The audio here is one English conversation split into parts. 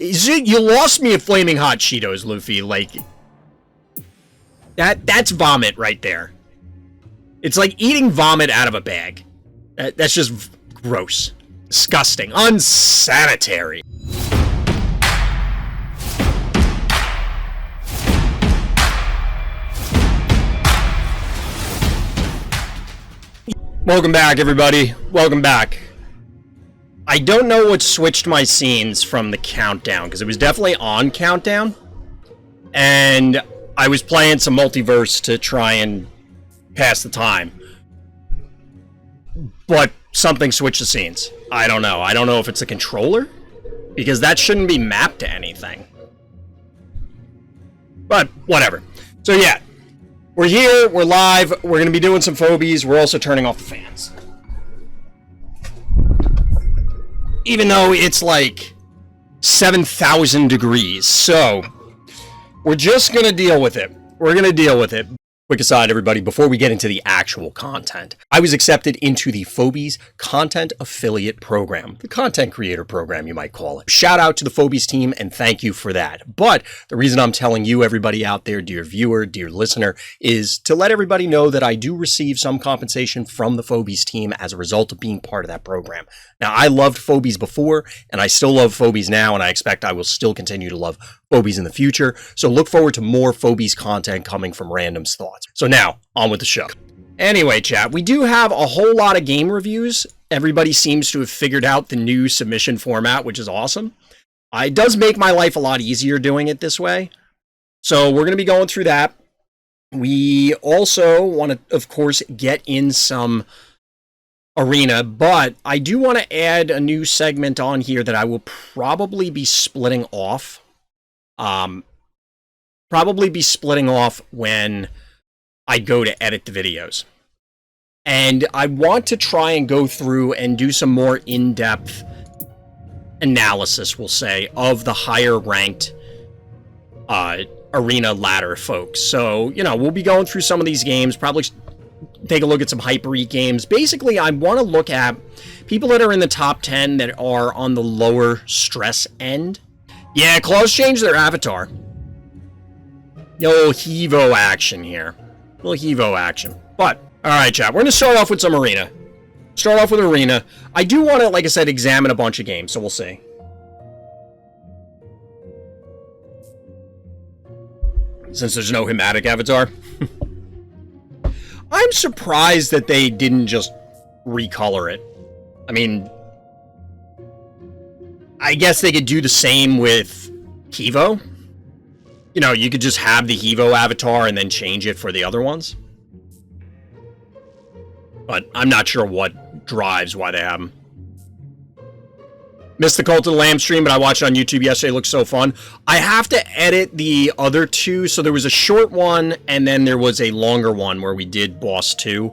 You lost me at Flaming Hot Cheetos, Luffy. Like, that's vomit right there. It's like eating vomit out of a bag. That's just gross. Disgusting. Unsanitary. Welcome back, everybody. Welcome back. I don't know what switched my scenes from the countdown, because it was definitely on countdown. And I was playing some multiverse to try and pass the time. But something switched the scenes. I don't know. I don't know if it's a controller, because that shouldn't be mapped to anything. But whatever. So yeah, we're here, we're live, we're going to be doing some Phobies, we're also turning off the fans. Even though it's like 7,000 degrees, so we're just going to deal with it. We're going to deal with it. Quick aside, everybody, before we get into the actual content, I was accepted into the Phobies Content Affiliate Program, the content creator program, you might call it. Shout out to the Phobies team, and thank you for that. But the reason I'm telling you, everybody out there, dear viewer, dear listener, is to let everybody know that I do receive some compensation from the Phobies team as a result of being part of that program. Now, I loved Phobies before, and I still love Phobies now, and I expect I will still continue to love Phobies in the future. So look forward to more Phobies content coming from Random's Thoughts. So now, on with the show. Anyway, chat, we do have a whole lot of game reviews. Everybody seems to have figured out the new submission format, which is awesome. It does make my life a lot easier doing it this way. So we're going to be going through that. We also want to, of course, get in some arena, but I do want to add a new segment on here that I will probably be splitting off. Probably be splitting off when I go to edit the videos. And I want to try and go through and do some more in-depth analysis, we'll say, of the higher ranked arena ladder folks. So, you know, we'll be going through some of these games, probably take a look at some Hyper-E games. Basically, I want to look at people that are in the top 10 that are on the lower stress end. Yeah, Claws changed their avatar. Yo, Hevo action here. Little Hevo action. But, alright, chat, we're going to start off with some arena. Start off with arena. I do want to, like I said, examine a bunch of games, so we'll see. Since there's no Hematic avatar. I'm surprised that they didn't just recolor it. I mean, I guess they could do the same with Hevo. You know, you could just have the Hevo avatar and then change it for the other ones. But I'm not sure what drives why they have them. Missed the Cult of the Lamb stream, but I watched it on YouTube yesterday. It looks so fun. I have to edit the other two. So there was a short one, and then there was a longer one where we did Boss 2.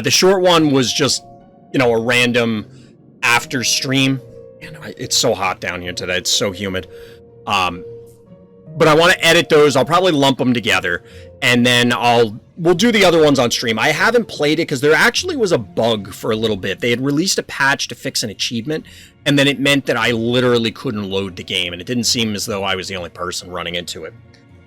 The short one was just, you know, a random after stream. Man, it's so hot down here today. It's so humid. But I want to edit those. I'll probably lump them together, and then we'll do the other ones on stream. I haven't played it because there actually was a bug for a little bit. They had released a patch to fix an achievement, and then it meant that I literally couldn't load the game, and it didn't seem as though I was the only person running into it.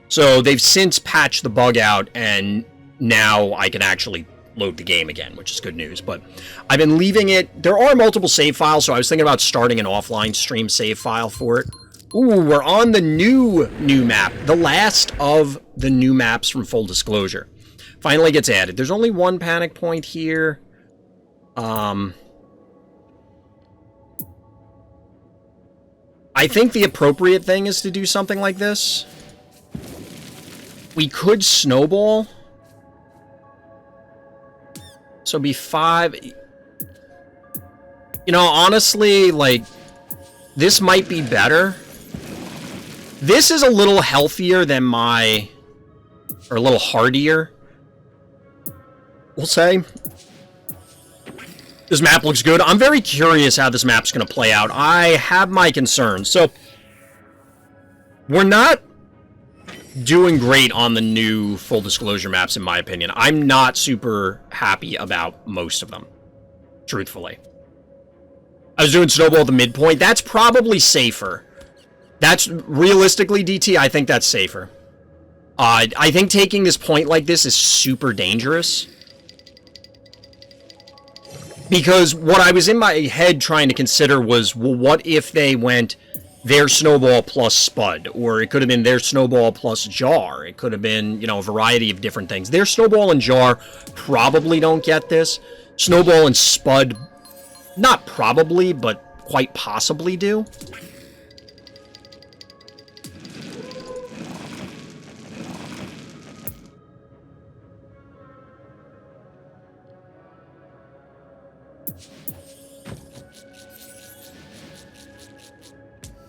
So they've since patched the bug out, and now I can actually load the game again, which is good news. But I've been leaving it. There are multiple save files, so I was thinking about starting an offline stream save file for it. Ooh, we're on the new map. The last of the new maps from Full Disclosure. Finally gets added. There's only one panic point here. I think the appropriate thing is to do something like this. We could snowball. So be 5. You know, honestly, like, this might be better. This is a little healthier than or a little hardier, we'll say. This map looks good. I'm very curious how this map's going to play out. I have my concerns. So, we're not doing great on the new Full Disclosure maps, in my opinion. I'm not super happy about most of them, truthfully. I was doing snowball at the midpoint. That's probably safer. That's realistically, DT, I think that's safer. I think taking this point like this is super dangerous. Because what I was in my head trying to consider was, well, what if they went their snowball plus Spud? Or it could have been their snowball plus Jar. It could have been, you know, a variety of different things. Their snowball and Jar probably don't get this. Snowball and Spud, not probably, but quite possibly do.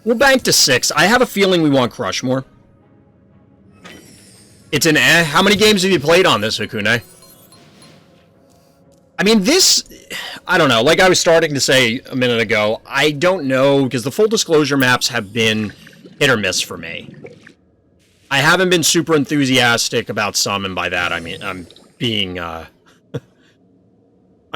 We'll bank to 6. I have a feeling we want Crushmore. It's an eh. How many games have you played on this, Hakune? I mean, this... I don't know. Like I was starting to say a minute ago, I don't know, because the full disclosure maps have been hit or miss for me. I haven't been super enthusiastic about some, and by that I mean I'm being... I'm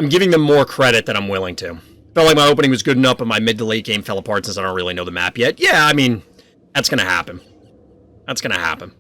giving them more credit than I'm willing to. Felt like my opening was good enough, but my mid to late game fell apart since I don't really know the map yet. Yeah, I mean, that's gonna happen. That's gonna happen.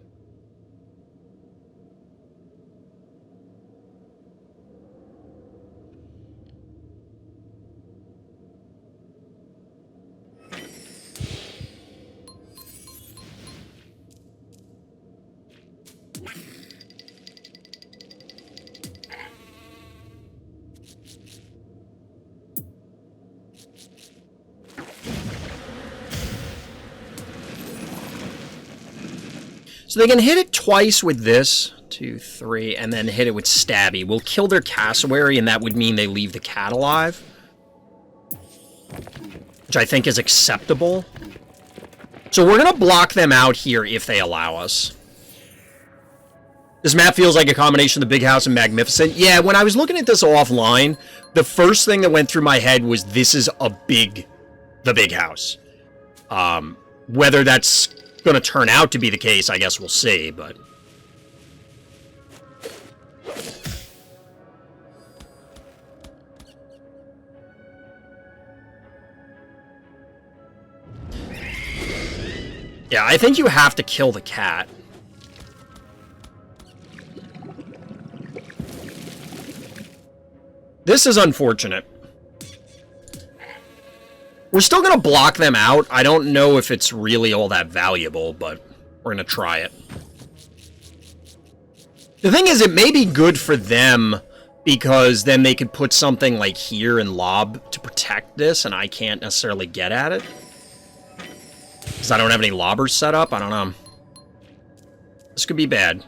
So they can hit it twice with this, 2, 3, and then hit it with Stabby. We'll kill their cassowary, and that would mean they leave the cat alive. Which I think is acceptable. So we're going to block them out here if they allow us. This map feels like a combination of the Big House and Magnificent. Yeah, when I was looking at this offline, the first thing that went through my head was this is the Big House. Whether that's going to turn out to be the case, I guess we'll see, but... yeah, I think you have to kill the cat. This is unfortunate. We're still going to block them out. I don't know if it's really all that valuable, but we're going to try it. The thing is, it may be good for them, because then they could put something like here and lob to protect this, and I can't necessarily get at it. Because I don't have any lobbers set up. I don't know. This could be bad.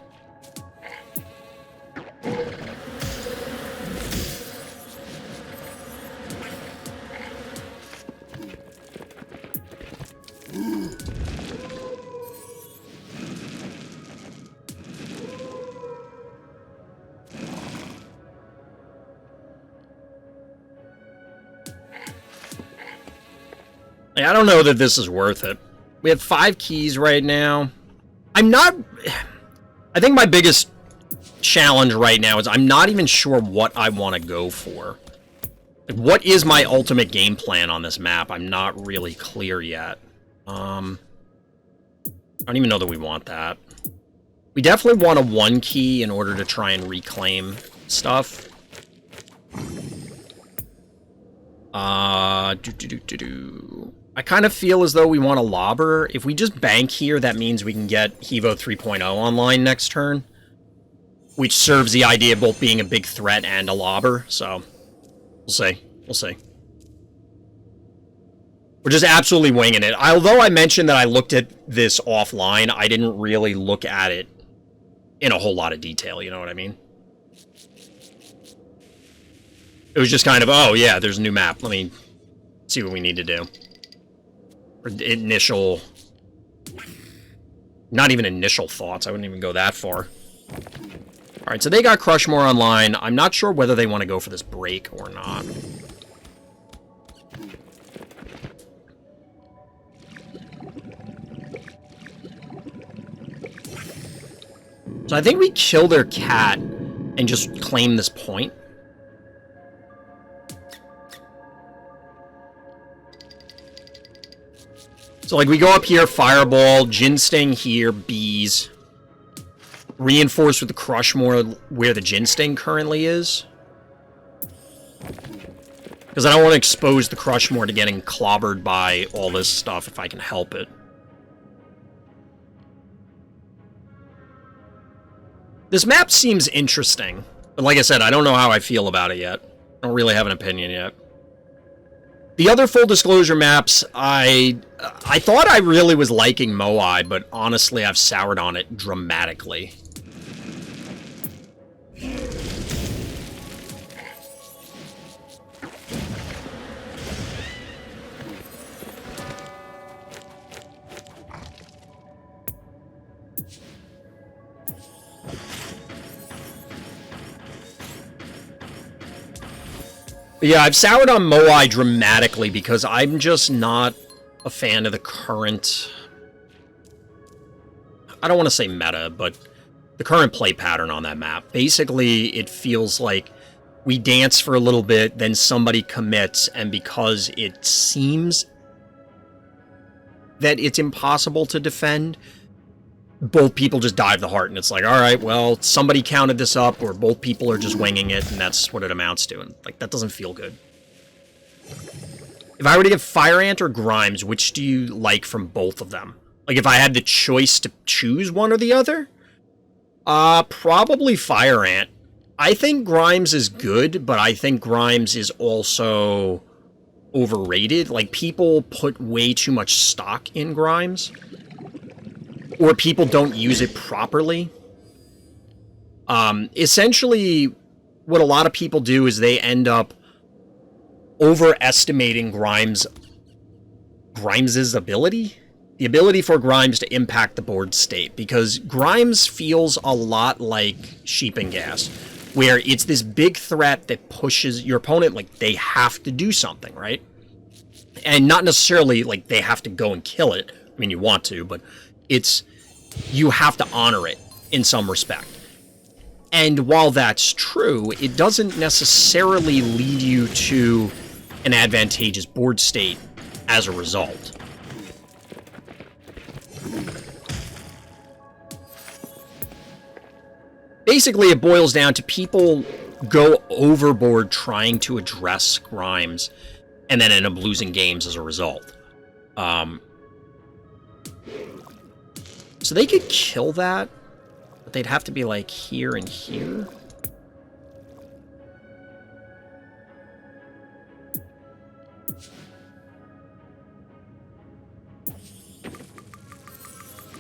I don't know that this is worth it. We have 5 keys right now. I think my biggest challenge right now is I'm not even sure what I want to go for. Like, what is my ultimate game plan on this map? I'm not really clear yet. I don't even know that we want that. We definitely want a 1 key in order to try and reclaim stuff. I kind of feel as though we want a lobber. If we just bank here, that means we can get Hevo 3.0 online next turn. Which serves the idea of both being a big threat and a lobber, so... we'll see. We'll see. We're just absolutely winging it. Although I mentioned that I looked at this offline, I didn't really look at it in a whole lot of detail, you know what I mean? It was just kind of, oh yeah, there's a new map. Let me see what we need to do. Or initial... not even initial thoughts. I wouldn't even go that far. Alright, so they got Crushmore online. I'm not sure whether they want to go for this break or not. So I think we kill their cat and just claim this point. So, like, we go up here, Fireball, Jin Sting here, Bees. Reinforce with the Crushmore where the Jin Sting currently is. Because I don't want to expose the Crushmore to getting clobbered by all this stuff if I can help it. This map seems interesting. But like I said, I don't know how I feel about it yet. I don't really have an opinion yet. The other full disclosure maps, I thought I really was liking Moai, but honestly I've soured on it dramatically. Yeah, I've soured on Moai dramatically because I'm just not a fan of the current... I don't want to say meta, but the current play pattern on that map. Basically, it feels like we dance for a little bit, then somebody commits, and because it seems that it's impossible to defend, both people just dive the heart, and it's like, all right, well, somebody counted this up, or both people are just winging it, and that's what it amounts to. And, like, that doesn't feel good. If I were to give Fire Ant or Grimes, which do you like from both of them? Like, if I had the choice to choose one or the other? Probably Fire Ant. I think Grimes is good, but I think Grimes is also overrated. Like, people put way too much stock in Grimes. Or people don't use it properly. Essentially, what a lot of people do is they end up overestimating Grimes' ability. The ability for Grimes to impact the board state. Because Grimes feels a lot like Sheep and Gas, where it's this big threat that pushes your opponent, like, they have to do something, right? And not necessarily, like, they have to go and kill it. I mean, you want to, but it's... you have to honor it in some respect. And while that's true, it doesn't necessarily lead you to an advantageous board state as a result. Basically, it boils down to people go overboard trying to address Grimes and then end up losing games as a result. So they could kill that, but they'd have to be, like, here and here.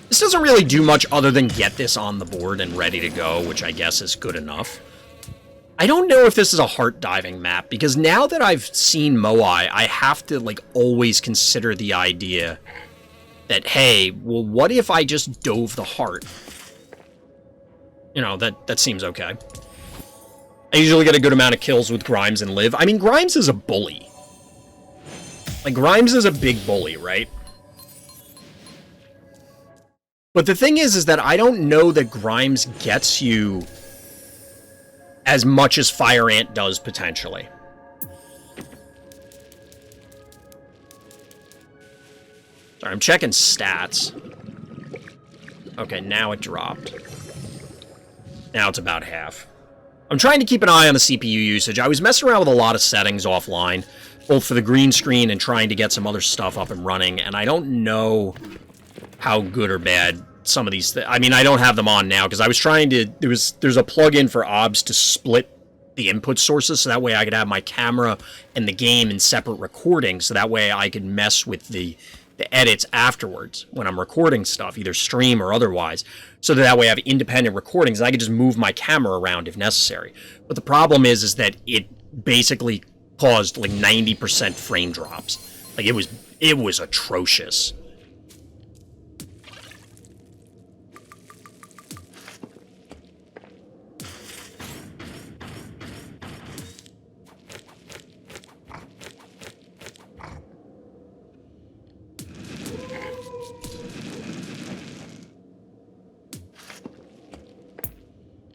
This doesn't really do much other than get this on the board and ready to go, which I guess is good enough. I don't know if this is a heart diving map, because now that I've seen Moai, I have to, like, always consider the idea that, hey, well, what if I just dove the heart? You know, that seems okay. I usually get a good amount of kills with Grimes and Liv. I mean, Grimes is a bully. Like, Grimes is a big bully, right? But the thing is that I don't know that Grimes gets you as much as Fire Ant does, potentially. Sorry, I'm checking stats. Okay, now it dropped. Now it's about half. I'm trying to keep an eye on the CPU usage. I was messing around with a lot of settings offline, both for the green screen and trying to get some other stuff up and running, and I don't know how good or bad some of these... I mean, I don't have them on now, because I was trying to... There's a plug-in for OBS to split the input sources, so that way I could have my camera and the game in separate recordings, so that way I could mess with the edits afterwards when I'm recording stuff, either stream or otherwise, so that way I have independent recordings and I can just move my camera around if necessary. But the problem is that it basically caused like 90% frame drops. Like, it was atrocious.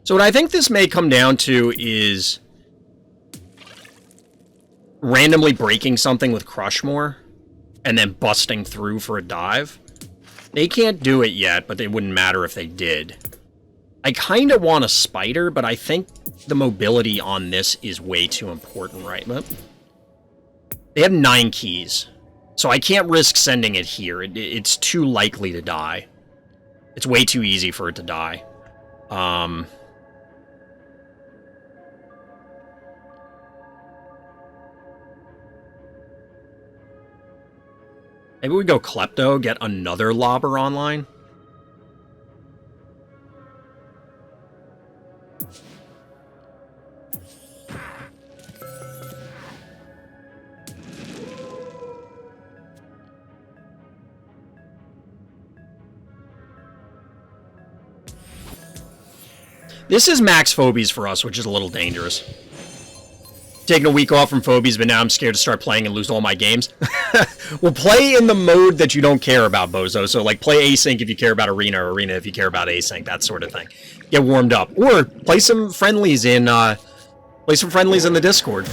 So what I think this may come down to is randomly breaking something with Crushmore. and then busting through for a dive. They can't do it yet, but it wouldn't matter if they did. I kind of want a spider, but I think the mobility on this is way too important, right? They have 9 keys, so I can't risk sending it here. It's too likely to die. It's way too easy for it to die. Maybe we go Klepto, get another lobber online. This is max Phobies for us, which is a little dangerous. Taking a week off from Phobies, but now I'm scared to start playing and lose all my games. Well, play in the mode that you don't care about, Bozo. So, like, play async if you care about Arena, or Arena if you care about async, that sort of thing. Get warmed up. Or play some friendlies in, the Discord.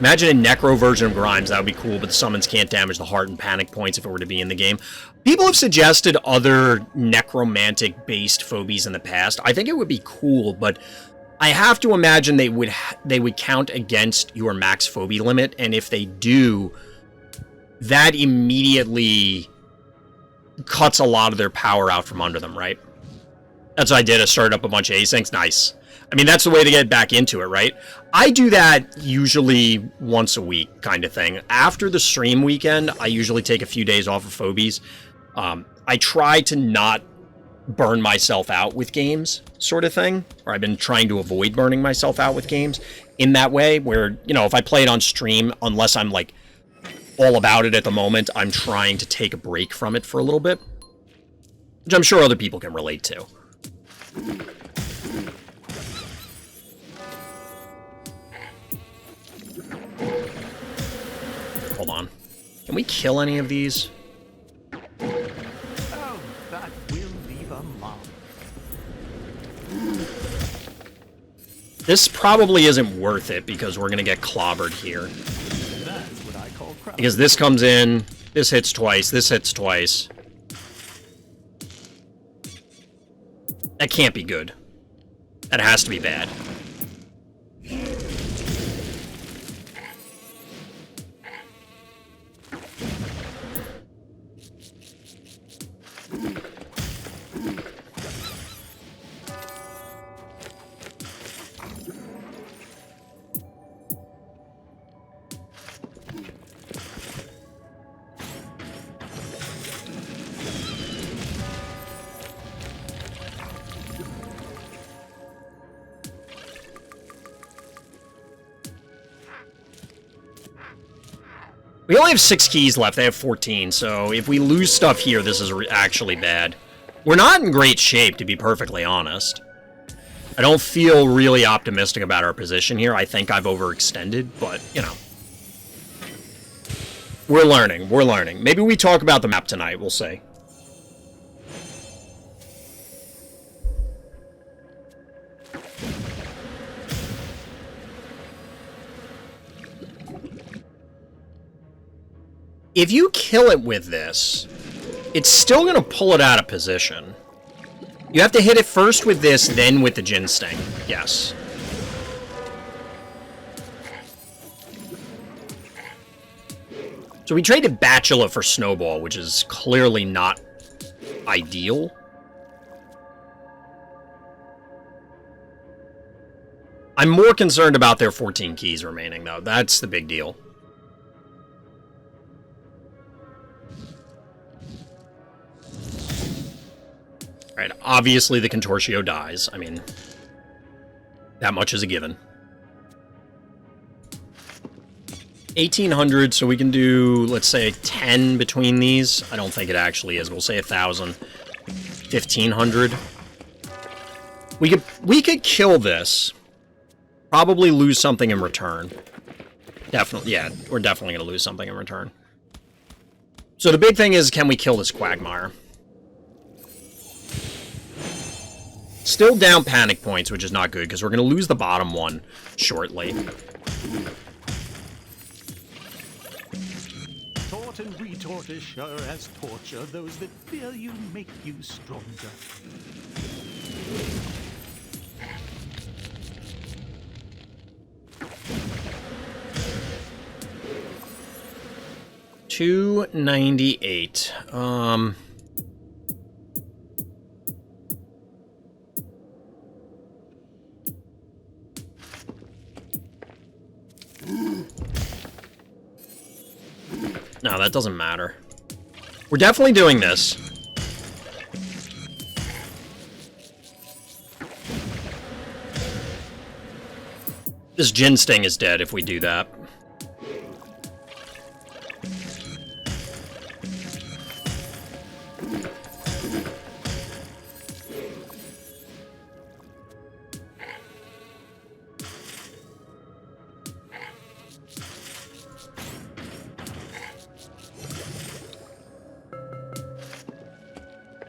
Imagine a Necro version of Grimes. That would be cool, but the summons can't damage the heart and panic points if it were to be in the game. People have suggested other necromantic-based Phobies in the past. I think it would be cool, but I have to imagine they would count against your max Phobie limit, and if they do, that immediately cuts a lot of their power out from under them, right? That's what I did. I started up a bunch of asyncs. Nice. I mean, that's the way to get back into it, right? I do that usually once a week kind of thing. After the stream weekend, I usually take a few days off of Phobies. I try to not burn myself out with games, sort of thing. Or I've been trying to avoid burning myself out with games in that way, where, you know, if I play it on stream, unless I'm, like, all about it at the moment, I'm trying to take a break from it for a little bit. Which I'm sure other people can relate to. Hold on. Can we kill any of these? Oh, that will leave a mark. This probably isn't worth it because we're going to get clobbered here. That's what I call crowd. Because this comes in, this hits twice, this hits twice. That can't be good. That has to be bad. We only have 6 keys left. They have 14, so if we lose stuff here, this is actually bad. We're not in great shape, to be perfectly honest. I don't feel really optimistic about our position here. I think I've overextended, but, you know. We're learning. We're learning. Maybe we talk about the map tonight. We'll see. If you kill it with this, it's still going to pull it out of position. You have to hit it first with this, then with the Jin Sting. Yes. So we traded Bachelor for Snowball, which is clearly not ideal. I'm more concerned about their 14 keys remaining, though. That's the big deal. Right, obviously the Contortio dies. I mean, that much is a given. 1,800, so we can do, let's say, 10 between these. I don't think it actually is. We'll say 1,000. 1,500. We could kill this. Probably lose something in return. Definitely, yeah, we're definitely going to lose something in return. So the big thing is, can we kill this Quagmire? Still down panic points, which is not good, because we're going to lose the bottom one shortly. and retort as sure as torture. Those that fear you make you stronger. $298. No, that doesn't matter. We're definitely doing this. This Jin Sting is dead if we do that.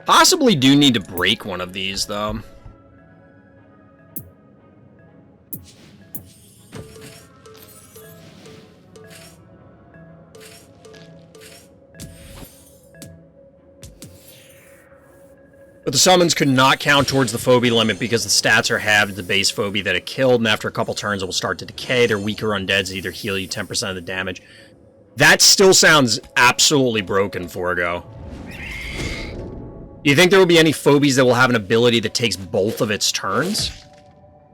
Possibly do need to break one of these, though. But the summons could not count towards the phobia limit because the stats are halved to the base phobia that it killed, and after a couple turns it will start to decay. They're weaker undeads that either heal you 10% of the damage. That still sounds absolutely broken, Forgo. Do you think there will be any phobies that will have an ability that takes both of its turns?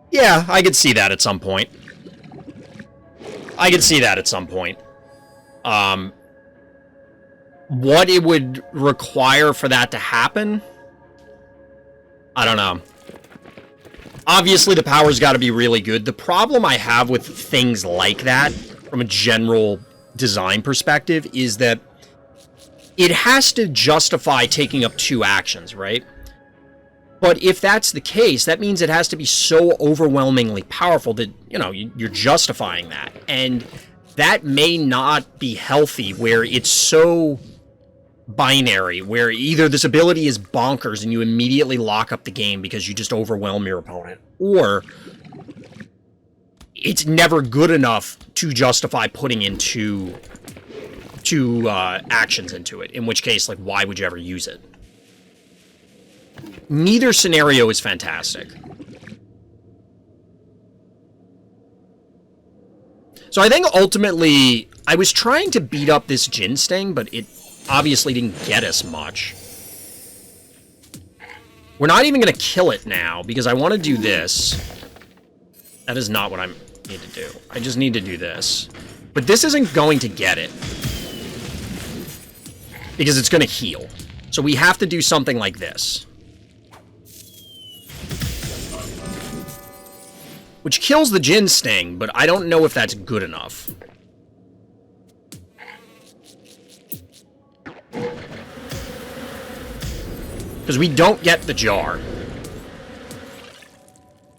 Yeah, I could see that at some point. I could see that at some point. What it would require for that to happen? I don't know. Obviously, the power's got to be really good. The problem I have with things like that, from a general design perspective, is that it has to justify taking up 2 actions, right? But if that's the case, that means it has to be so overwhelmingly powerful that, you know, you're justifying that. And that may not be healthy, where it's so binary, where either this ability is bonkers and you immediately lock up the game because you just overwhelm your opponent, or it's never good enough to justify putting in two actions into it, in which case, like, why would you ever use it? Neither scenario is fantastic. So I think ultimately, I was trying to beat up this Jin Sting, but it obviously didn't get us much. We're not even going to kill it now, because I want to do this. That is not what I need to do. I just need to do this. But this isn't going to get it, because it's going to heal. So we have to do something like this, which kills the Jin Sting, but I don't know if that's good enough. Because we don't get the jar,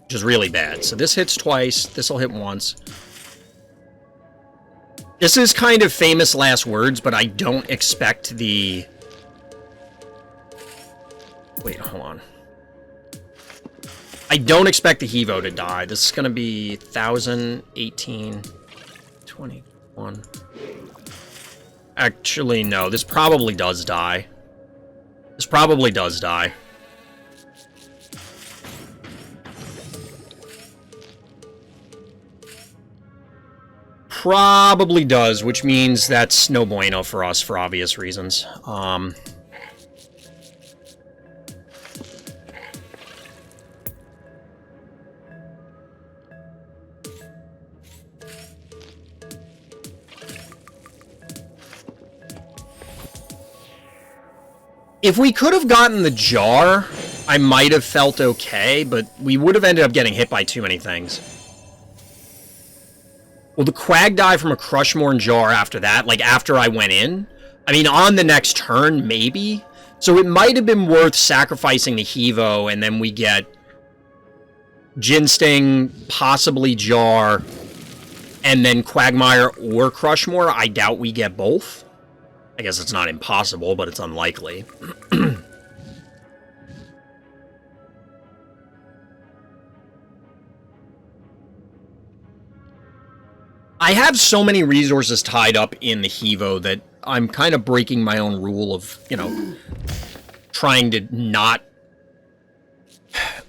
which is really bad. So this hits twice, this will hit once. This is kind of famous last words, but I don't expect the... Wait, hold on. I don't expect the Hevo to die. This is going to be 1,000, 18, 21. Actually, no. This probably does die. This probably does die. Probably does, which means that's no bueno for us for obvious reasons. If we could have gotten the jar, I might have felt okay, but we would have ended up getting hit by too many things. Will the Quag die from a Crushmorn jar after that? Like, after I went in? I mean, on the next turn, maybe? So it might have been worth sacrificing the Hevo, and then we get Jin Sting, possibly jar, and then Quagmire or Crushmore. I doubt we get both. I guess it's not impossible, but it's unlikely. I have so many resources tied up in the Hevo that I'm kind of breaking my own rule of, you know, trying to not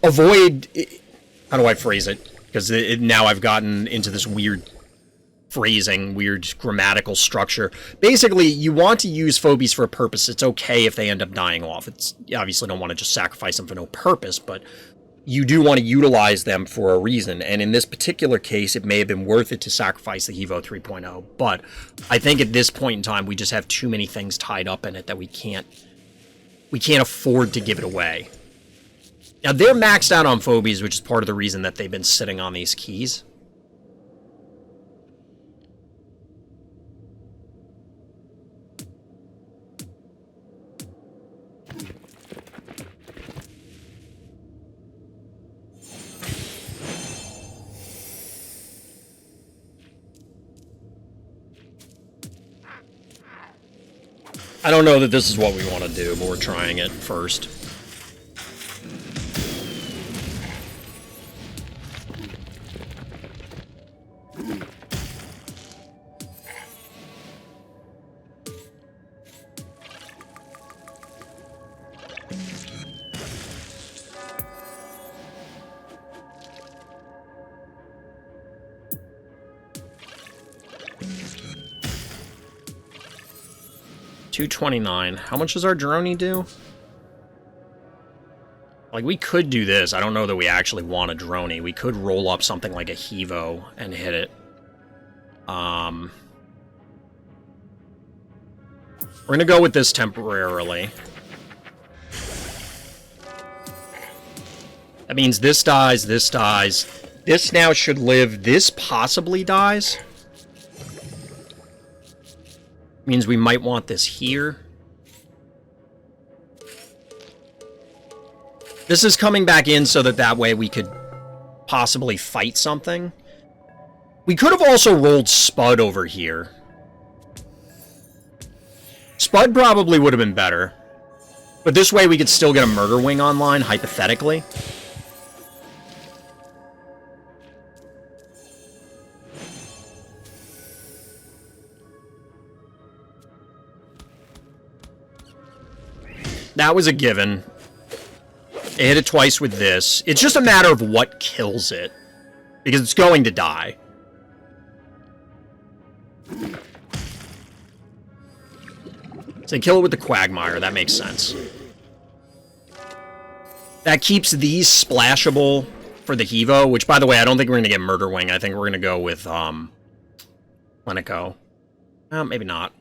avoid... How do I phrase it? Because now I've gotten into this weird phrasing, weird grammatical structure. Basically, you want to use phobies for a purpose. It's okay if they end up dying off. You obviously don't want to just sacrifice them for no purpose, but you do want to utilize them for a reason. And in this particular case, it may have been worth it to sacrifice the Evo 3.0. But I think at this point in time, we just have too many things tied up in it that we can't afford to give it away. Now, they're maxed out on phobies, which is part of the reason that they've been sitting on these keys. I don't know that this is what we want to do, but we're trying it first. $229. How much does our droney do? Like, we could do this. I don't know that we actually want a droney. We could roll up something like a Hevo and hit it. We're gonna go with this temporarily. That means this dies, this dies. This now should live. This possibly dies. Means we might want this here. This is coming back in so that way we could possibly fight something. We could have also rolled Spud over here. Spud probably would have been better. But this way we could still get a Murder Wing online, hypothetically. That was a given. It hit it twice with this. It's just a matter of what kills it. Because it's going to die. So kill it with the Quagmire. That makes sense. That keeps these splashable for the Hevo. Which, by the way, I don't think we're going to get Murder Wing. I think we're going to go with Clinico. Maybe not.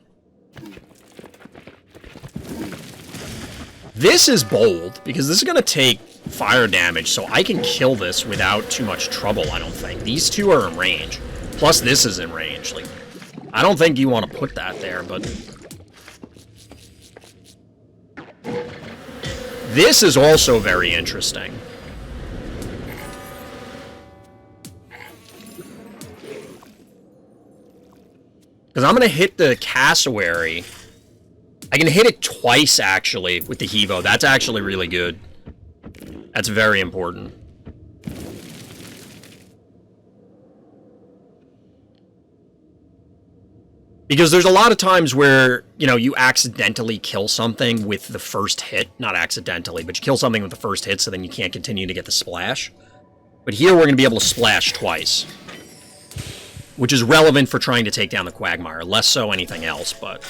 This is bold, because this is going to take fire damage, so I can kill this without too much trouble, I don't think. These two are in range. Plus, this is in range. Like, I don't think you want to put that there, but... This is also very interesting. Because I'm going to hit the Cassowary... I can hit it twice, actually, with the Hevo. That's actually really good. That's very important. Because there's a lot of times where, you know, you accidentally kill something with the first hit. Not accidentally, but you kill something with the first hit, so then you can't continue to get the splash. But here we're going to be able to splash twice. Which is relevant for trying to take down the Quagmire. Less so anything else, but...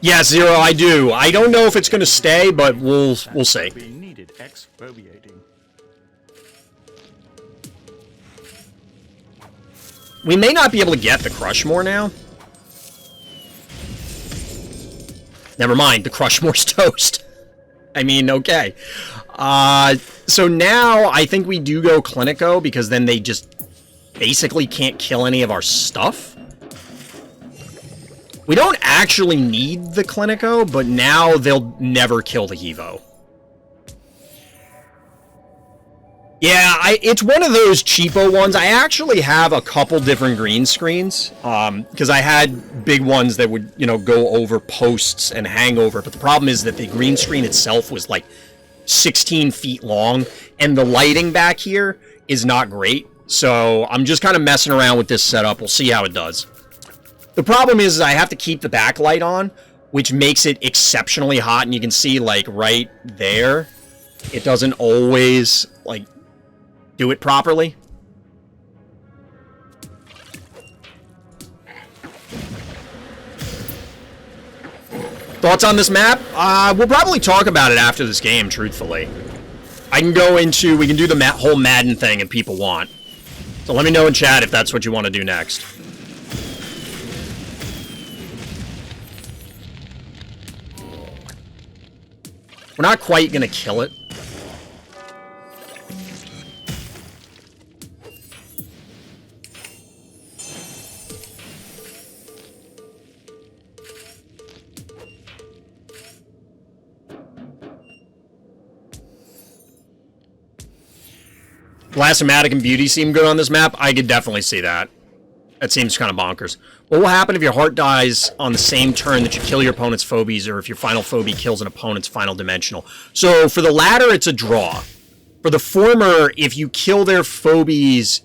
Yeah, Zero, I do. I don't know if it's going to stay, but we'll see. We may not be able to get the Crushmore now. Never mind, the Crushmore's toast. I mean, okay. So now I think we do go Clinico, because then they just basically can't kill any of our stuff. We don't actually need the Clinico, but now they'll never kill the Hevo. Yeah, it's one of those cheapo ones. I actually have a couple different green screens because I had big ones that would, go over posts and hang over. But the problem is that the green screen itself was like 16 feet long, and the lighting back here is not great. So I'm just kind of messing around with this setup. We'll see how it does. The problem is I have to keep the backlight on, which makes it exceptionally hot. And you can see, like, right there, it doesn't always, like, do it properly. Thoughts on this map? We'll probably talk about it after this game, truthfully. We can do the whole Madden thing if people want. So let me know in chat if that's what you want to do next. We're not quite going to kill it. Glass-O-Matic and Beauty seem good on this map. I could definitely see that. That seems kind of bonkers. What will happen if your heart dies on the same turn that you kill your opponent's phobies, or if your final phobie kills an opponent's final dimensional? So for the latter, it's a draw. For the former, if you kill their phobies,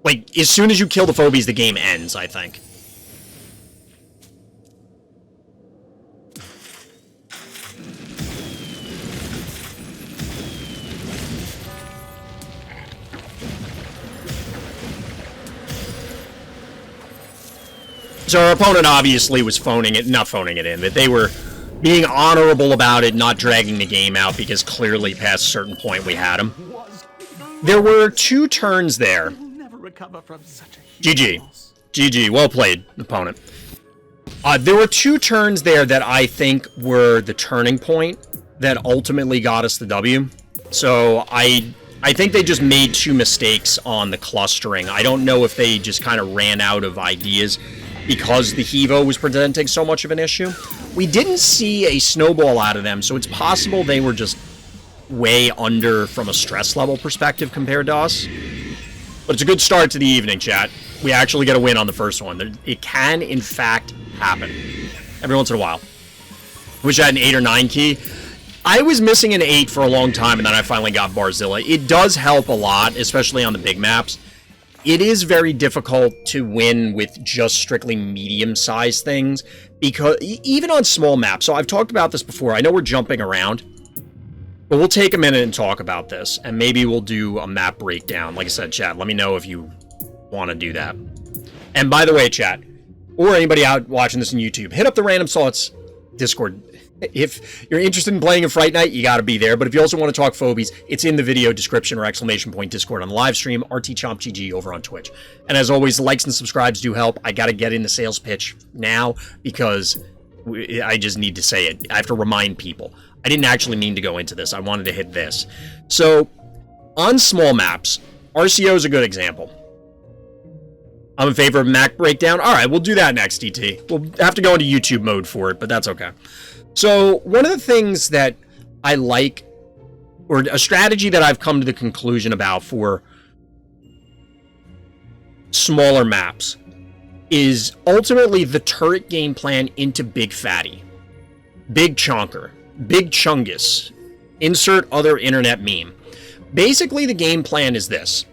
like, as soon as you kill the phobies, the game ends, I think. So our opponent obviously was not phoning it in, that they were being honorable about it, not dragging the game out, because clearly past a certain point we had him. There were 2 turns there. GG. GG. Well played, opponent. There were 2 turns there that I think were the turning point that ultimately got us the W. So I think they just made 2 mistakes on the clustering. I don't know if they just kind of ran out of ideas because the Hevo was presenting so much of an issue. We didn't see a snowball out of them, so it's possible they were just way under from a stress level perspective compared to us. But it's a good start to the evening, chat. We actually get a win on the first one. It can, in fact, happen. Every once in a while. Wish I had an 8 or 9 key. I was missing an 8 for a long time, and then I finally got Barzilla. It does help a lot, especially on the big maps. It is very difficult to win with just strictly medium-sized things, because even on small maps, so I've talked about this before, I know we're jumping around, but we'll take a minute and talk about this, and maybe we'll do a map breakdown. Like I said, chat, let me know if you want to do that. And by the way, chat, or anybody out watching this on YouTube, hit up the Random Thoughts Discord. If you're interested in playing in Fright Night, you got to be there. But if you also want to talk phobies, it's in the video description or _point Discord on the live stream, RTChompGG over on Twitch. And as always, likes and subscribes do help. I got to get in the sales pitch now because I just need to say it. I have to remind people. I didn't actually mean to go into this. I wanted to hit this. So, on small maps, RCO is a good example. I'm in favor of map breakdown. All right, we'll do that next, DT. We'll have to go into YouTube mode for it, but that's okay. So, one of the things that I like, or a strategy that I've come to the conclusion about for smaller maps, is ultimately the turret game plan into Big Fatty. Big Chonker. Big Chungus. Insert other internet meme. Basically, the game plan is this.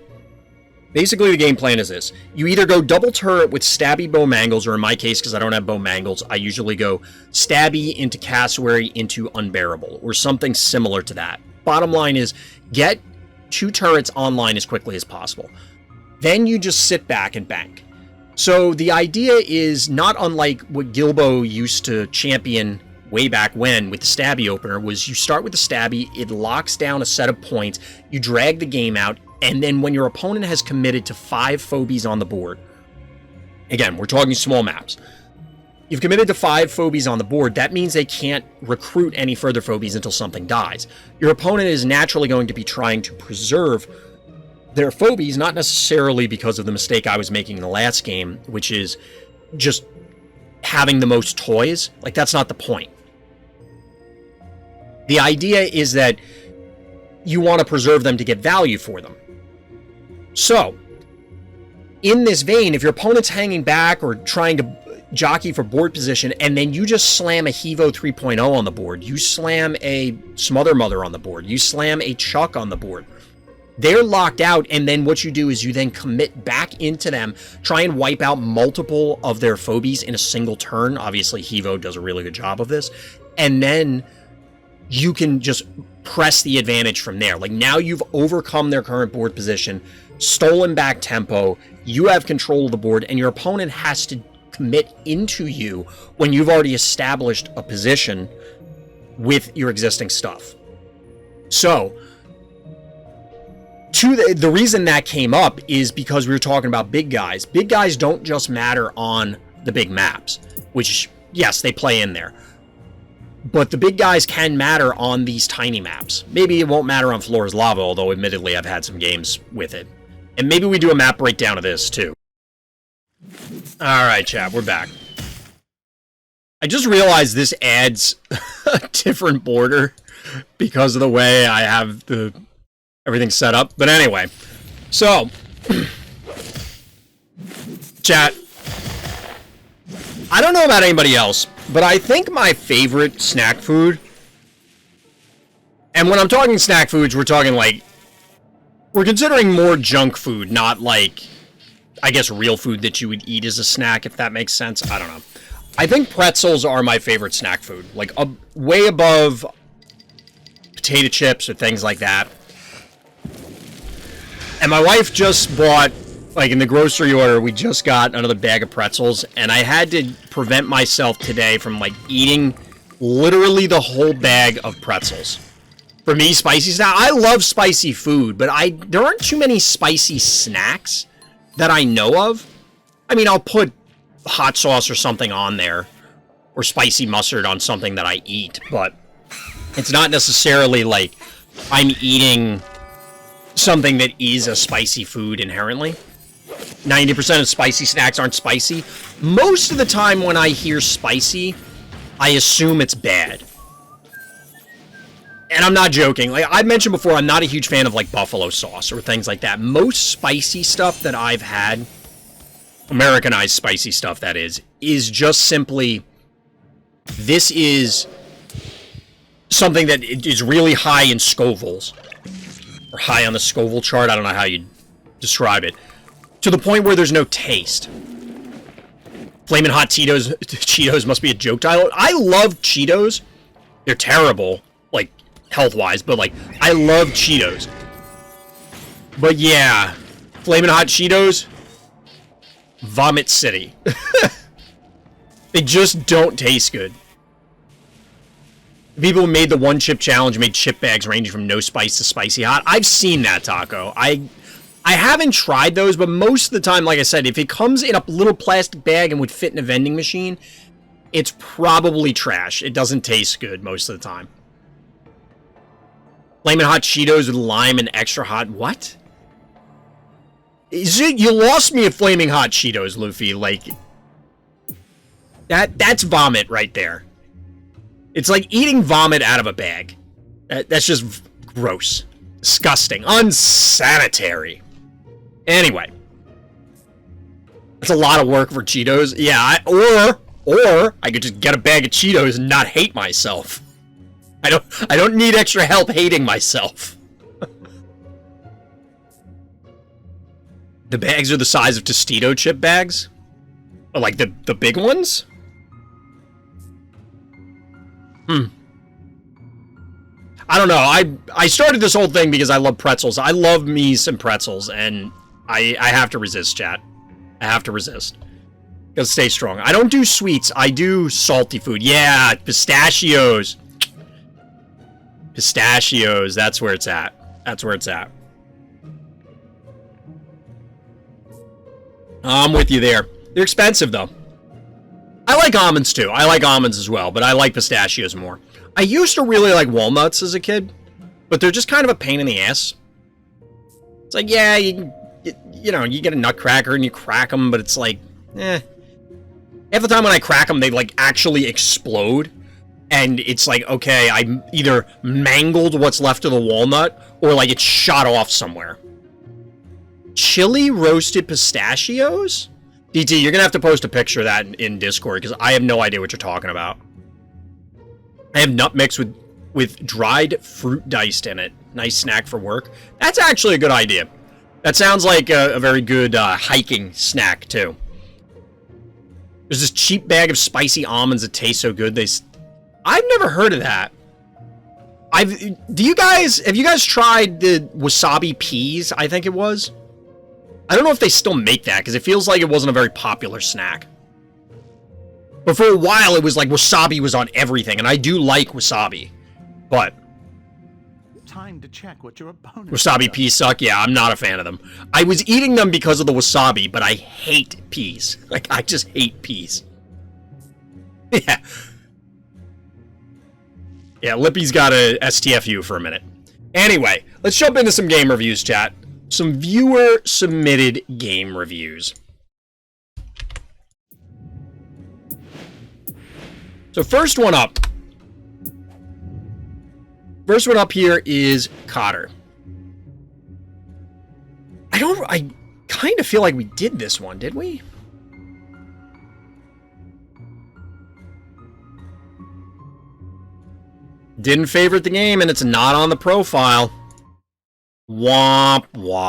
You either go double turret with stabby bow mangles, or in my case, because I don't have bow mangles, I usually go stabby into cassowary into unbearable, or something similar to that. Bottom line is, get 2 turrets online as quickly as possible. Then you just sit back and bank. So the idea is not unlike what Gilbo used to champion way back when with the stabby opener, was you start with the stabby, it locks down a set of points, you drag the game out, and then when your opponent has committed to 5 phobies on the board, again, we're talking small maps, you've committed to 5 phobies on the board, that means they can't recruit any further phobies until something dies. Your opponent is naturally going to be trying to preserve their phobies, not necessarily because of the mistake I was making in the last game, which is just having the most toys. Like, that's not the point. The idea is that you want to preserve them to get value for them. So, in this vein, if your opponent's hanging back or trying to jockey for board position, and then you just slam a Hevo 3.0 on the board, you slam a Smother Mother on the board, you slam a Chuck on the board, they're locked out, and then what you do is you then commit back into them, try and wipe out multiple of their Phobies in a single turn. Obviously, Hevo does a really good job of this. And then you can just press the advantage from there. Like, now you've overcome their current board position, stolen back tempo, you have control of the board, and your opponent has to commit into you when you've already established a position with your existing stuff. So, the reason that came up is because we were talking about big guys. Big guys don't just matter on the big maps, which, yes, they play in there. But the big guys can matter on these tiny maps. Maybe it won't matter on Floor's Lava, although admittedly I've had some games with it. And maybe we do a map breakdown of this, too. Alright, chat, we're back. I just realized this adds a different border because of the way I have everything set up. But anyway, so, chat, I don't know about anybody else, but I think my favorite snack food, and when I'm talking snack foods, we're talking like, we're considering more junk food, not like, I guess, real food that you would eat as a snack, if that makes sense. I don't know. I think pretzels are my favorite snack food, like way above potato chips or things like that. And my wife just bought, like in the grocery order, we just got another bag of pretzels, and I had to prevent myself today from like eating literally the whole bag of pretzels. For me, spicy snack, I love spicy food, but there aren't too many spicy snacks that I know of. I mean, I'll put hot sauce or something on there, or spicy mustard on something that I eat, but it's not necessarily like I'm eating something that is a spicy food inherently. 90% of spicy snacks aren't spicy. Most of the time when I hear spicy, I assume it's bad. And I'm not joking. Like I mentioned before, I'm not a huge fan of like buffalo sauce or things like that. Most spicy stuff that I've had, Americanized spicy stuff that is just simply, this is something that is really high in Scovilles. Or high on the Scoville chart, I don't know how you describe it. To the point where there's no taste. Flamin' Hot Cheetos must be a joke title. I love Cheetos. They're terrible, like, health-wise, but, like, I love Cheetos. But, yeah, Flamin' Hot Cheetos, Vomit City. They just don't taste good. People who made the one chip challenge made chip bags ranging from no spice to spicy hot. I've seen that, Taco. I haven't tried those, but most of the time, like I said, if it comes in a little plastic bag and would fit in a vending machine, it's probably trash. It doesn't taste good most of the time. Flamin' Hot Cheetos with lime and extra hot. What? You lost me at Flaming Hot Cheetos, Luffy. Like, that's vomit right there. It's like eating vomit out of a bag. That's just gross. Disgusting. Unsanitary. Anyway. That's a lot of work for Cheetos. Yeah, or I could just get a bag of Cheetos and not hate myself. I don't need extra help hating myself. The bags are the size of Tostito chip bags? Or like the big ones? I don't know. I started this whole thing because I love pretzels. I love me some pretzels, and I have to resist, chat. I have to resist. Gotta stay strong. I don't do sweets. I do salty food. Yeah, pistachios. Pistachios. That's where it's at. That's where it's at. I'm with you there. They're expensive, though. I like almonds, too. I like almonds as well, but I like pistachios more. I used to really like walnuts as a kid, but they're just kind of a pain in the ass. It's like, yeah, you get a nutcracker and you crack them, but it's like, Half the time when I crack them, they, like, actually explode. And it's like, okay, I either mangled what's left of the walnut, Or like it's shot off somewhere. Chili roasted pistachios? DT, you're gonna have to post a picture of that in Discord because I have no idea what you're talking about. I have nut mix with dried fruit diced in it. Nice snack for work. That's actually a good idea. That sounds like a very good hiking snack too. There's this cheap bag of spicy almonds that taste so good. I've never heard of that. Have you guys tried the wasabi peas? I think it was. I don't know if they still make that because it feels like it wasn't a very popular snack. But for a while, it was like wasabi was on everything, and I do like wasabi. But Time to check what your opponent wasabi peas suck. Yeah, I'm not a fan of them. I was eating them because of the wasabi, but I hate peas. Like, I just hate peas. Yeah. Yeah, Lippy's got a STFU for a minute. Anyway, let's jump into some game reviews, chat. Some viewer-submitted game reviews. So first one up. First one up here is Cotter. I kind of feel like we did this one, did we? Didn't favorite the game, and it's not on the profile. Womp wah.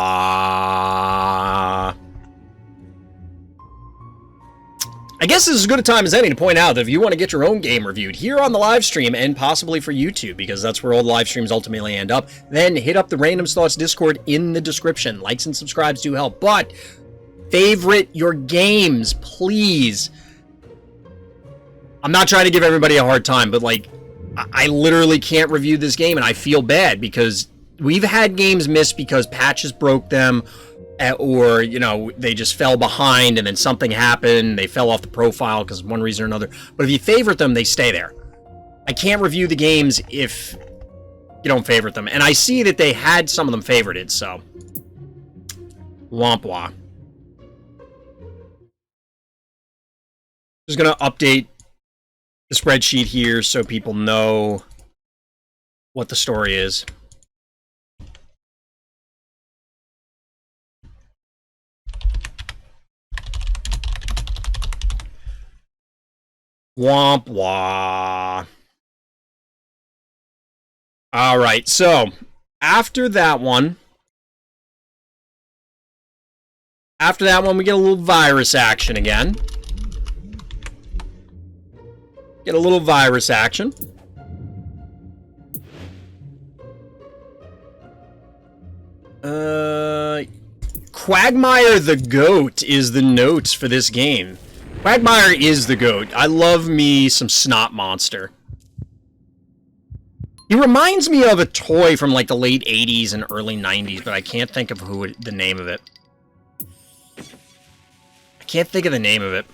I guess this is as good a time as any to point out that if you want to get your own game reviewed here on the live stream and possibly for YouTube, because that's where all the live streams ultimately end up, then hit up the Random Thoughts Discord in the description. Likes and subscribes do help, but favorite your games, please. I'm not trying to give everybody a hard time, but like, I literally can't review this game and I feel bad because we've had games missed because patches broke them, or, you know, they just fell behind and then something happened, they fell off the profile because of one reason or another. But if you favorite them, they stay there. I can't review the games if you don't favorite them. And I see that they had some of them favorited, so. Womp wah. Just gonna update the spreadsheet here so people know what the story is. Womp wah. All right, so after that one, we get a little virus action again. Get a little virus action. Quagmire the Goat is the notes for this game. Quagmire is the GOAT. I love me some Snot Monster. He reminds me of a toy from like the late 80s and early 90s, but I can't think of the name of it. I can't think of the name of it.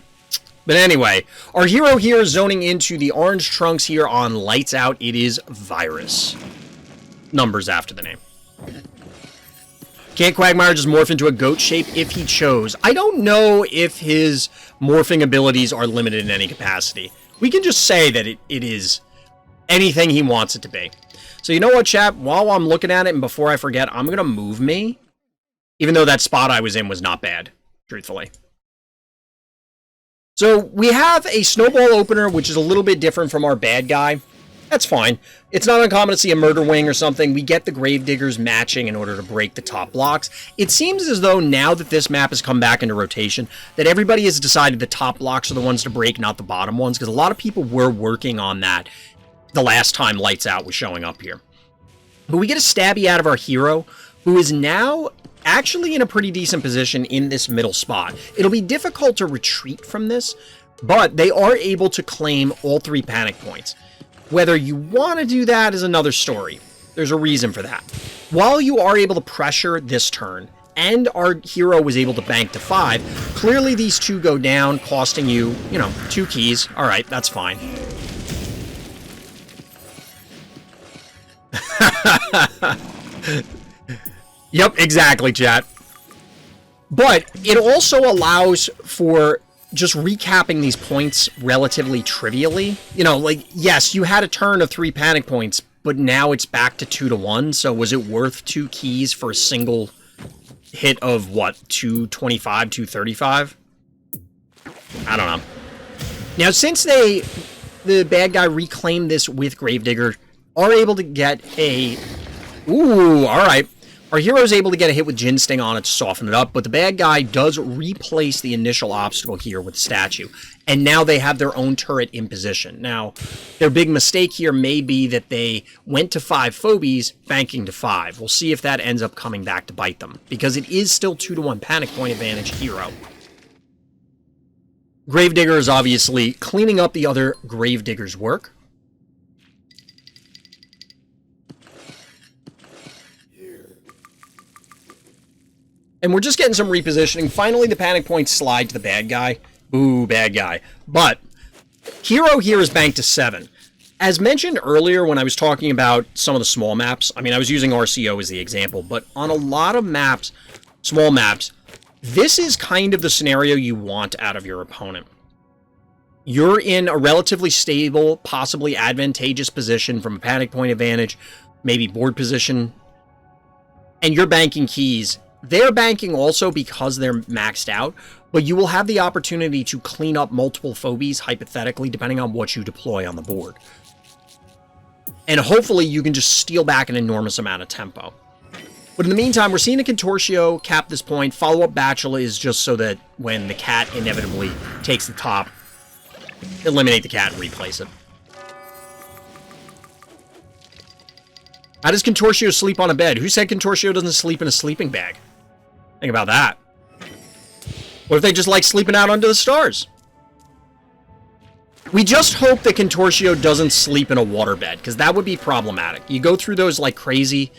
But anyway, our hero here zoning into the orange trunks here on Lights Out. It is Virus. Numbers after the name. Can't Quagmire just morph into a goat shape if he chose? I don't know if his morphing abilities are limited in any capacity. We can just say that it is anything he wants it to be. So you know what, chat? While I'm looking at it, and before I forget, I'm going to move me. Even though that spot I was in was not bad, truthfully. So we have a snowball opener, which is a little bit different from our bad guy. That's fine. It's not uncommon to see a murder wing or something. We get the gravediggers matching in order to break the top blocks. It seems as though now that this map has come back into rotation, that everybody has decided the top blocks are the ones to break, not the bottom ones, because a lot of people were working on that the last time Lights Out was showing up here. But we get a stabby out of our hero, who is now actually in a pretty decent position in this middle spot. It'll be difficult to retreat from this, but they are able to claim all 3 panic points. Whether you want to do that is another story. There's a reason for that. While you are able to pressure this turn, and our hero was able to bank to 5, clearly these 2 go down, costing you, 2 keys. Alright, that's fine. Yep, exactly, chat. But it also allows for just recapping these points relatively trivially. Like, yes, you had a turn of 3 panic points, but now it's back to 2-1. So was it worth 2 keys for a single hit of what, 225, 235? I don't know. Now, since the bad guy reclaimed this with Gravedigger, are able to get a... Ooh, alright. Our hero is able to get a hit with Jin Sting on it to soften it up, but the bad guy does replace the initial obstacle here with statue. And now they have their own turret in position. Now, their big mistake here may be that they went to 5 Phobies, banking to 5. We'll see if that ends up coming back to bite them, because it is still 2-1 panic point advantage hero. Gravedigger is obviously cleaning up the other Gravedigger's work. And we're just getting some repositioning. Finally, the panic points slide to the bad guy. Ooh, bad guy. But hero here is banked to 7. As mentioned earlier when I was talking about some of the small maps, I mean, I was using RCO as the example, but on a lot of maps, small maps, this is kind of the scenario you want out of your opponent. You're in a relatively stable, possibly advantageous position from a panic point advantage, maybe board position, and you're banking keys. They're banking also because they're maxed out, but you will have the opportunity to clean up multiple Phobies, hypothetically, depending on what you deploy on the board. And hopefully you can just steal back an enormous amount of tempo. But in the meantime, we're seeing a Contortio cap this point. Follow-up Bachelor is just so that when the cat inevitably takes the top, eliminate the cat and replace it. How does Contortio sleep on a bed? Who said Contortio doesn't sleep in a sleeping bag? Think about that. What if they just like sleeping out under the stars? We just hope that Contortio doesn't sleep in a waterbed, because that would be problematic. You go through those like crazy,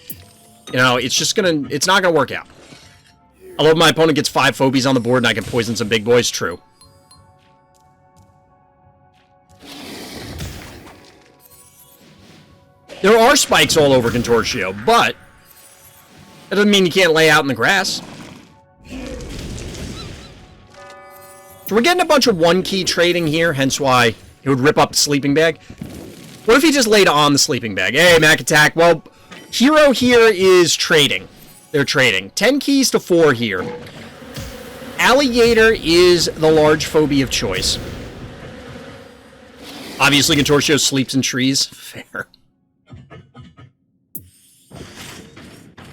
you know, it's not gonna work out. Although my opponent gets 5 Phobies on the board and I can poison some big boys, true. There are spikes all over Contortio, but that doesn't mean you can't lay out in the grass. So we're getting a bunch of 1-key trading here, hence why he would rip up the sleeping bag. What if he just laid on the sleeping bag? Hey, Mac attack. Well, hero here is trading. They're trading. 10 keys to 4 here. Alligator is the large phobia of choice. Obviously, Contortio sleeps in trees. Fair.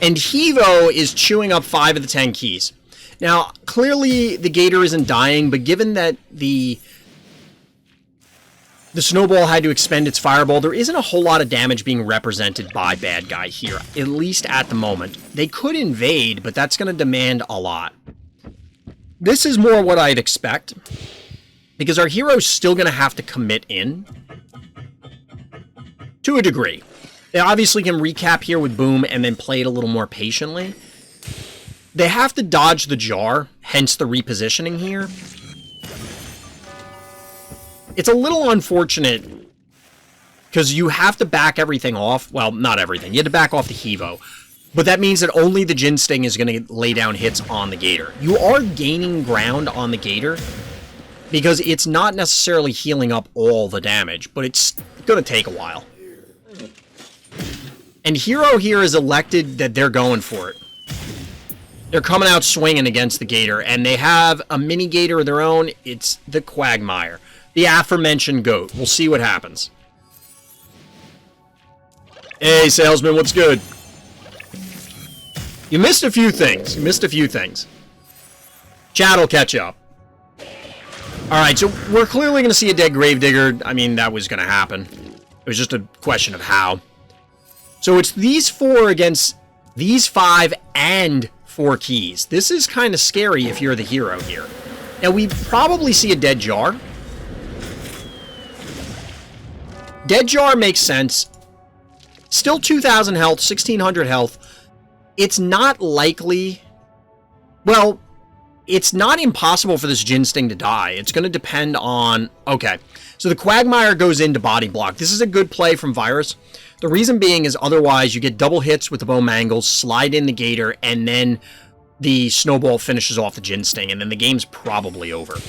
And Hevo is chewing up 5 of the 10 keys. Now, clearly the Gator isn't dying, but given that the Snowball had to expend its Fireball, there isn't a whole lot of damage being represented by Bad Guy here, at least at the moment. They could invade, but that's going to demand a lot. This is more what I'd expect, because our hero's still going to have to commit in, to a degree. They obviously can recap here with Boom and then play it a little more patiently. They have to dodge the jar, hence the repositioning here. It's a little unfortunate because you have to back everything off. Well, not everything. You have to back off the Hevo. But that means that only the Jin Sting is going to lay down hits on the Gator. You are gaining ground on the Gator because it's not necessarily healing up all the damage, but it's going to take a while. And Hero here is elected that they're going for it. They're coming out swinging against the Gator, and they have a mini Gator of their own. It's the Quagmire, the aforementioned goat. We'll see what happens. Hey, salesman, what's good? You missed a few things. Chat will catch up. Alright, so we're clearly going to see a dead Gravedigger. I mean, that was going to happen. It was just a question of how. So it's these 4 against these 5 and 4 keys. This is kind of scary if you're the hero here. Now, we probably see a dead jar. Dead jar makes sense. Still 2,000 health, 1,600 health. It's not likely... Well, it's not impossible for this Jin Sting to die. It's going to depend on... Okay, so the Quagmire goes into body block. This is a good play from Virus. The reason being is otherwise you get double hits with the Bow Mangles, slide in the Gator, and then the Snowball finishes off the Jin Sting, and then the game's probably over.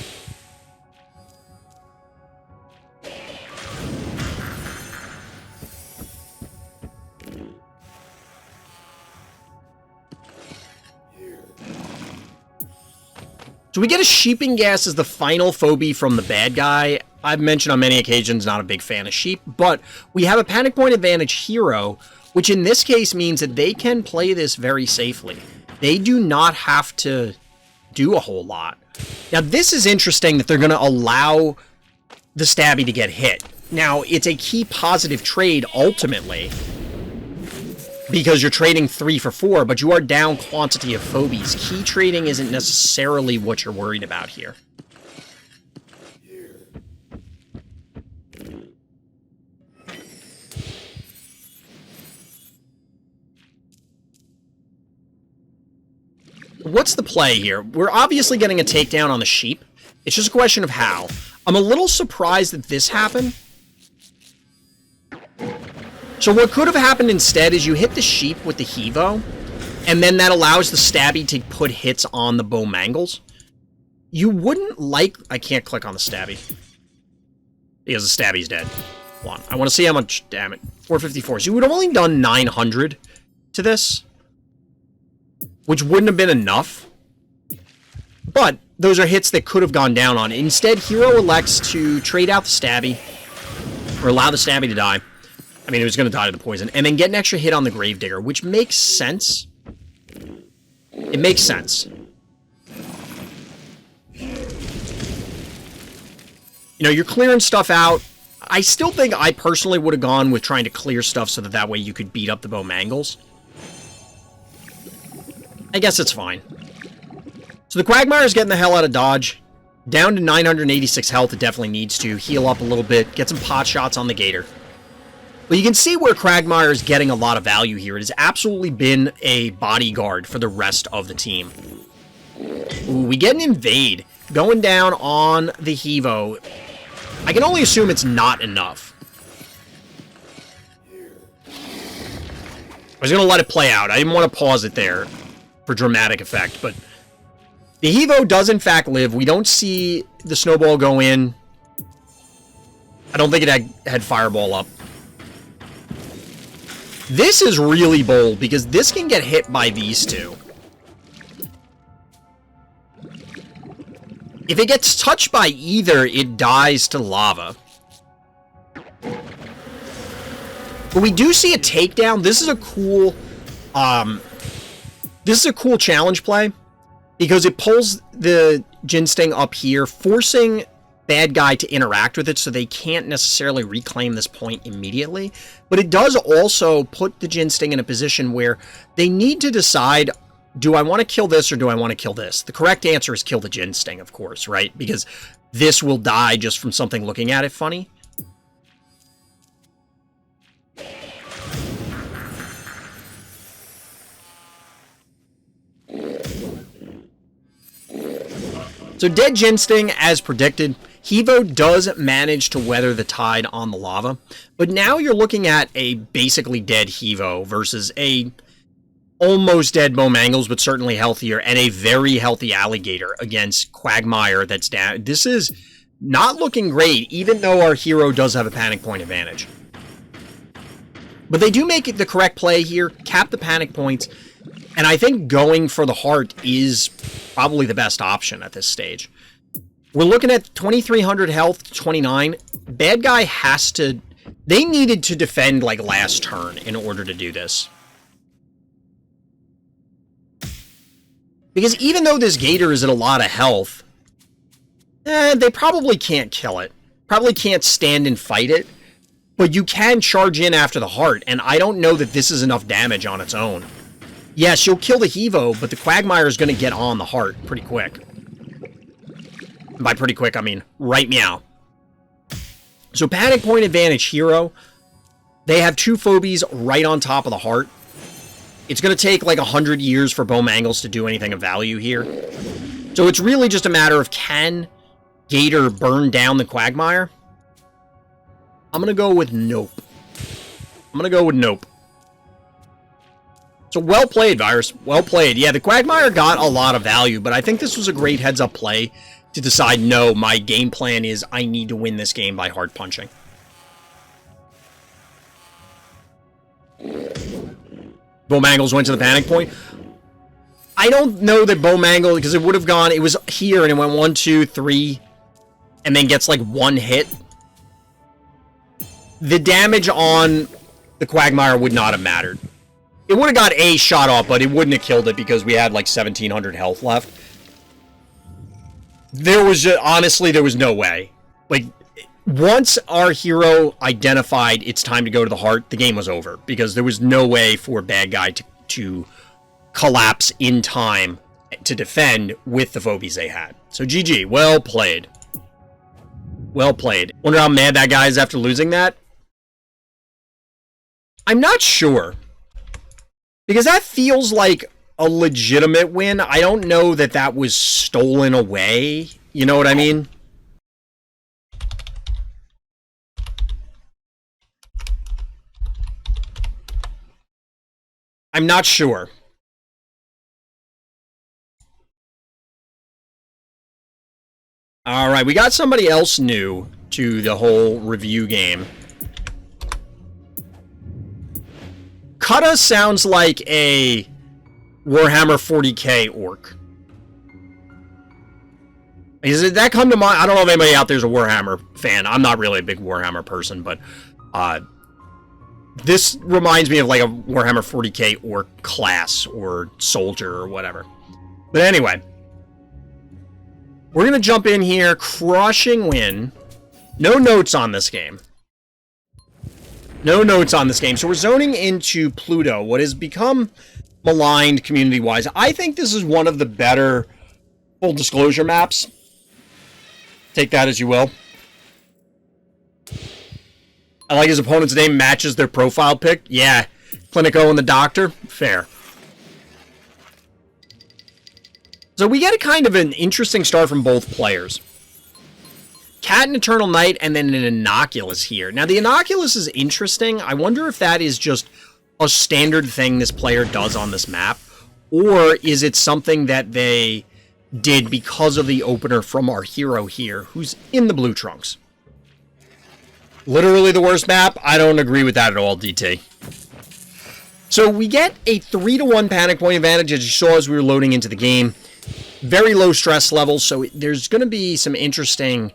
So we get a sheeping gas as the final phobie from the bad guy. I've mentioned on many occasions, not a big fan of sheep, but we have a panic point advantage hero, which in this case means that they can play this very safely. They do not have to do a whole lot. Now, this is interesting that they're going to allow the stabby to get hit. Now, it's a key positive trade ultimately, because you're trading 3 for 4, but you are down quantity of phobies. Key trading isn't necessarily what you're worried about here. What's the play here? We're obviously getting a takedown on the sheep. It's just a question of how. I'm a little surprised that this happened. So what could have happened instead is you hit the sheep with the Hevo, and then that allows the stabby to put hits on the bow mangles. You wouldn't like... I can't click on the stabby, because the stabby's dead. Hold on. I want to see how much damage. 454. So you would have only done 900 to this, which wouldn't have been enough. But those are hits that could have gone down on. Instead, Hero elects to trade out the stabby, or allow the stabby to die. I mean, it was going to die to the poison. And then get an extra hit on the Gravedigger, which makes sense. It makes sense. You know, you're clearing stuff out. I still think I personally would have gone with trying to clear stuff so that that way you could beat up the bow mangles. I guess it's fine. So the Quagmire's getting the hell out of dodge. Down to 986 health, it definitely needs to. Heal up a little bit. Get some pot shots on the Gator. But you can see where Quagmire is getting a lot of value here. It has absolutely been a bodyguard for the rest of the team. Ooh, we get an invade. Going down on the Hevo. I can only assume it's not enough. I was going to let it play out. I didn't want to pause it there for dramatic effect, but the Hevo does in fact live. We don't see the snowball go in. I don't think it had fireball up. This is really bold, because this can get hit by these two. If it gets touched by either, it dies to lava. But we do see a takedown. This is a cool, challenge play, because it pulls the Jin Sting up here, forcing bad guy to interact with it, so they can't necessarily reclaim this point immediately. But it does also put the Jin Sting in a position where they need to decide, do I want to kill this or do I want to kill this? The correct answer is kill the Jin Sting, of course, right? Because this will die just from something looking at it funny. So dead Jin Sting, as predicted. Hevo does manage to weather the tide on the lava, but now you're looking at a basically dead Hevo versus a almost dead Bomangles, but certainly healthier, and a very healthy Alligator against Quagmire that's down. This is not looking great, even though our hero does have a panic point advantage. But they do make it the correct play here, cap the panic points, and I think going for the heart is probably the best option at this stage. We're looking at 2,300 health to 29. Bad guy has to... They needed to defend, like, last turn in order to do this. Because even though this Gator is at a lot of health, they probably can't kill it. Probably can't stand and fight it. But you can charge in after the heart, and I don't know that this is enough damage on its own. Yes, you'll kill the Hevo, but the Quagmire is going to get on the heart pretty quick. By pretty quick, I mean right meow. So panic point advantage hero. They have two phobies right on top of the heart. It's going to take like 100 years for Bomangles to do anything of value here. So it's really just a matter of, can Gator burn down the Quagmire? I'm going to go with nope. So well played, Virus. Well played. Yeah, the Quagmire got a lot of value, but I think this was a great heads-up play to decide, no, my game plan is I need to win this game by hard punching. Bomangles went to the panic point. I don't know that Bow Mangle, because it would have gone, it was here and it went 1, 2, 3, and then gets like 1 hit. The damage on the Quagmire would not have mattered. It would have got a shot off, but it wouldn't have killed it because we had like 1700 health left. There was just, honestly, there was no way. Like, once our hero identified it's time to go to the heart, the game was over. Because there was no way for bad guy to collapse in time to defend with the phobies they had. So GG, well played. Well played. Wonder how mad that guy is after losing that? I'm not sure. Because that feels like a legitimate win. I don't know that that was stolen away. You know what I mean? I'm not sure. All right, we got somebody else new to the whole review game. Kutta sounds like a Warhammer 40k orc. Did that come to mind? I don't know if anybody out there is a Warhammer fan. I'm not really a big Warhammer person, but this reminds me of like a Warhammer 40k orc class or soldier or whatever. But anyway, we're going to jump in here. Crushing win. No notes on this game. No notes on this game. So we're zoning into Pluto, what has become maligned community-wise. I think this is one of the better full disclosure maps. Take that as you will. I like his opponent's name matches their profile pic. Yeah. Clinico and the Doctor. Fair. So we get a kind of an interesting start from both players. Cat and Eternal Night, and then an Innocuous here. Now, the Innocuous is interesting. I wonder if that is just a standard thing this player does on this map, or is it something that they did because of the opener from our hero here, who's in the blue trunks. Literally the worst map? I don't agree with that at all, DT. So we get a 3-to-1 panic point advantage, as you saw as we were loading into the game. Very low stress levels, so there's going to be some interesting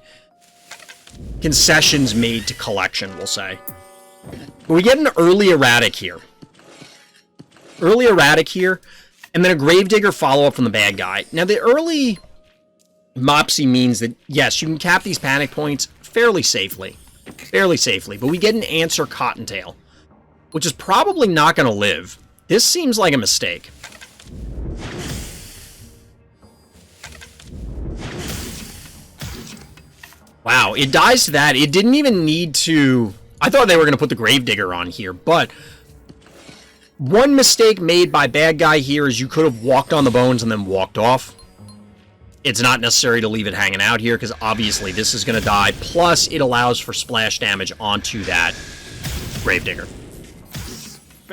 concessions made to collection, we'll say. But we get an early erratic here. Early erratic here, and then a Gravedigger follow-up from the bad guy. Now, the early Mopsy means that, yes, you can cap these panic points fairly safely. Fairly safely. But we get an Answer Cottontail, which is probably not going to live. This seems like a mistake. Wow, it dies to that. It didn't even need to... I thought they were going to put the Gravedigger on here, but... one mistake made by bad guy here is you could have walked on the bones and then walked off. It's not necessary to leave it hanging out here, because obviously this is going to die, plus it allows for splash damage onto that Gravedigger.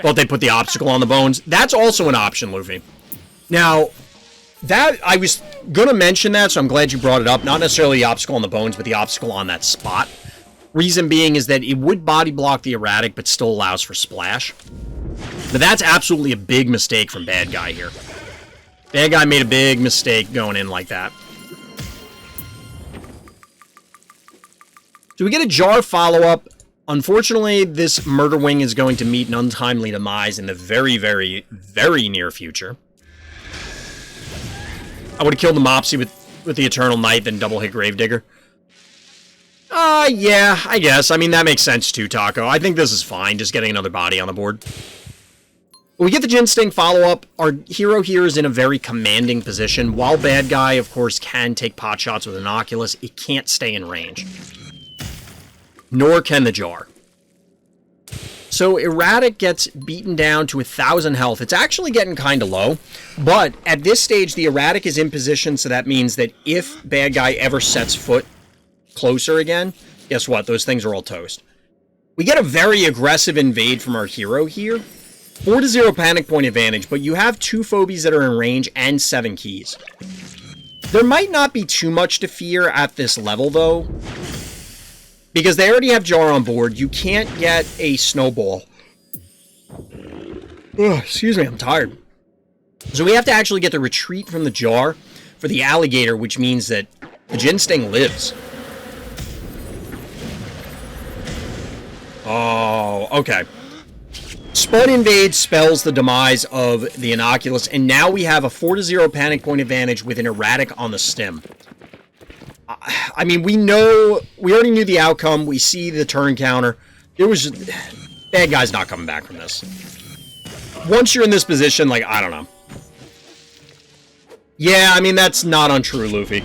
But they put the obstacle on the bones. That's also an option, Luffy. Now... that, I was going to mention that, so I'm glad you brought it up. Not necessarily the obstacle on the bones, but the obstacle on that spot. Reason being is that it would body block the erratic, but still allows for splash. But that's absolutely a big mistake from bad guy here. Bad guy made a big mistake going in like that. So we get a Jar follow-up. Unfortunately, this Murder Wing is going to meet an untimely demise in the very, very, very near future. I would have killed the Mopsy with the Eternal Night, then double hit Gravedigger. Yeah, I guess. I mean, that makes sense too, Taco. I think this is fine, just getting another body on the board. We get the Jin Sting follow-up. Our hero here is in a very commanding position. While bad guy, of course, can take pot shots with Innocuous, it can't stay in range. Nor can the Jar. So Erratic gets beaten down to 1,000 health. It's actually getting kind of low, but at this stage, the Erratic is in position, so that means that if bad guy ever sets foot closer again, guess what? Those things are all toast. We get a very aggressive invade from our hero here. 4-0 panic point advantage, but you have 2 phobies that are in range and 7 keys. There might not be too much to fear at this level, though, because they already have Jar on board. You can't get a snowball. Ugh, excuse me, I'm tired. So we have to actually get the retreat from the jar for the alligator, which means that the ginseng lives. Oh, okay. Spud Invade spells the demise of the Innocuous, and now we have a 4-0 panic point advantage with an erratic on the stem. I mean, we already knew the outcome. We see the turn counter. Bad guy's not coming back from this. Once you're in this position, like, I don't know. Yeah, I mean, that's not untrue, Luffy.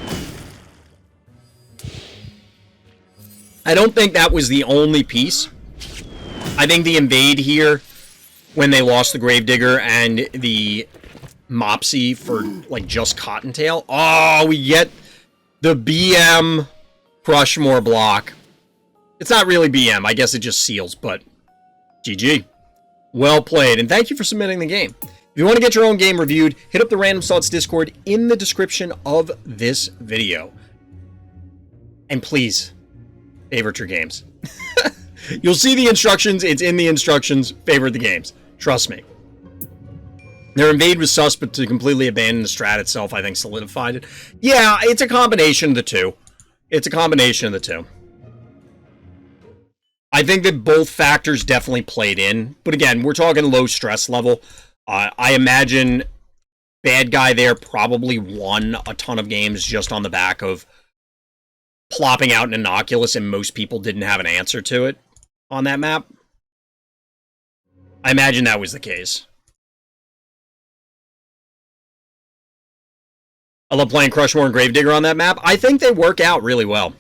I don't think that was the only piece. I think the invade here, when they lost the Gravedigger and the Mopsy for, like, just Cottontail. Oh, we get the BM Crushmore block. It's not really BM. I guess it just seals, but GG. Well played, and thank you for submitting the game. If you want to get your own game reviewed, hit up the Random Thoughts Discord in the description of this video. And please, favorite your games. You'll see the instructions. It's in the instructions. Favorite the games. Trust me. Their invade was sus, but to completely abandon the strat itself, I think, solidified it. Yeah, it's a combination of the two. It's a combination of the two. I think that both factors definitely played in. But again, we're talking low stress level. I imagine bad guy there probably won a ton of games just on the back of plopping out an Innocuous, and most people didn't have an answer to it on that map. I imagine that was the case. I love playing Crushmore and Gravedigger on that map. I think they work out really well.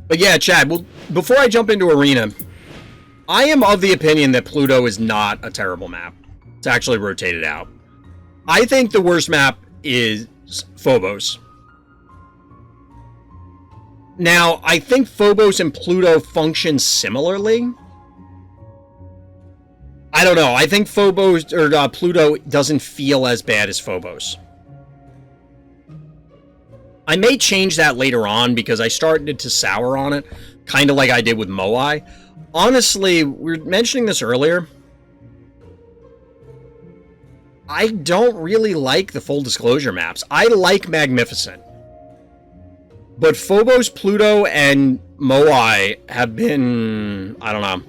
But yeah, Chad, well, before I jump into Arena, I am of the opinion that Pluto is not a terrible map. It's actually rotated out. I think the worst map is Phobos. Now, I think Phobos and Pluto function similarly. I don't know. I think Phobos or Pluto doesn't feel as bad as Phobos. I may change that later on because I started to sour on it, kind of like I did with Moai. Honestly, we were mentioning this earlier. I don't really like the full disclosure maps. I like Magnificent. But Phobos, Pluto, and Moai have been, I don't know.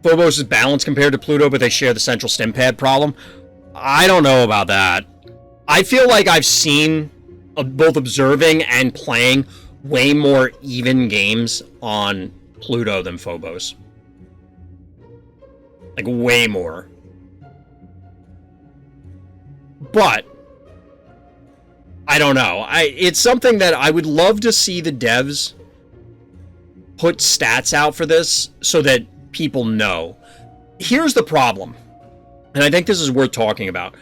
Phobos is balanced compared to Pluto, but they share the central stem pad problem. I don't know about that. I feel like I've seen, both observing and playing, way more even games on Pluto than Phobos. Like, way more. But I don't know. It's something that I would love to see the devs put stats out for this so that people know. Here's the problem, and I think this is worth talking about.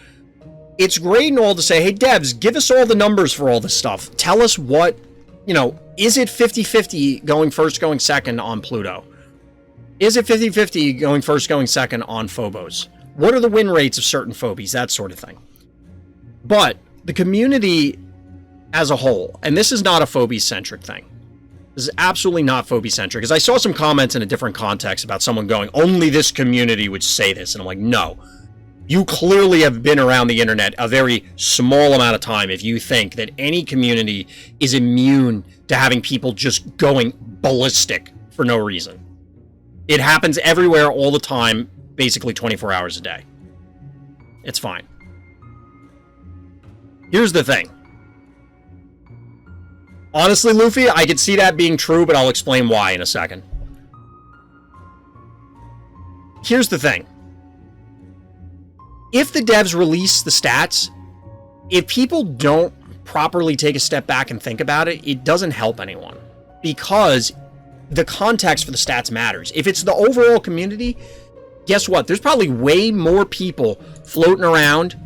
It's great and all to say, hey, devs, give us all the numbers for all this stuff. Tell us what, is it 50-50 going first, going second on Pluto? Is it 50-50 going first, going second on Phobos? What are the win rates of certain phobies? That sort of thing. But the community as a whole, and this is not a Phobies-centric thing. This is absolutely not Phobies-centric. Because I saw some comments in a different context about someone going, only this community would say this. And I'm like, no. You clearly have been around the internet a very small amount of time if you think that any community is immune to having people just going ballistic for no reason. It happens everywhere all the time, basically 24 hours a day. It's fine. Here's the thing. Honestly, Luffy, I could see that being true, but I'll explain why in a second. Here's the thing. If the devs release the stats, if people don't properly take a step back and think about it, it doesn't help anyone. Because the context for the stats matters. If it's the overall community, guess what? There's probably way more people floating around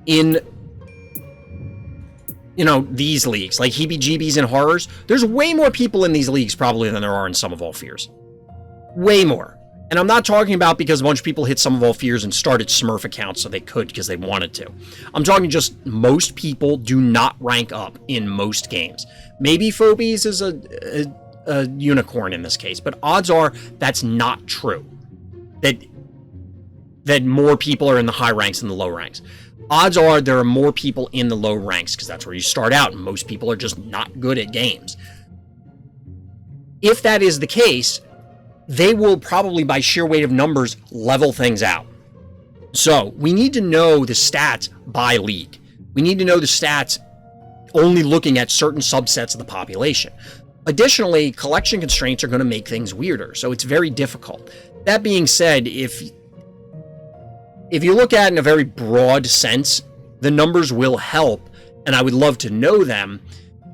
in these leagues, like heebie-jeebies and horrors. There's way more people in these leagues probably than there are in Sum of All Fears. Way more. And I'm not talking about because a bunch of people hit Sum of All Fears and started Smurf accounts so they could because they wanted to. I'm talking just most people do not rank up in most games. Maybe Phobies is a unicorn in this case, but odds are that's not true. That that more people are in the high ranks than the low ranks. Odds are there are more people in the low ranks because that's where you start out, and most people are just not good at games. If that is the case, they will probably, by sheer weight of numbers, level things out. So we need to know the stats by league. We need to know the stats only looking at certain subsets of the population. Additionally, collection constraints are going to make things weirder, so it's very difficult. That being said, if you look at it in a very broad sense, the numbers will help, and I would love to know them,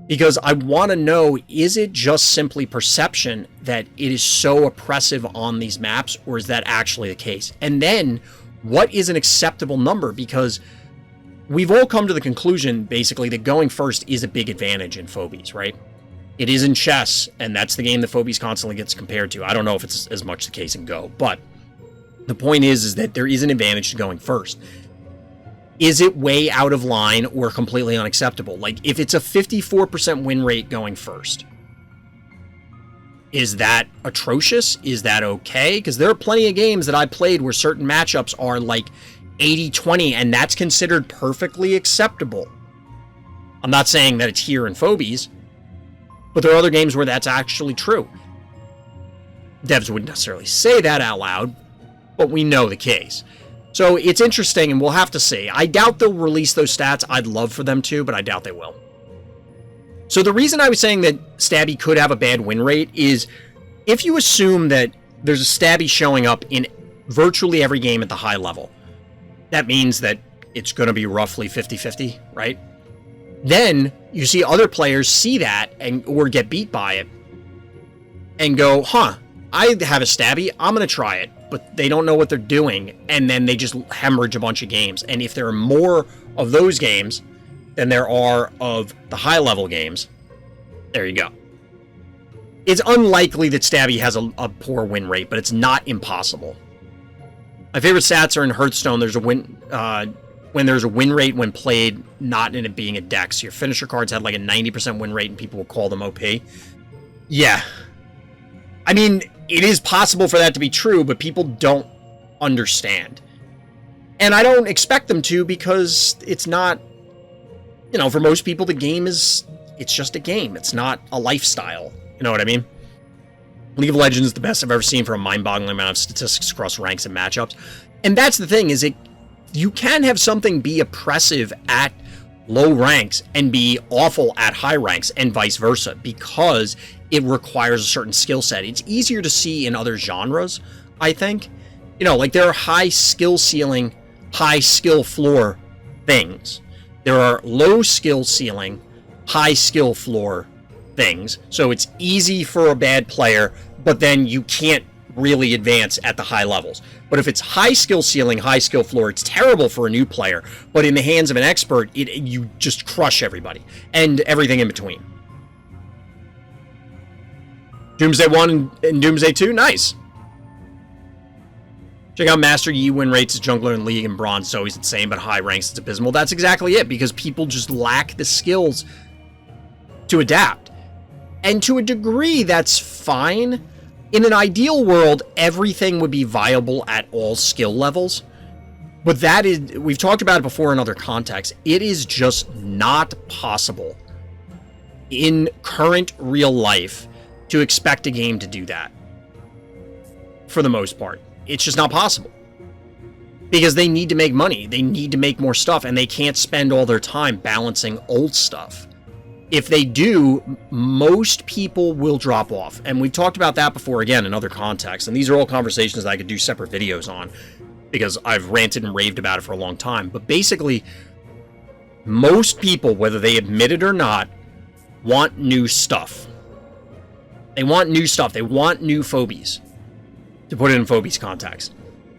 because I want to know, is it just simply perception that it is so oppressive on these maps, or is that actually the case? And then, what is an acceptable number? Because we've all come to the conclusion, basically, that going first is a big advantage in Phobies, right? It is in chess, and that's the game that Phobies constantly gets compared to. I don't know if it's as much the case in Go, but the point is that there is an advantage to going first. Is it way out of line or completely unacceptable? Like, if it's a 54% win rate going first, is that atrocious? Is that okay? Because there are plenty of games that I played where certain matchups are like 80-20, and that's considered perfectly acceptable. I'm not saying that it's here in Phobies, but there are other games where that's actually true. Devs wouldn't necessarily say that out loud, but we know the case. So it's interesting, and we'll have to see. I doubt they'll release those stats. I'd love for them to, but I doubt they will. So the reason I was saying that Stabby could have a bad win rate is if you assume that there's a Stabby showing up in virtually every game at the high level, that means that it's going to be roughly 50-50, right? Then you see other players see that or get beat by it and go, I have a Stabby, I'm going to try it. But they don't know what they're doing, and then they just hemorrhage a bunch of games. And if there are more of those games than there are of the high-level games, there you go. It's unlikely that Stabby has a poor win rate, but it's not impossible. My favorite stats are in Hearthstone. There's a when there's a win rate when played, not in it being a dex. Your finisher cards had like a 90% win rate, and people will call them OP. Yeah. I mean, it is possible for that to be true, but people don't understand. And I don't expect them to, because it's not, for most people, the game it's just a game. It's not a lifestyle. You know what I mean? League of Legends is the best I've ever seen for a mind-boggling amount of statistics across ranks and matchups. And that's the thing, is you can have something be oppressive at low ranks and be awful at high ranks, and vice versa, because it requires a certain skill set. It's easier to see in other genres, I think. Like there are high skill ceiling, high skill floor things. There are low skill ceiling, high skill floor things. So it's easy for a bad player, but then you can't really advance at the high levels. But if it's high skill ceiling, high skill floor, it's terrible for a new player. But in the hands of an expert, you just crush everybody and everything in between. Doomsday 1 and Doomsday 2, nice. Check out Master Yi win rates as jungler in League, and Bronze is always insane, but high ranks it's abysmal. That's exactly it, because people just lack the skills to adapt. And to a degree, that's fine. In an ideal world, everything would be viable at all skill levels. But we've talked about it before in other contexts, it is just not possible in current real life to expect a game to do that. For the most part. It's just not possible. Because they need to make money. They need to make more stuff, and they can't spend all their time balancing old stuff. If they do, most people will drop off. And we've talked about that before, again, in other contexts. And these are all conversations that I could do separate videos on, because I've ranted and raved about it for a long time. But basically, most people, whether they admit it or not, want new stuff. They want new stuff. They want new Phobies, to put it in Phobies context.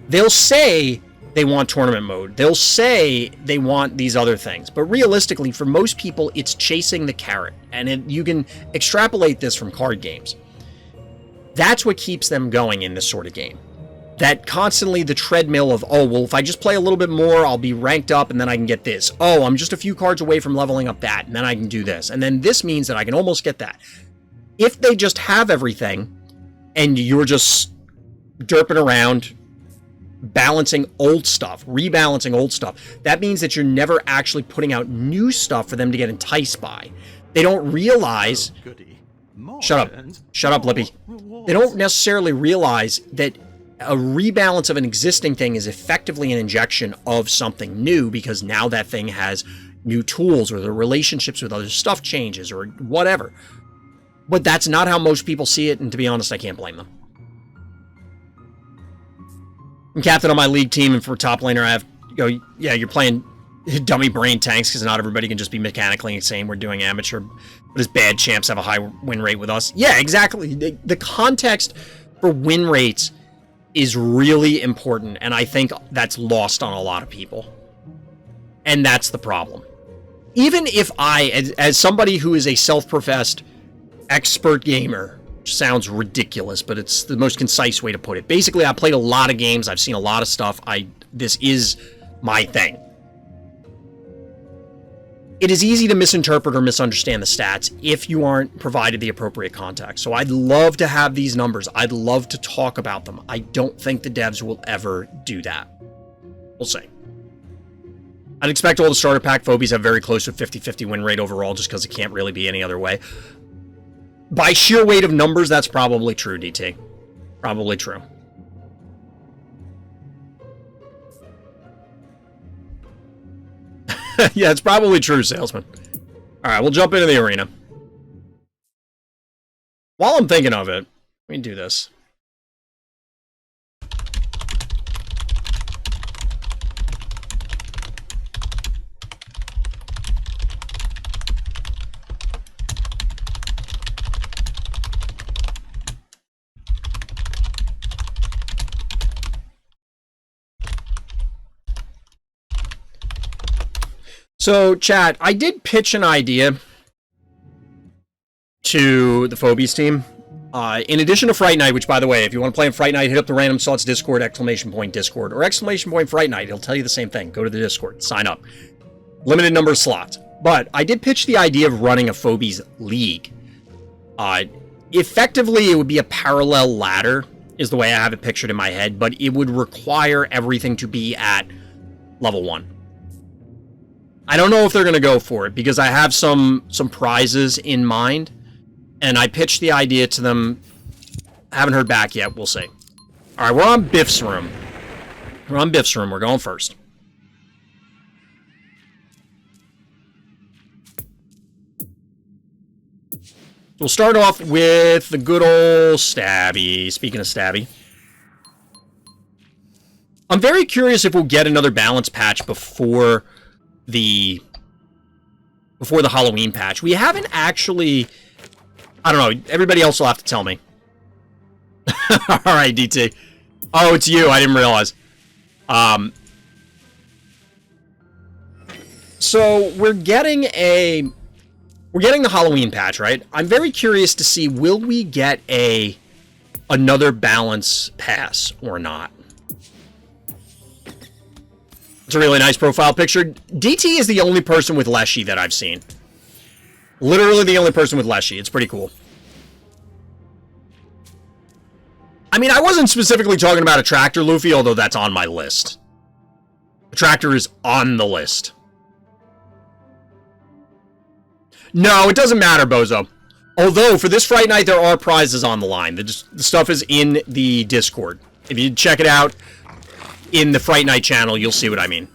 They'll say they want tournament mode. They'll say they want these other things. But realistically, for most people, it's chasing the carrot. And you can extrapolate this from card games. That's what keeps them going in this sort of game. That constantly the treadmill of, if I just play a little bit more, I'll be ranked up, and then I can get this. I'm just a few cards away from leveling up that, and then I can do this. And then this means that I can almost get that. If they just have everything, and you're just derping around, balancing old stuff, rebalancing old stuff. That means that you're never actually putting out new stuff for them to get enticed by. They don't realize... Shut up, Lippy. They don't necessarily realize that a rebalance of an existing thing is effectively an injection of something new, because now that thing has new tools, or the relationships with other stuff changes, or whatever. But that's not how most people see it, and to be honest, I can't blame them. I'm captain on my league team, and for top laner, I have yeah, you're playing dummy brain tanks, because not everybody can just be mechanically insane. We're doing amateur, but as bad champs have a high win rate with us. Yeah, exactly. The context for win rates is really important, and I think that's lost on a lot of people. And that's the problem. Even if I, as somebody who is a self-professed expert gamer, which sounds ridiculous, but it's the most concise way to put it. Basically, I've played a lot of games, I've seen a lot of stuff, this is my thing. It is easy to misinterpret or misunderstand the stats if you aren't provided the appropriate context. So I'd love to have these numbers. I'd love to talk about them. I don't think the devs will ever do that. We'll see. I'd expect all the starter pack Phobies have very close to 50-50 win rate overall, just because it can't really be any other way. By sheer weight of numbers, that's probably true, DT. Probably true. Yeah, it's probably true, salesman. Alright, we'll jump into the arena. While I'm thinking of it, let me do this. So, chat, I did pitch an idea to the Phobies team. In addition to Fright Night, which, by the way, if you want to play in Fright Night, hit up the Random Slots Discord, ! Discord, or ! Fright Night. It'll tell you the same thing. Go to the Discord. Sign up. Limited number of slots. But I did pitch the idea of running a Phobies League. Effectively, it would be a parallel ladder, is the way I have it pictured in my head, but it would require everything to be at level 1. I don't know if they're going to go for it, because I have some prizes in mind, and I pitched the idea to them. Haven't heard back yet. We'll see. All right, we're on Biff's room. We're on Biff's room. We're going first. We'll start off with the good old Stabby. Speaking of Stabby, I'm very curious if we'll get another balance patch before the Halloween patch. We haven't actually... I don't know. Everybody else will have to tell me. Alright, DT. Oh, it's you. I didn't realize. So, we're getting the Halloween patch, right? I'm very curious to see, will we get another balance pass or not? It's a really nice profile picture. DT is the only person with Leshy that I've seen. Literally the only person with Leshy. It's pretty cool. I mean, I wasn't specifically talking about a Tractor, Luffy, although that's on my list. A Tractor is on the list. No, it doesn't matter, Bozo. Although, for this Fright Night, there are prizes on the line. The stuff is in the Discord. If you check it out in the Fright Night channel, you'll see what I mean.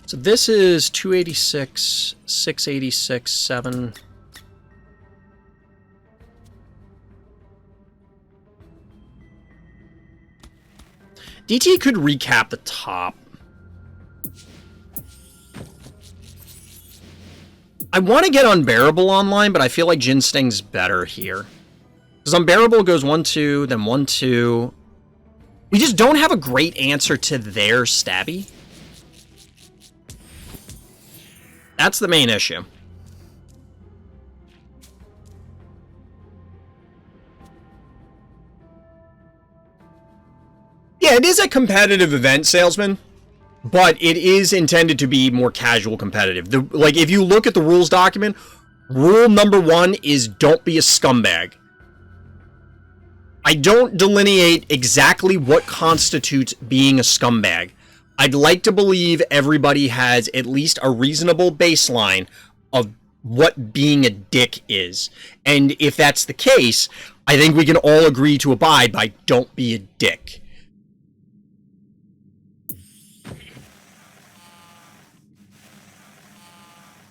So this is 286, 686, 7... DT could recap the top. I want to get Unbearable online, but I feel like Jin Sting's better here. Because Unbearable goes 1-2, then 1-2. We just don't have a great answer to their Stabby. That's the main issue. Yeah, it is a competitive event, Salesman, but it is intended to be more casual competitive. Like, if you look at the rules document, rule number 1 is don't be a scumbag. I don't delineate exactly what constitutes being a scumbag. I'd like to believe everybody has at least a reasonable baseline of what being a dick is. And if that's the case, I think we can all agree to abide by don't be a dick.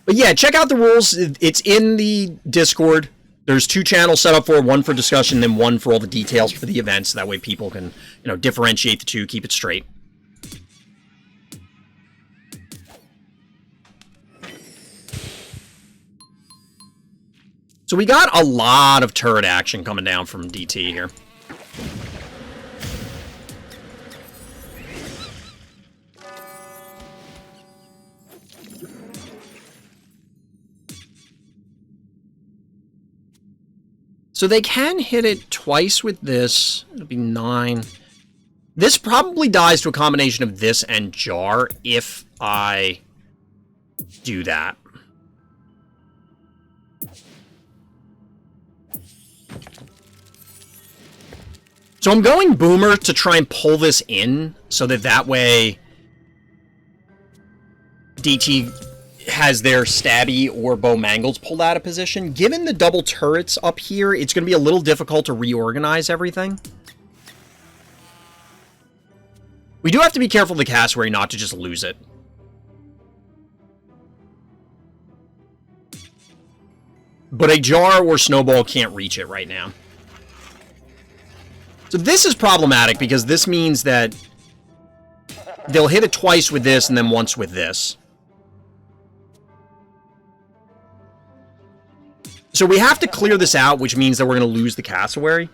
But yeah, check out the rules. It's in the Discord. There's 2 channels set up for it, one for discussion, then one for all the details for the events. That way people can, differentiate the two, keep it straight. So we got a lot of turret action coming down from DT here. So they can hit it twice with this. It'll be 9. This probably dies to a combination of this and Jar if I do that. So I'm going Boomer to try and pull this in so that way DT has their Stabby or Bow Mangles pulled out of position. Given the double turrets up here, it's going to be a little difficult to reorganize everything. We do have to be careful of the cassowary not to just lose it. But a Jar or Snowball can't reach it right now. So this is problematic because this means that they'll hit it twice with this and then once with this. So we have to clear this out, which means that we're going to lose the cassowary.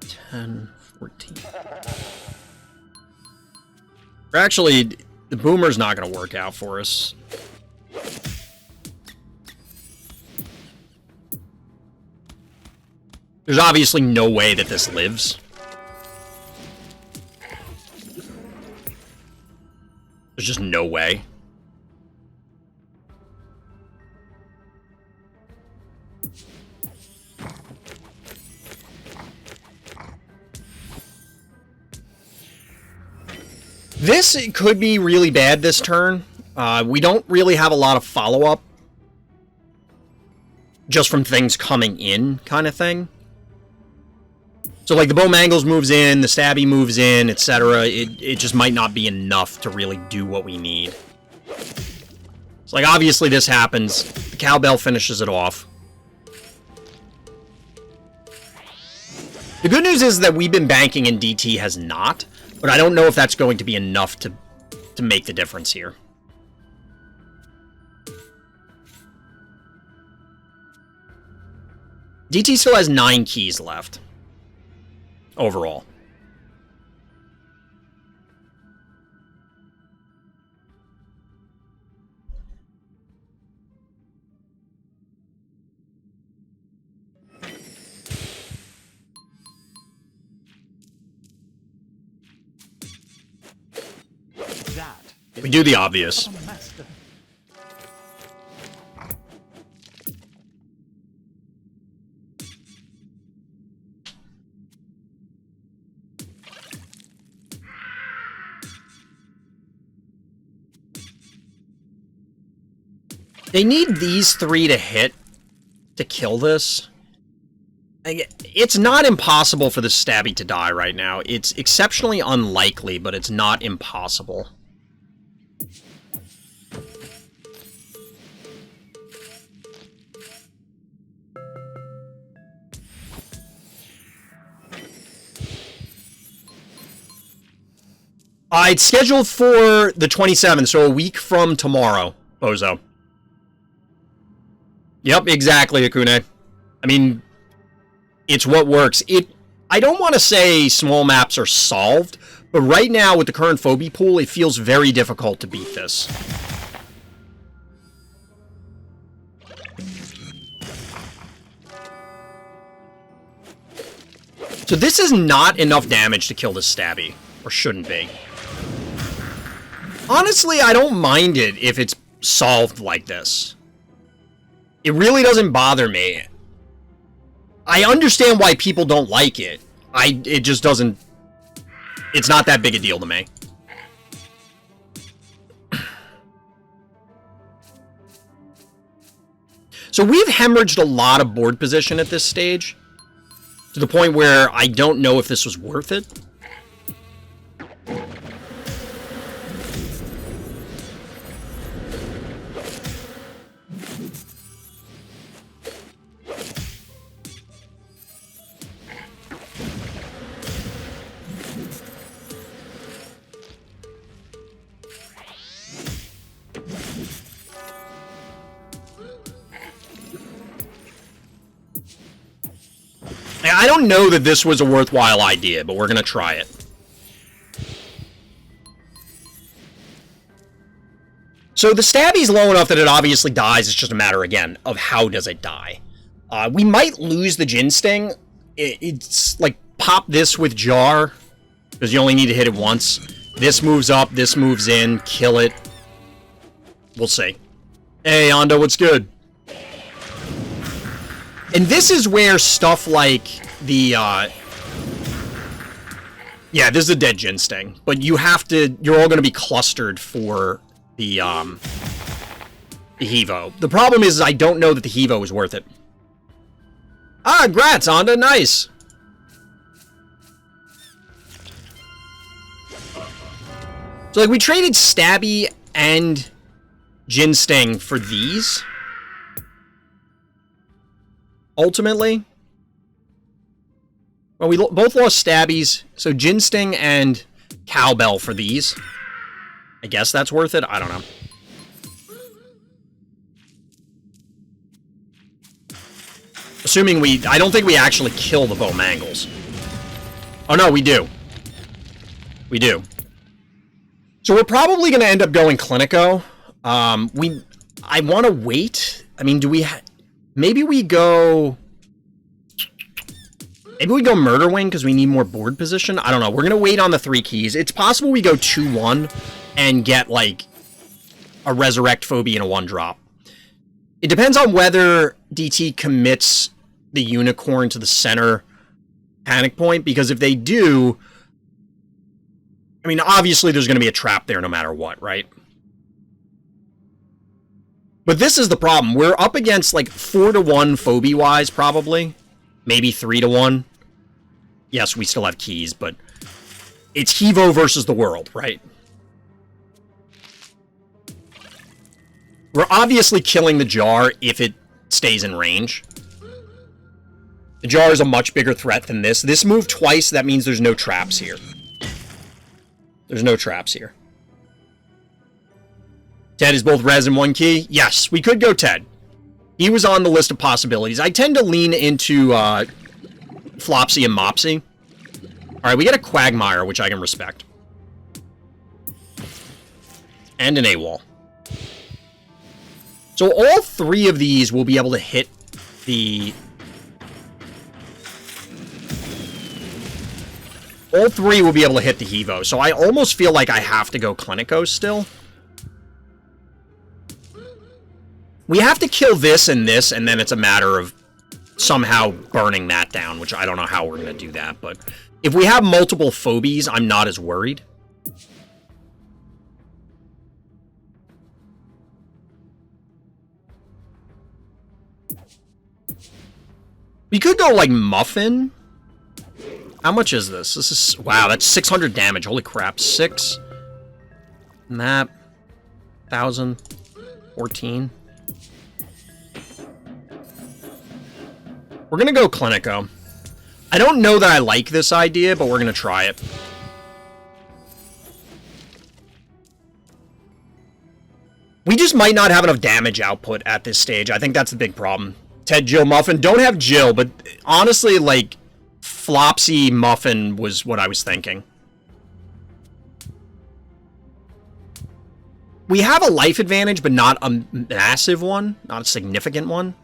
$10, $14. Actually, the Boomer's not going to work out for us. There's obviously no way that this lives. There's just no way. This could be really bad this turn. We don't really have a lot of follow-up. Just from things coming in, kind of thing. So, like, the Bow Mangles moves in, the Stabby moves in, etc. It just might not be enough to really do what we need. So, like, obviously this happens. The Cowbell finishes it off. The good news is that we've been banking and DT has not, but I don't know if that's going to be enough to make the difference here. DT still has 9 keys left. Overall. We do the obvious. They need these 3 to hit to kill this. It's not impossible for the Stabby to die right now. It's exceptionally unlikely, but it's not impossible. It's scheduled for the 27th, so a week from tomorrow, Bozo. Yep, exactly, Akune. I mean, it's what works. I don't want to say small maps are solved, but right now with the current Phobie pool, it feels very difficult to beat this. So this is not enough damage to kill this stabby. Or shouldn't be. Honestly, I don't mind it if it's solved like this. It really doesn't bother me. I understand why people don't like it. It just doesn't... It's not that big a deal to me. So we've hemorrhaged a lot of board position at this stage. To the point where I don't know if this was worth it. I don't know that this was a worthwhile idea, but we're going to try it. So the stabby's low enough that it obviously dies. It's just a matter, again, of how does it die. We might lose the Jin Sting. It's like pop this with Jar, because you only need to hit it once. This moves up, this moves in, kill it. We'll see. Hey, Ando, what's good? And this is where stuff like the, yeah, this is a dead Jin Sting. But you have to, you're all going to be clustered for the Hevo. The problem is I don't know that the Hevo is worth it. Ah, grats, Anda, nice! So, like, we traded Stabby and Jin Sting for these. Ultimately. Well, we both lost Stabbies, so Jin Sting and Cowbell for these. I guess that's worth it? I don't know. Assuming I don't think we actually kill the Bowmangles. Oh no, we do. We do. So we're probably going to end up going Clinico. I want to wait. I mean, do we... Maybe we go... Maybe we go Murder Wing because we need more board position. I don't know. We're going to wait on the 3 keys. It's possible we go 2-1 and get, like, a Resurrect Phobie and a 1-drop. It depends on whether DT commits the Unicorn to the center panic point, because if they do... I mean, obviously there's going to be a trap there no matter what, right? But this is the problem. We're up against, like, 4-1 Phobie-wise, probably. Maybe 3-1. Yes, we still have keys, but it's Hevo versus the world, right? We're obviously killing the Jar if it stays in range. The Jar is a much bigger threat than this. This moved twice, that means there's no traps here. There's no traps here. Ted is both res and 1 key? Yes, we could go Ted. He was on the list of possibilities. I tend to lean into Flopsy and Mopsy. Alright, we get a Quagmire, which I can respect. And an AWOL. So all 3 of these will be able to hit the... All 3 will be able to hit the Hevo, so I almost feel like I have to go Clinico still. We have to kill this, and then it's a matter of somehow burning that down, which I don't know how we're going to do that, but if we have multiple Phobies, I'm not as worried. We could go, like, Muffin. How much is this? This is... Wow, that's 600 damage. Holy crap. 6. Map. 1,000. 14. We're gonna go Clinico. I don't know that I like this idea, but we're gonna try it. We just might not have enough damage output at this stage. I think that's the big problem. Ted, Jill, Muffin. Don't have Jill, but honestly, like, Flopsy Muffin was what I was thinking. We have a life advantage, but not a massive one. Not a significant one.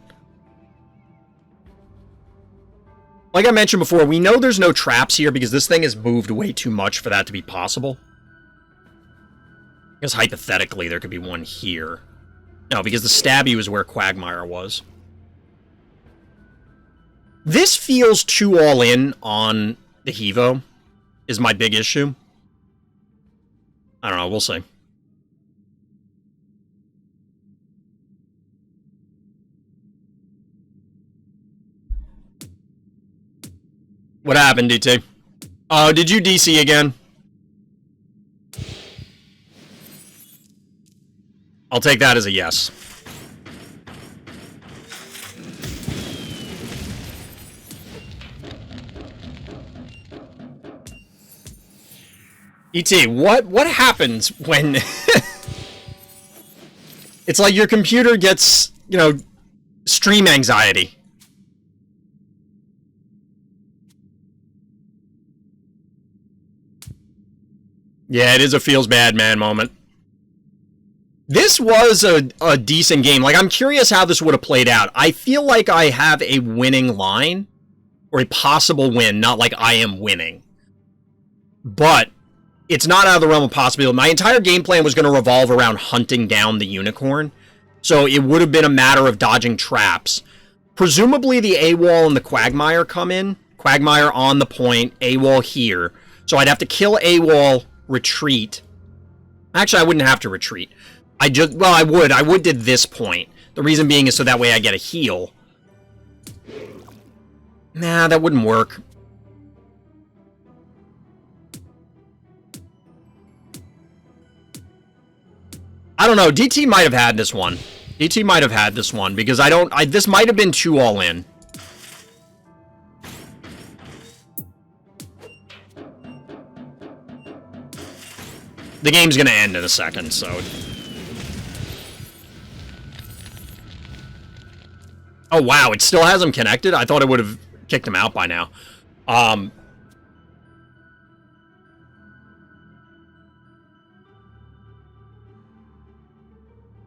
Like I mentioned before, we know there's no traps here because this thing has moved way too much for that to be possible. I guess hypothetically there could be one here. No, because the stabby was where Quagmire was. This feels too all in on the Hevo, is my big issue. I don't know, we'll see. What happened, DT? Oh, did you DC again? I'll take that as a yes. ET, what happens when... It's like your computer gets, you know, stream anxiety. Yeah, it is a feels bad man moment. This was a decent game. Like, I'm curious how this would have played out. I feel like I have a winning line, or a possible win, not like I am winning. But it's not out of the realm of possibility. My entire game plan was going to revolve around hunting down the unicorn, so it would have been a matter of dodging traps. Presumably the AWOL and the Quagmire come in. Quagmire on the point, AWOL here. So I'd have to kill AWOL, retreat. Actually, I wouldn't have to retreat. Well, I would. I would at this point. The reason being is so that way I get a heal. Nah, that wouldn't work. I don't know. DT might have had this one. DT might have had this one because this might have been too all in. The game's gonna end in a second, so... Oh, wow, it still has him connected? I thought it would have kicked him out by now.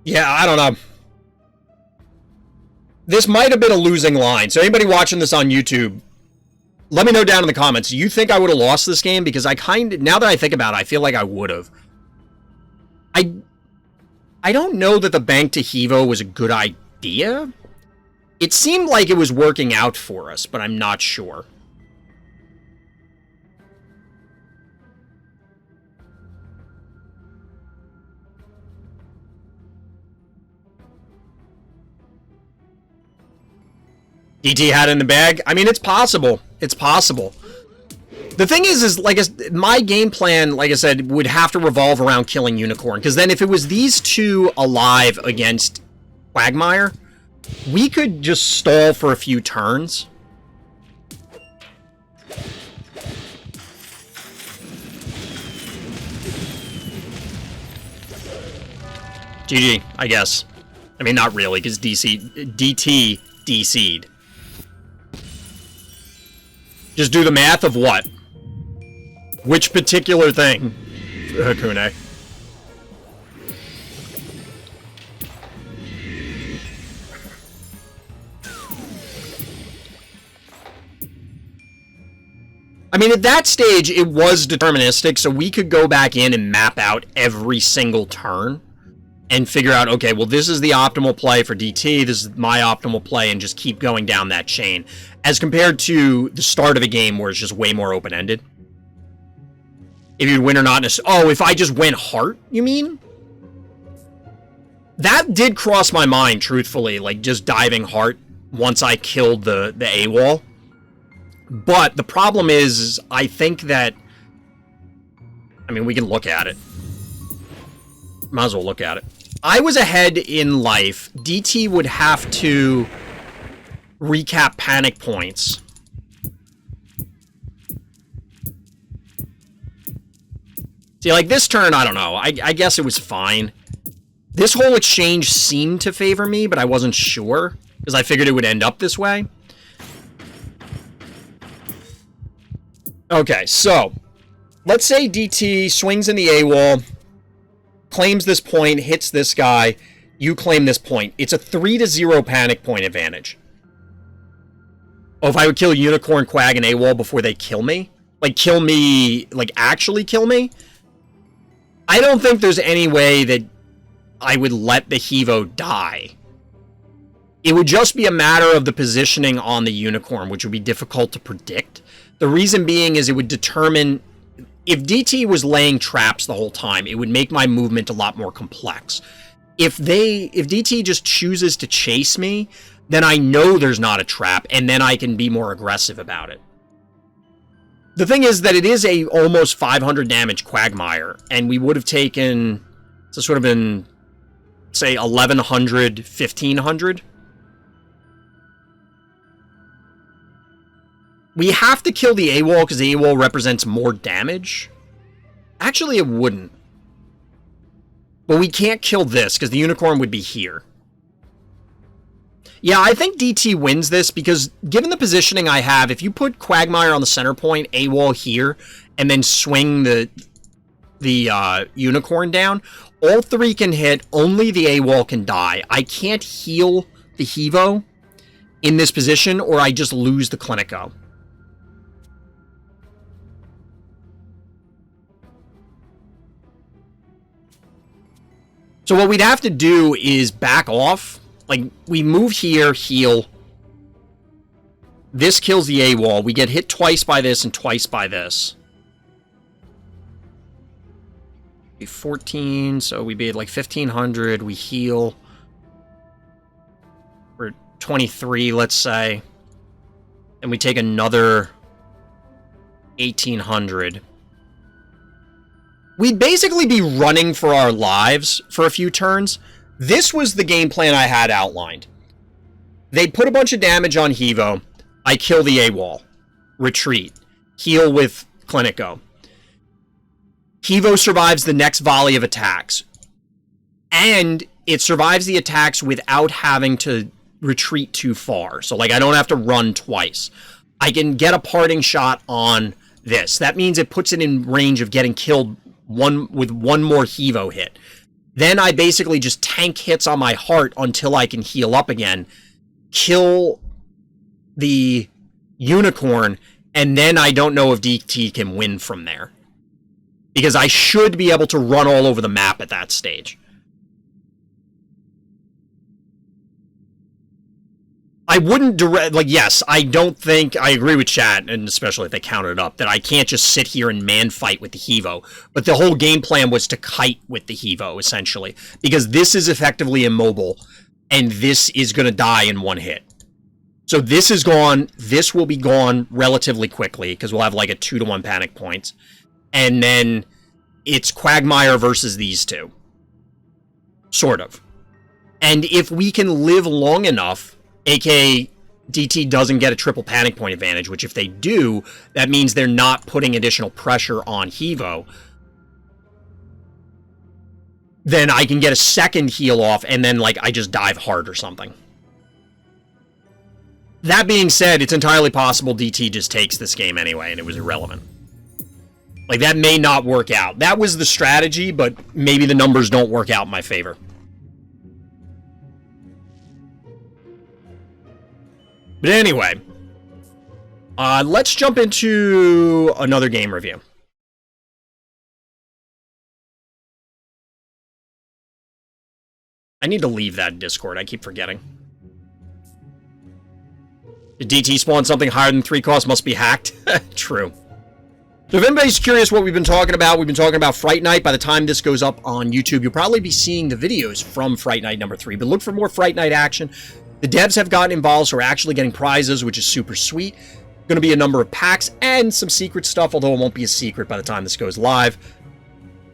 Yeah, I don't know. This might have been a losing line. So anybody watching this on YouTube, let me know down in the comments. Do you think I would have lost this game? Because now that I think about it, I feel like I would have. I don't know that the bank to Hevo was a good idea. It seemed like it was working out for us, but I'm not sure. DT had it in the bag? I mean, it's possible. It's possible. The thing is like, my game plan, like I said, would have to revolve around killing Unicorn. Because then if it was these two alive against Quagmire, we could just stall for a few turns. GG, I guess. I mean, not really, because DT DC'd. Just do the math of what? Which particular thing, Hakune? I mean, at that stage, it was deterministic, so we could go back in and map out every single turn and figure out, okay, well, this is the optimal play for DT, this is my optimal play, and just keep going down that chain. As compared to the start of a game where it's just way more open-ended. If you'd win or not, oh, if I just went heart, you mean? That did cross my mind, truthfully, like just diving heart once I killed the AWOL. But the problem is, I think that... I mean, we can look at it. Might as well look at it. I was ahead in life. DT would have to recap panic points. See, like this turn, I don't know. I guess it was fine. This whole exchange seemed to favor me, but I wasn't sure, because I figured it would end up this way. Okay, so, let's say DT swings in the AWOL, claims this point, hits this guy, you claim this point. It's a 3-0 panic point advantage. Oh, if I would kill Unicorn, Quag, and AWOL before they kill me? Like, kill me, like, actually kill me? I don't think there's any way that I would let the Hevo die. It would just be a matter of the positioning on the Unicorn, which would be difficult to predict. The reason being is it would determine... If DT was laying traps the whole time, it would make my movement a lot more complex. If DT just chooses to chase me, then I know there's not a trap, and then I can be more aggressive about it. The thing is that it is a almost 500 damage Quagmire, and we would have taken... So sort of been, say, 1100, 1500. We have to kill the AWOL because the AWOL represents more damage. Actually, it wouldn't. But we can't kill this because the Unicorn would be here. Yeah, I think DT wins this because given the positioning I have, if you put Quagmire on the center point, AWOL here, and then swing the Unicorn down, all three can hit, only the AWOL can die. I can't heal the Hevo in this position or I just lose the Clinico. So what we'd have to do is back off. Like, we move here, heal. This kills the AWOL. We get hit twice by this and twice by this. 14, so we made like 1500. We heal. We're 23, let's say. And we take another 1800. We'd basically be running for our lives for a few turns. This was the game plan I had outlined. They put a bunch of damage on Hevo. I kill the AWOL. Retreat. Heal with Clinico. Hevo survives the next volley of attacks. And it survives the attacks without having to retreat too far. So, like, I don't have to run twice. I can get a parting shot on this. That means it puts it in range of getting killed with one more Hevo hit. Then I basically just tank hits on my heart until I can heal up again, kill the Unicorn, and then I don't know if DT can win from there. Because I should be able to run all over the map at that stage. I wouldn't direct, like, yes, I don't think, I agree with chat, and especially if they counted it up, that I can't just sit here and man fight with the Hevo. But the whole game plan was to kite with the Hevo, essentially. Because this is effectively immobile, and this is going to die in one hit. So this is gone, this will be gone relatively quickly, because we'll have like a 2-to-1 panic points. And then it's Quagmire versus these two. Sort of. And if we can live long enough, aka DT doesn't get a triple panic point advantage, which if they do, that means they're not putting additional pressure on Hevo. Then I can get a second heal off, and then, like, I just dive hard or something. That being said, it's entirely possible DT just takes this game anyway, and it was irrelevant. Like, that may not work out. That was the strategy, but maybe the numbers don't work out in my favor. But anyway, let's jump into another game review. I need to leave that Discord. I keep forgetting. Did DT spawn something higher than 3 cost? Must be hacked. True. So if anybody's curious what we've been talking about Fright Night. By the time this goes up on YouTube, you'll probably be seeing the videos from Fright Night number 3. But look for more Fright Night action. The devs have gotten involved, so we're actually getting prizes, which is super sweet. Going to be a number of packs and some secret stuff, although it won't be a secret by the time this goes live.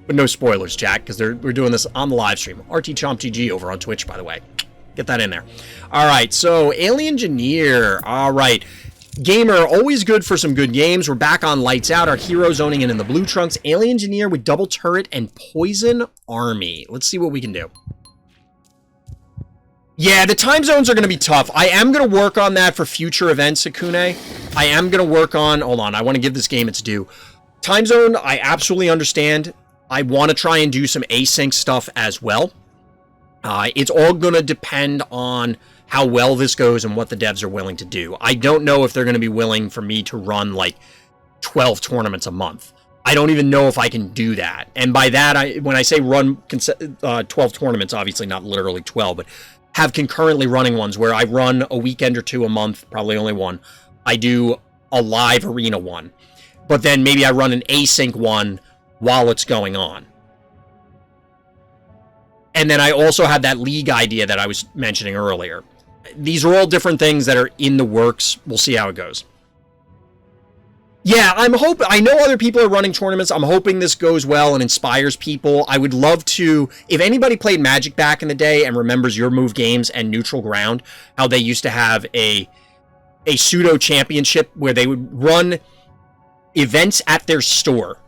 But no spoilers, Jack, because we're doing this on the live stream. RTChompTG over on Twitch, by the way. Get that in there. All right, so Alien Engineer. All right. Gamer, always good for some good games. We're back on Lights Out. Our hero zoning in the blue trunks. Alien Engineer with double turret and Poison Army. Let's see what we can do. Yeah, the time zones are going to be tough. I am going to work on that for future events, Sakune. I am going to work on... Hold on, I want to give this game its due. Time zone, I absolutely understand. I want to try and do some async stuff as well. It's all going to depend on how well this goes and what the devs are willing to do. I don't know if they're going to be willing for me to run like 12 tournaments a month. I don't even know if I can do that. And by that, when I say run 12 tournaments, obviously not literally 12, but have concurrently running ones where I run a weekend or two a month, probably only one. I do a live arena one, but then maybe I run an async one while it's going on. And then I also have that league idea that I was mentioning earlier. These are all different things that are in the works. We'll see how it goes. Yeah, I know other people are running tournaments. I'm hoping this goes well and inspires people. I would love to, if anybody played Magic back in the day and remembers Your Move Games and Neutral Ground, how they used to have a pseudo championship where they would run events at their store.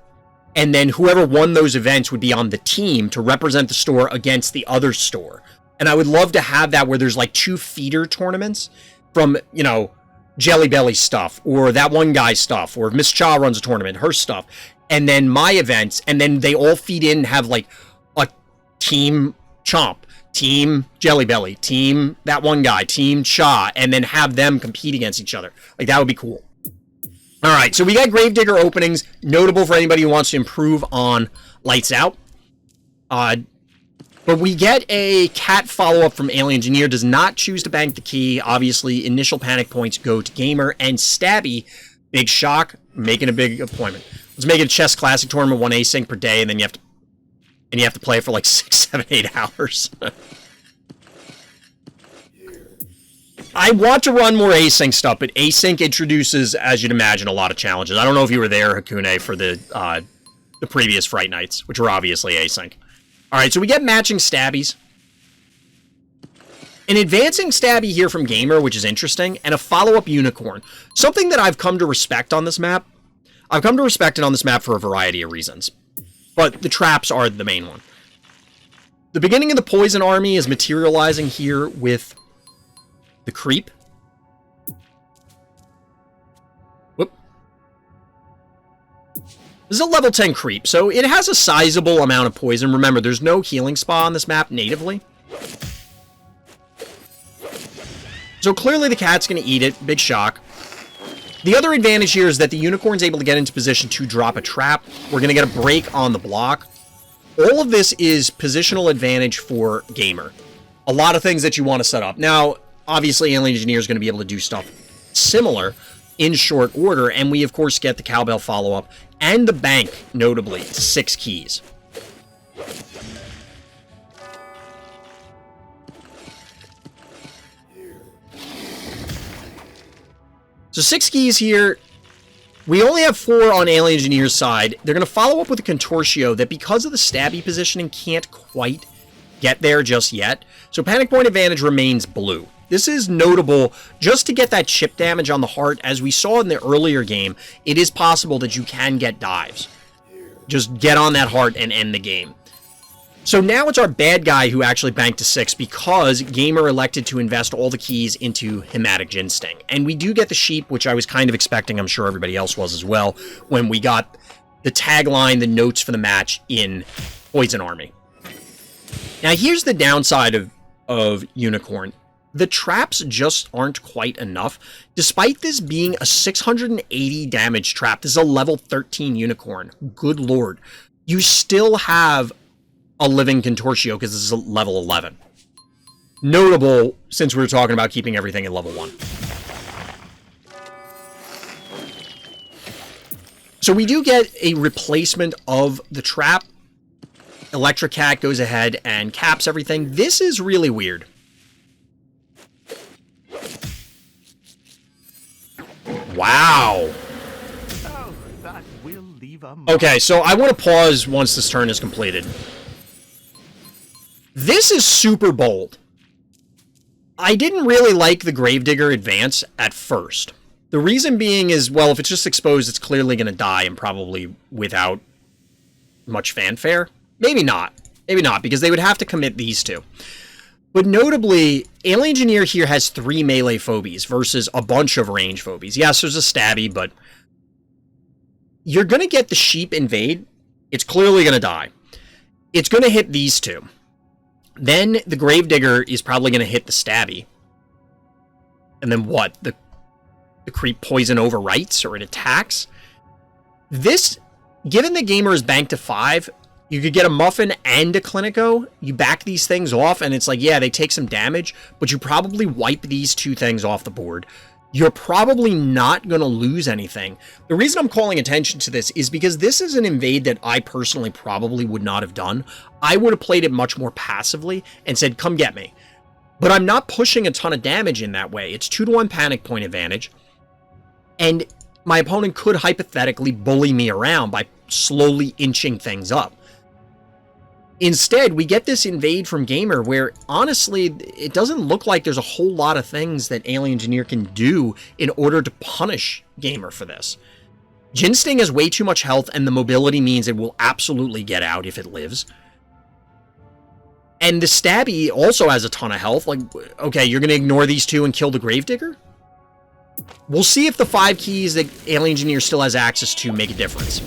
And then whoever won those events would be on the team to represent the store against the other store. And I would love to have that where there's like 2 feeder tournaments from, you know, Jelly Belly stuff, or that one guy's stuff, or if Miss Cha runs a tournament, her stuff, and then my events, and then they all feed in and have like a team Chomp, team Jelly Belly, team that one guy, team Cha, and then have them compete against each other. Like, that would be cool. All right, so we got Gravedigger openings, notable for anybody who wants to improve on Lights Out. But we get a cat follow-up from Alien Engineer, does not choose to bank the key. Obviously, initial panic points go to Gamer, and Stabby, big shock, making a big appointment. Let's make it a chess classic tournament, 1 async per day, and then you have to play it for like 6, 7, 8 hours. I want to run more async stuff, but async introduces, as you'd imagine, a lot of challenges. I don't know if you were there, Hakune, for the previous Fright Nights, which were obviously async. All right, so we get matching Stabbies. An advancing Stabby here from Gamer, which is interesting, and a follow-up Unicorn. Something that I've come to respect on this map. I've come to respect it on this map for a variety of reasons. But the traps are the main one. The beginning of the Poison Army is materializing here with the Creep. Whoop. This is a level 10 Creep, so it has a sizable amount of poison. Remember, there's no healing spa on this map natively. So clearly the cat's going to eat it. Big shock. The other advantage here is that the Unicorn's able to get into position to drop a trap. We're going to get a break on the block. All of this is positional advantage for Gamer. A lot of things that you want to set up. Now, obviously, Alien Engineer is going to be able to do stuff similar in short order, and we, of course, get the Cowbell follow-up and the bank, notably, to 6 keys. So 6 keys here. We only have 4 on Alien Engineer's side. They're going to follow up with a Contortio that, because of the stabby positioning, can't quite get there just yet. So Panic Point advantage remains blue. This is notable just to get that chip damage on the heart. As we saw in the earlier game, it is possible that you can get dives. Just get on that heart and end the game. So now it's our bad guy who actually banked to 6 because Gamer elected to invest all the keys into Hematic Ginsting. And we do get the sheep, which I was kind of expecting, I'm sure everybody else was as well, when we got the tagline, the notes for the match in Poison Army. Now here's the downside of Unicorn. The traps just aren't quite enough. Despite this being a 680 damage trap, this is a level 13 Unicorn. Good lord. You still have a living Contortio because this is a level 11. Notable, since we were talking about keeping everything at level 1. So we do get a replacement of the trap. Electric Cat goes ahead and caps everything. This is really weird. Wow. Oh, that will leave a mark. Okay, so I want to pause once this turn is completed. This is super bold. I didn't really like the Gravedigger advance at first. The reason being is, well, if it's just exposed, it's clearly going to die and probably without much fanfare. Maybe not. Maybe not, because they would have to commit these two. But notably, Alien Engineer here has 3 melee Phobies versus a bunch of range Phobies. Yes, there's a Stabby, but you're going to get the Sheep invade. It's clearly going to die. It's going to hit these two. Then the Gravedigger is probably going to hit the Stabby. And then what? The creep poison overwrites or it attacks? This, given the gamer is banked to 5, you could get a Muffin and a Clinico. You back these things off, and it's like, yeah, they take some damage, but you probably wipe these 2 things off the board. You're probably not going to lose anything. The reason I'm calling attention to this is because this is an invade that I personally probably would not have done. I would have played it much more passively and said, come get me. But I'm not pushing a ton of damage in that way. It's 2-to-1 panic point advantage. And my opponent could hypothetically bully me around by slowly inching things up. Instead, we get this invade from Gamer where, honestly, it doesn't look like there's a whole lot of things that Alien Engineer can do in order to punish Gamer for this. Jin Sting has way too much health, and the mobility means it will absolutely get out if it lives. And the Stabby also has a ton of health. Like, okay, you're going to ignore these 2 and kill the Gravedigger? We'll see if the 5 keys that Alien Engineer still has access to make a difference.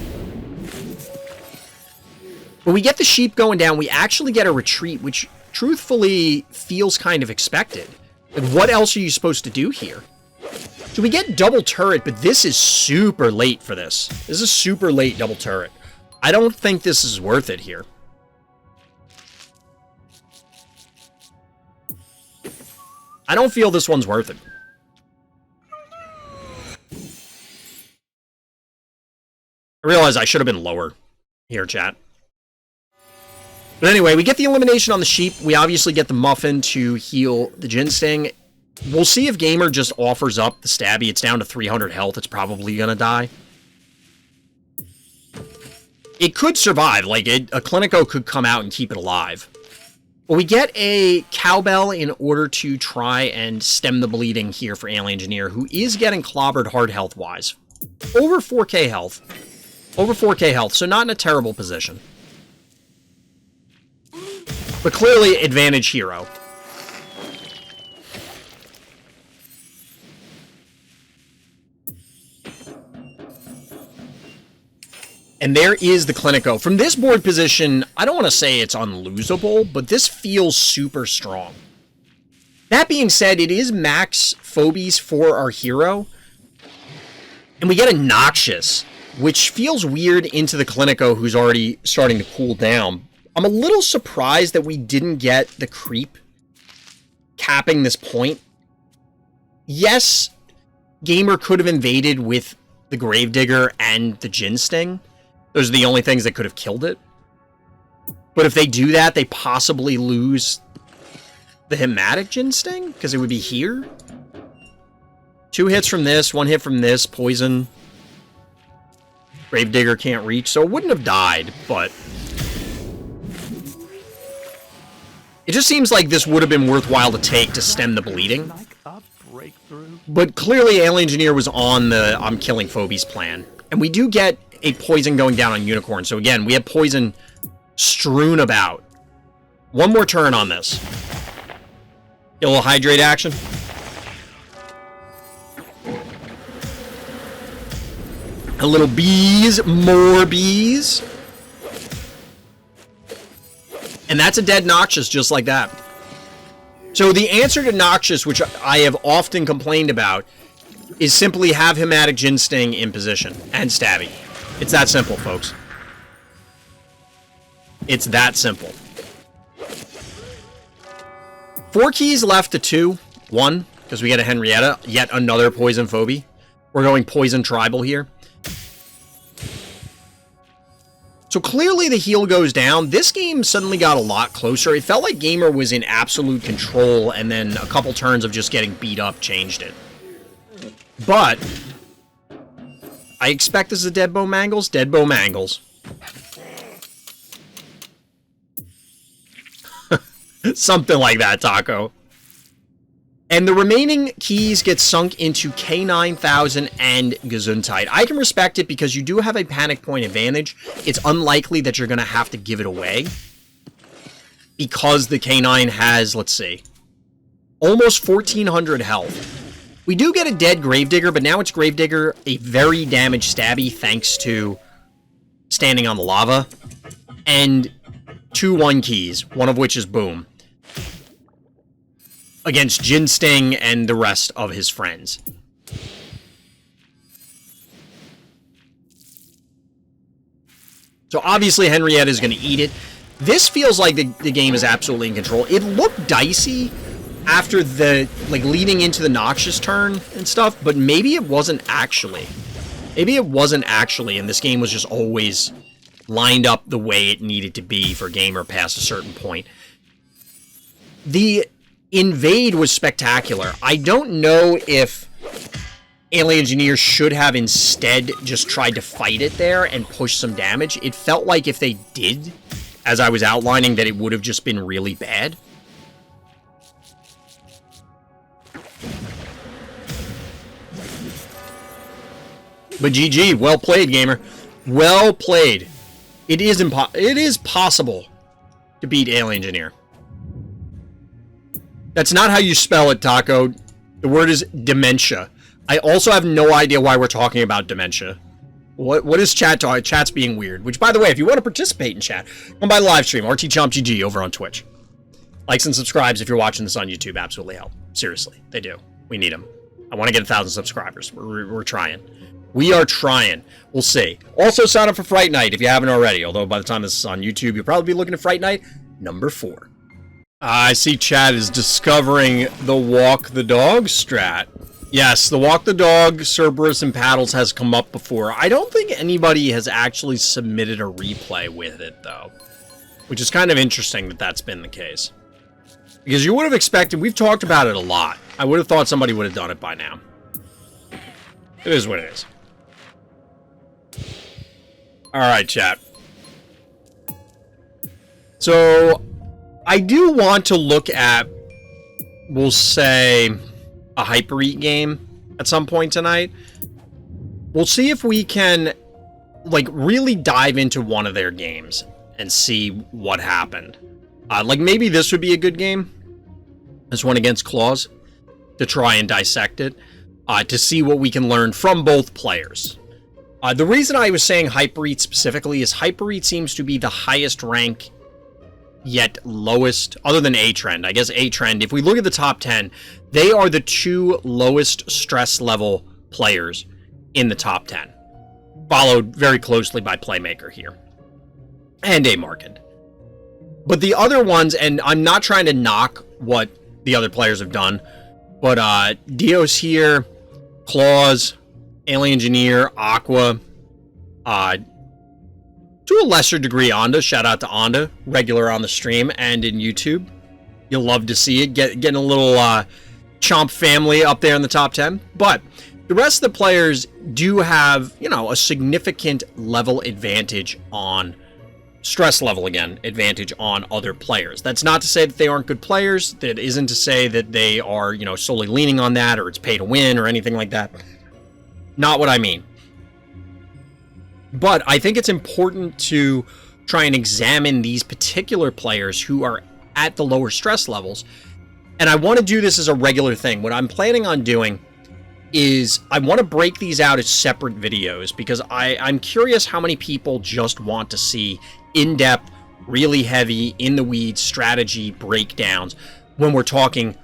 When we get the sheep going down, we actually get a retreat, which truthfully feels kind of expected. Like, what else are you supposed to do here? So we get double turret, but this is super late for this. This is super late double turret. I don't think this is worth it here. I don't feel this one's worth it. I realize I should have been lower here, chat. But anyway, we get the elimination on the sheep. We obviously get the Muffin to heal the Jin Sting. We'll see if Gamer just offers up the Stabby. It's down to 300 health. It's probably going to die. It could survive. Like, a Clinico could come out and keep it alive. But we get a Cowbell in order to try and stem the bleeding here for Alien Engineer, who is getting clobbered hard health-wise. Over 4k health. Over 4k health, so not in a terrible position. But clearly, advantage hero. And there is the Clinico. From this board position, I don't want to say it's unlosable, but this feels super strong. That being said, it is max Phobies for our hero. And we get a Noxious, which feels weird into the Clinico, who's already starting to cool down. I'm a little surprised that we didn't get the creep capping this point. Yes, Gamer could have invaded with the Gravedigger and the Jin Sting. Those are the only things that could have killed it. But if they do that, they possibly lose the Hematic Jin Sting, because it would be here. 2 hits from this, 1 hit from this, poison. Gravedigger can't reach, so it wouldn't have died, but it just seems like this would have been worthwhile to take to stem the bleeding. But clearly, Alien Engineer was on the I'm killing Phobies plan. And we do get a poison going down on Unicorn. So again, we have poison strewn about. One more turn on this. Get a little hydrate action. A little bees, more bees. And that's a dead Noxious just like that. So the answer to Noxious, which I have often complained about, is simply have Hematic Jin Sting in position and Stabby. It's that simple, folks. It's that simple. 4 keys left to 2. 1, because we get a Henrietta, yet another poison phobie. We're going poison tribal here. So clearly the heal goes down. This game suddenly got a lot closer. It felt like Gamer was in absolute control, and then a couple turns of just getting beat up changed it. But I expect this is a Deadbow Mangles. Deadbow Mangles. Something like that, Taco. And the remaining keys get sunk into K9000 and Gesundheit. I can respect it because you do have a panic point advantage. It's unlikely that you're going to have to give it away. Because the K9 has, let's see, almost 1,400 health. We do get a dead Gravedigger, but now it's Gravedigger, a very damaged Stabby thanks to standing on the lava. And 2 1 keys, one of which is Boom. against Jin Sting and the rest of his friends. So obviously Henrietta is going to eat it. This feels like the game is absolutely in control. It looked dicey after the, like, leading into the Noxious turn and stuff, but maybe it wasn't actually. Maybe it wasn't actually, and this game was just always lined up the way it needed to be for Gamer past a certain point. The invade was spectacular. I don't know if Alien Engineer should have instead just tried to fight it there and push some damage. It felt like if they did, as I was outlining, that it would have just been really bad. But GG, well played, Gamer. Well played. It is possible to beat Alien Engineer. That's not how you spell it, Taco. The word is dementia. I also have no idea why we're talking about dementia. What is chat talking? Chat's being weird. Which, by the way, if you want to participate in chat, come by the live stream, RTChompGG over on Twitch. Likes and subscribes if you're watching this on YouTube absolutely help. Seriously, they do. We need them. I want to get 1,000 subscribers. We're trying. We are trying. We'll see. Also, sign up for Fright Night if you haven't already. Although by the time this is on YouTube, you'll probably be looking at Fright Night number 4. I see chat is discovering the walk the dog strat. Yes, the walk the dog, Cerberus, and paddles has come up before. I don't think anybody has actually submitted a replay with it, though. Which is kind of interesting that that's been the case. Because you would have expected, we've talked about it a lot. I would have thought somebody would have done it by now. It is what it is. Alright, chat. So, I do want to look at, we'll say, a Hyper Eat game at some point tonight. We'll see if we can, like, really dive into one of their games and see what happened. Like, maybe this would be a good game. This one against Claws. To try and dissect it. To see what we can learn from both players. The reason I was saying Hyper Eat specifically is Hyper Eat seems to be the highest rank, yet lowest, other than A-Trend. I guess A-Trend, if we look at the top 10, they are the 2 lowest stress level players in the top 10. Followed very closely by Playmaker here. And A-Market. But the other ones, and I'm not trying to knock what the other players have done, but Dios here, Claws, Alien Engineer, Aqua, to a lesser degree, Onda. Shout out to Onda, regular on the stream and in YouTube. You'll love to see it. Getting a little Chomp family up there in the top 10. But the rest of the players do have, you know, a significant level advantage on stress level again, advantage on other players. That's not to say that they aren't good players. That isn't to say that they are, you know, solely leaning on that or it's pay to win or anything like that. Not what I mean. But I think it's important to try and examine these particular players who are at the lower stress levels. And I want to do this as a regular thing. What I'm planning on doing is I want to break these out as separate videos because I'm curious how many people just want to see in-depth, really heavy, in-the-weeds strategy breakdowns when we're talking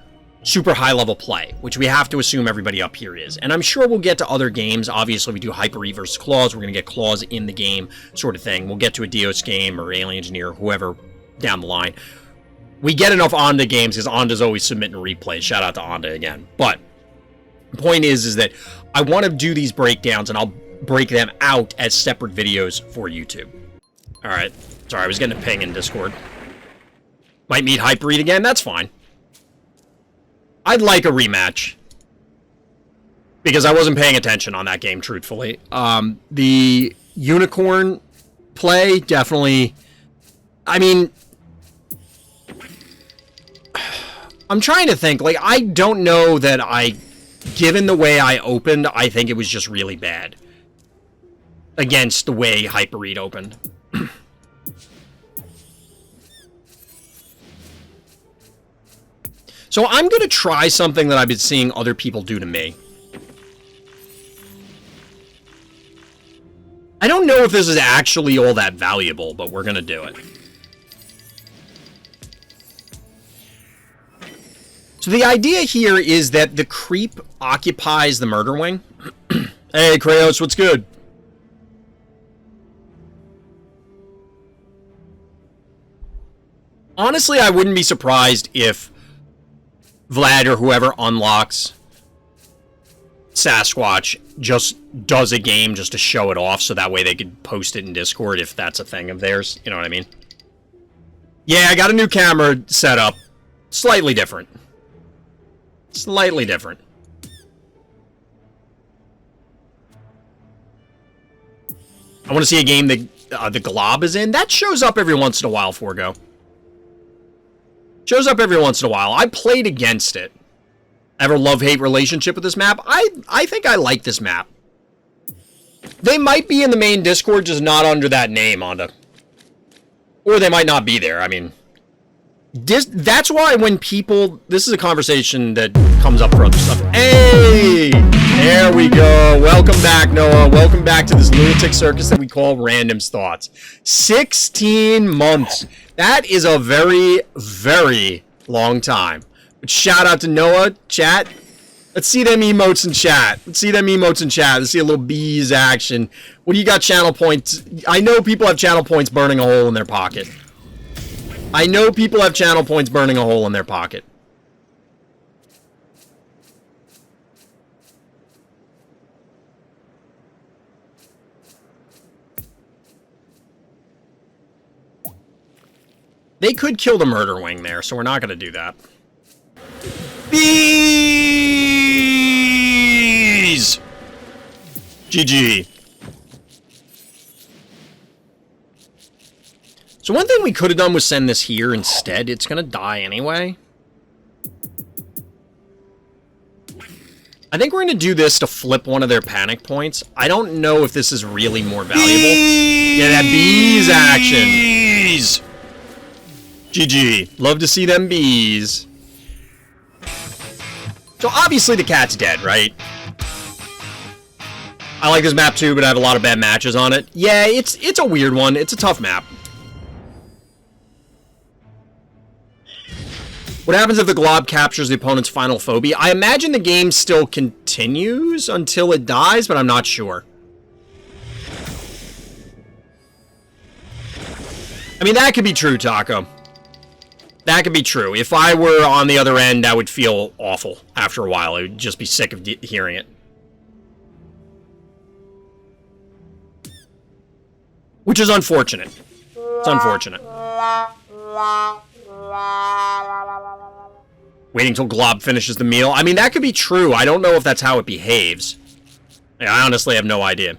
super high-level play, which we have to assume everybody up here is. And I'm sure we'll get to other games. Obviously, we do Hyper Eat versus Claws. We're going to get Claws in the game sort of thing. We'll get to a Dios game or Alien Engineer or whoever down the line. We get enough Onda games because Onda's always submitting replays. Shout out to Onda again. But the point is that I want to do these breakdowns and I'll break them out as separate videos for YouTube. All right. Sorry, I was getting a ping in Discord. Might meet Hyper Eat again. That's fine. I'd like a rematch. Because I wasn't paying attention on that game, truthfully. The Unicorn play, definitely... I mean... I'm trying to think. Like, I don't know that I... Given the way I opened, I think it was just really bad. Against the way Hyper Eat opened. So I'm going to try something that I've been seeing other people do to me. I don't know if this is actually all that valuable, but we're going to do it. So the idea here is that the creep occupies the murder wing. Hey, Kratos, what's good? Honestly, I wouldn't be surprised if Vlad or whoever unlocks Sasquatch just does a game just to show it off, so that way they could post it in Discord if that's a thing of theirs. You know what I mean? Yeah, I got a new camera set up. Slightly different. Slightly different. I want to see a game that the Glob is in. That shows up every once in a while, Forgo. Shows up every once in a while. I played against it. I have a love-hate relationship with this map. I think I like this map. They might be in the main Discord, just not under that name, Onda. Or they might not be there. I mean, that's why when people... This is a conversation that comes up for other stuff. Hey! There we go. Welcome back, Noah. Welcome back to this lunatic circus that we call Random's Thoughts. 16 months. That is a very, very long time. But shout out to Noah. Chat. Let's see them emotes in chat. Let's see them emotes in chat. Let's see a little bees action. What do you got channel points? I know people have channel points burning a hole in their pocket. I know people have channel points burning a hole in their pocket. They could kill the murder wing there, so we're not going to do that. Bees! GG. So one thing we could have done was send this here instead. It's going to die anyway. I think we're going to do this to flip one of their panic points. I don't know if this is really more valuable. Bees! Yeah, that bees action. Bees! GG. Love to see them bees. So obviously the cat's dead, right? I like this map too, but I have a lot of bad matches on it. Yeah, it's a weird one. It's a tough map. What happens if the Glob captures the opponent's final phobia? I imagine the game still continues until it dies, but I'm not sure. I mean, that could be true, Taco. That could be true. If I were on the other end, that would feel awful after a while. I would just be sick of hearing it. Which is unfortunate. It's unfortunate. Waiting till Glob finishes the meal. I mean, that could be true. I don't know if that's how it behaves. I honestly have no idea.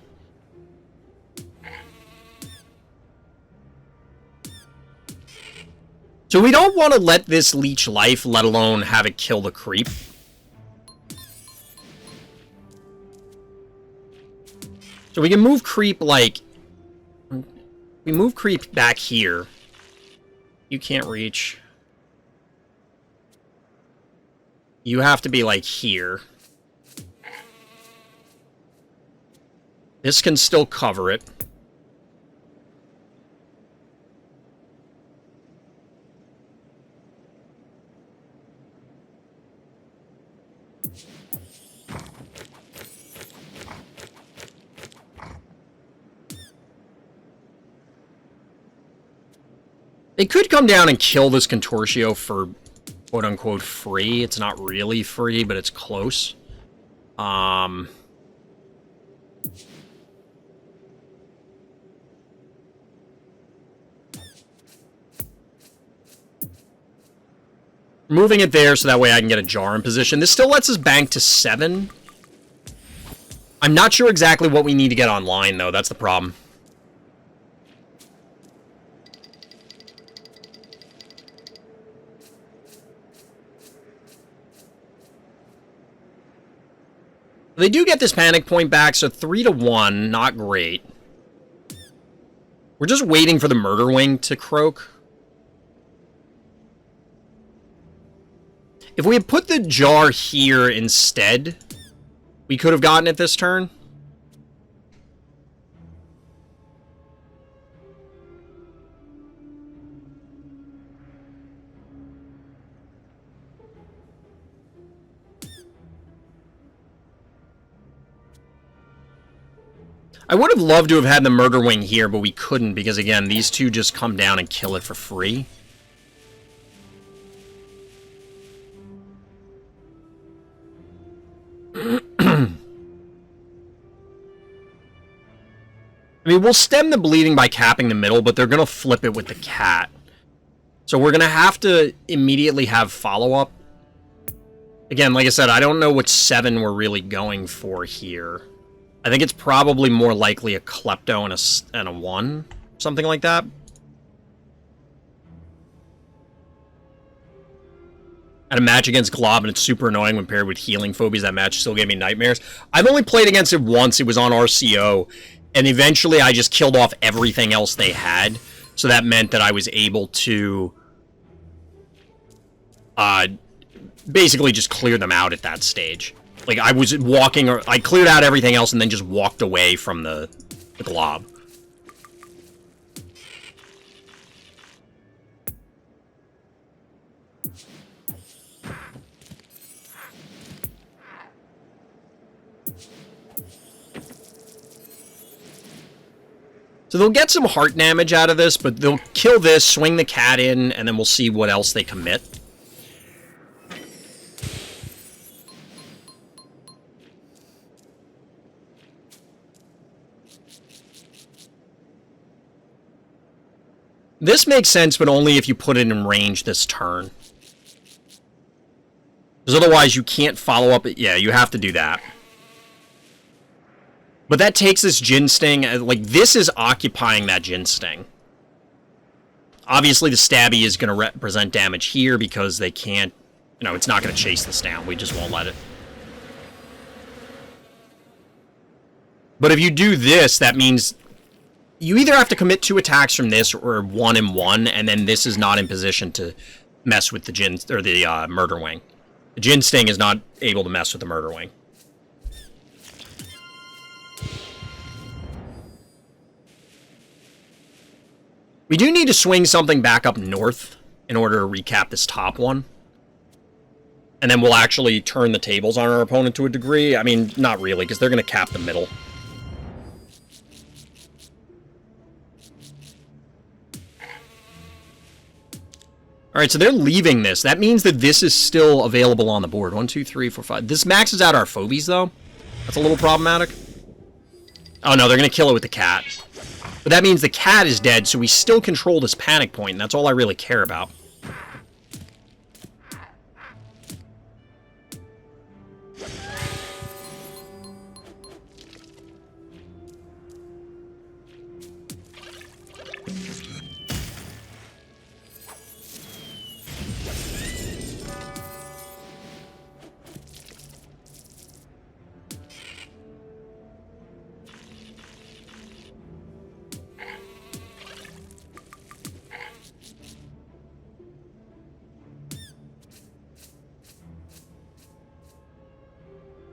So we don't want to let this leech life, let alone have it kill the creep. So we can move creep, like... We move creep back here. You can't reach. You have to be, like, here. This can still cover it. They could come down and kill this Contortio for quote-unquote free. It's not really free, but it's close. Moving it there so that way I can get a jar in position. This still lets us bank to 7. I'm not sure exactly what we need to get online, though. That's the problem. They do get this panic point back, so 3-1, not great. We're just waiting for the murder wing to croak. If we had put the jar here instead, we could have gotten it this turn. I would have loved to have had the Murder Wing here, but we couldn't because, again, these two just come down and kill it for free. I mean, we'll stem the bleeding by capping the middle, but they're going to flip it with the cat. So we're going to have to immediately have follow-up. Again, like I said, I don't know what 7 we're really going for here. I think it's probably more likely a Klepto and a 1. Something like that. At a match against Glob, and it's super annoying when paired with healing Phobies. That match still gave me nightmares. I've only played against it once. It was on RCO. And eventually I just killed off everything else they had. So that meant that I was able to basically just clear them out at that stage. Like, I was walking, or I cleared out everything else and then just walked away from the glob. So they'll get some heart damage out of this, but they'll kill this, swing the cat in, and then we'll see what else they commit. This makes sense, but only if you put it in range this turn. Because otherwise you can't follow up it. Yeah, you have to do that. But that takes this Jin Sting, like, this is occupying that Jin Sting. Obviously, the Stabby is going to represent damage here because they can't, you know, it's not going to chase this down. We just won't let it. But if you do this, that means you either have to commit 2 attacks from this or 1 and 1, and then this is not in position to mess with the Jin, or the Murder Wing. The Jin Sting is not able to mess with the Murder Wing. We do need to swing something back up north in order to recap this top one. And then we'll actually turn the tables on our opponent to a degree. I mean, not really, because they're going to cap the middle. Alright, so they're leaving this. That means that this is still available on the board. 1, 2, 3, 4, 5. This maxes out our Phobies, though. That's a little problematic. Oh, no, they're going to kill it with the cat. But that means the cat is dead, so we still control this panic point, and that's all I really care about.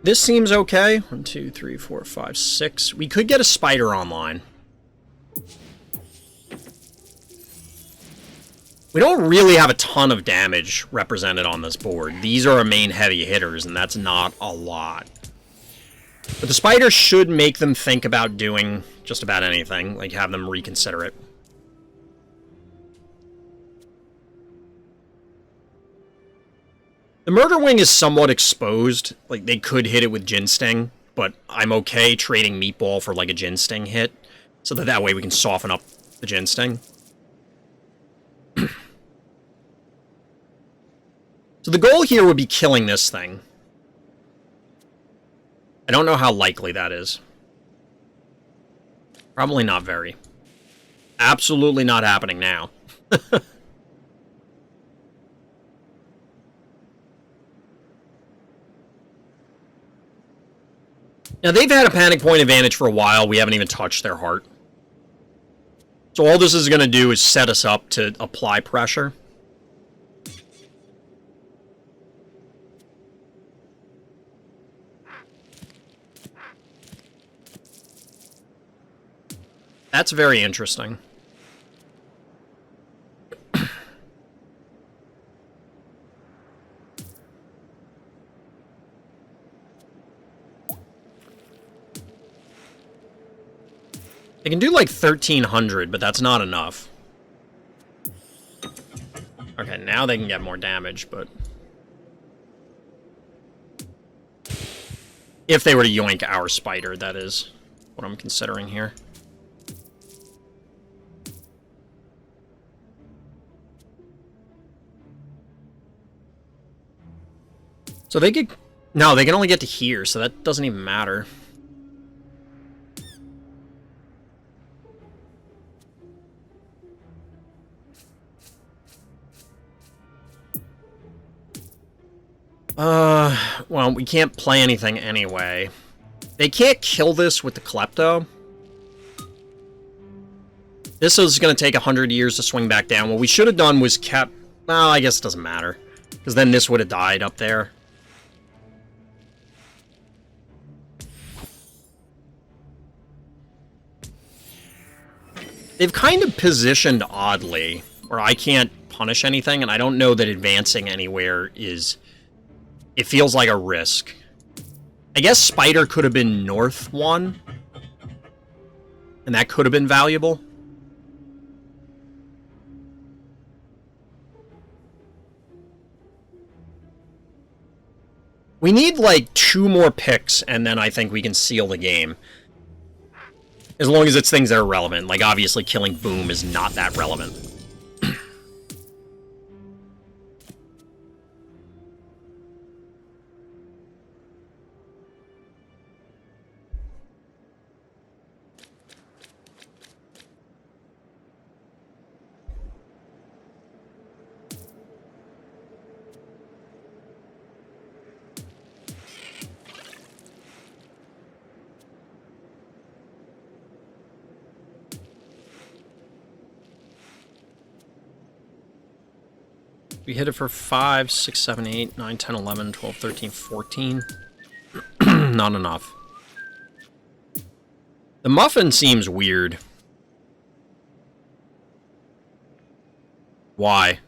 This seems okay. 1, 2, 3, 4, 5, 6. We could get a spider online. We don't really have a ton of damage represented on this board. These are our main heavy hitters, and that's not a lot. But the spider should make them think about doing just about anything, like have them reconsider it. The Murder Wing is somewhat exposed. Like, they could hit it with Jin Sting, but I'm okay trading Meatball for, like, a Jin Sting hit, so that way we can soften up the Jin Sting. So the goal here would be killing this thing. I don't know how likely that is. Probably not very. Absolutely not happening now. Now, they've had a panic point advantage for a while. We haven't even touched their heart. So all this is going to do is set us up to apply pressure. That's very interesting. They can do like 1,300, but that's not enough. Okay, now they can get more damage, but... If they were to yoink our spider, that is what I'm considering here. So they could... No, they can only get to here, so that doesn't even matter. Well, we can't play anything anyway. They can't kill this with the Klepto. This is going to take 100 years to swing back down. What we should have done was kept... Well, I guess it doesn't matter. Because then this would have died up there. They've kind of positioned oddly, where I can't punish anything, and I don't know that advancing anywhere is... It feels like a risk. I guess Spider could have been north 1. And that could have been valuable. We need, like, 2 more picks, and then I think we can seal the game. As long as it's things that are relevant. Like, obviously, killing Boom is not that relevant. We hit it for 5, 6, 7, 8, 9, 10, 11, 12, 13, 14. Not enough. The muffin seems weird. Why?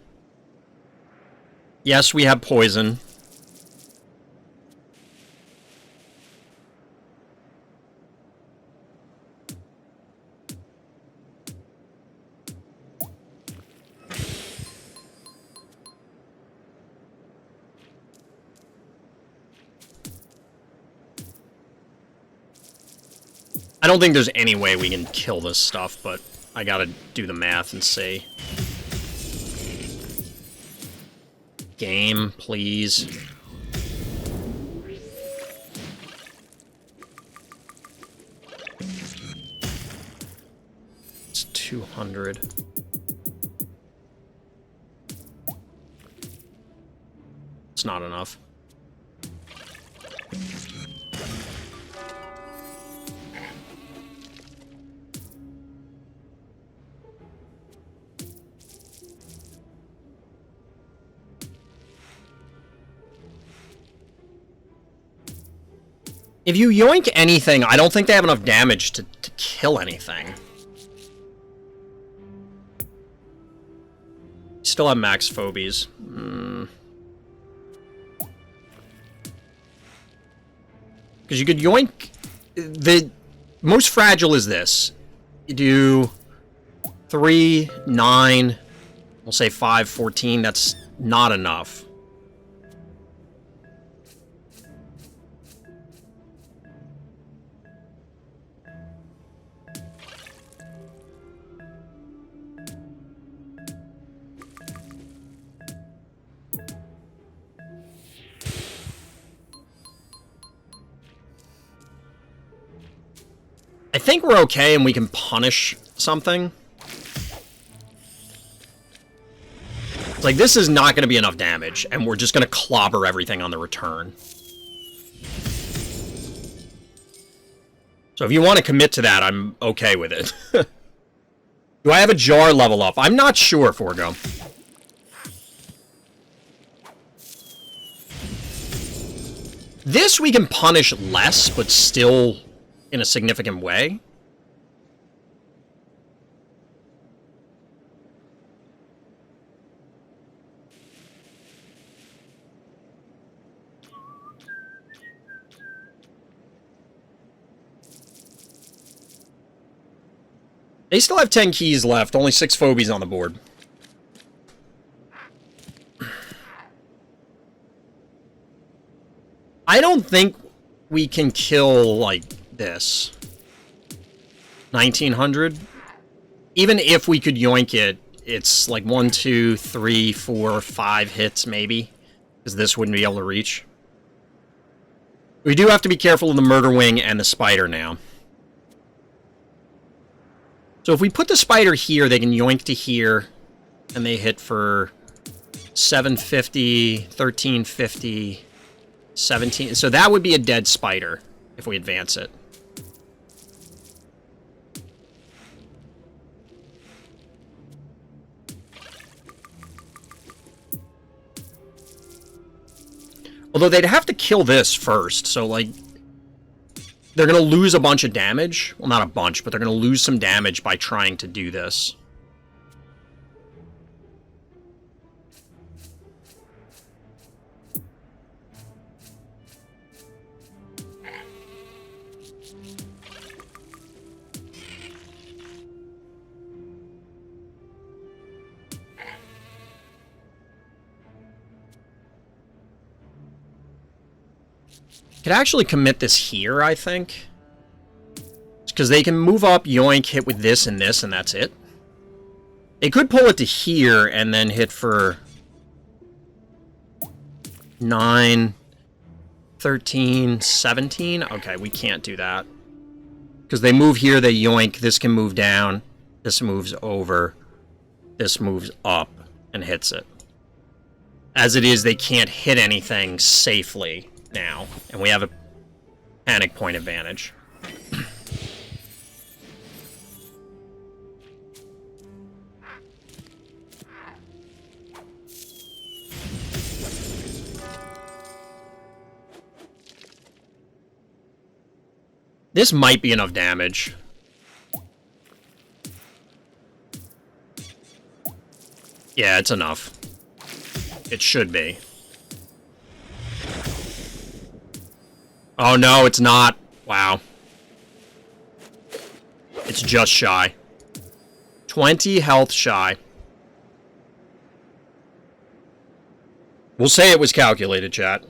Yes, we have poison. I don't think there's any way we can kill this stuff, but I gotta do the math and see. Game, please. It's 200. It's not enough. If you yoink anything, I don't think they have enough damage to kill anything. Still have max Phobies. Because you could yoink... The most fragile is this. You do 3, 9, we'll say 5, 14. That's not enough. I think we're okay and we can punish something. It's like, this is not going to be enough damage, and we're just going to clobber everything on the return. So if you want to commit to that, I'm okay with it. Do I have a jar level up? I'm not sure, Forgo. This we can punish less, but still... in a significant way. They still have 10 keys left, only 6 phobies on the board. I don't think we can kill, like, this. 1900? Even if we could yoink it, it's like 1, 2, 3, 4, 5 hits, maybe. Because this wouldn't be able to reach. We do have to be careful of the Murder Wing and the Spider now. So if we put the Spider here, they can yoink to here, and they hit for 750, 1350, 17. So that would be a dead Spider if we advance it. Although they'd have to kill this first, so, like, they're going to lose a bunch of damage. Well, not a bunch, but they're going to lose some damage by trying to do this. Could actually commit this here, I think. Because they can move up, yoink, hit with this, and that's it. They could pull it to here and then hit for 9, 13, 17. Okay, we can't do that. Because they move here, they yoink, this can move down, this moves over, this moves up, and hits it. As it is, they can't hit anything safely now, and we have a panic point advantage. This might be enough damage. Yeah, it's enough. It should be. Oh no, it's not. Wow. It's just shy. 20 health shy. We'll say it was calculated, chat.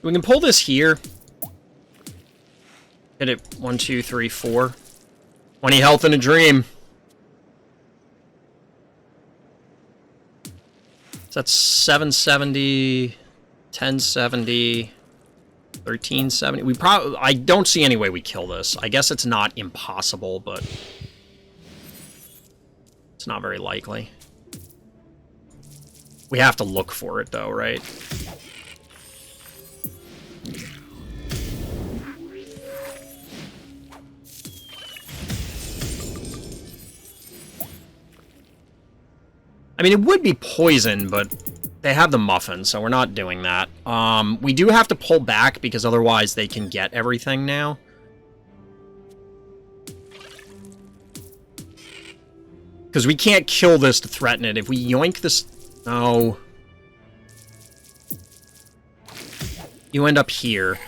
We can pull this here. Hit it 1, 2, 3, 4. 20 health in a dream. So that's 770, 1070, 1370. We probably, I don't see any way we kill this. I guess it's not impossible, but it's not very likely. We have to look for it though, right? I mean, it would be poison, but they have the muffin, so we're not doing that. We do have to pull back, because otherwise they can get everything now. Because we can't kill this to threaten it. If we yoink this... No. You end up here.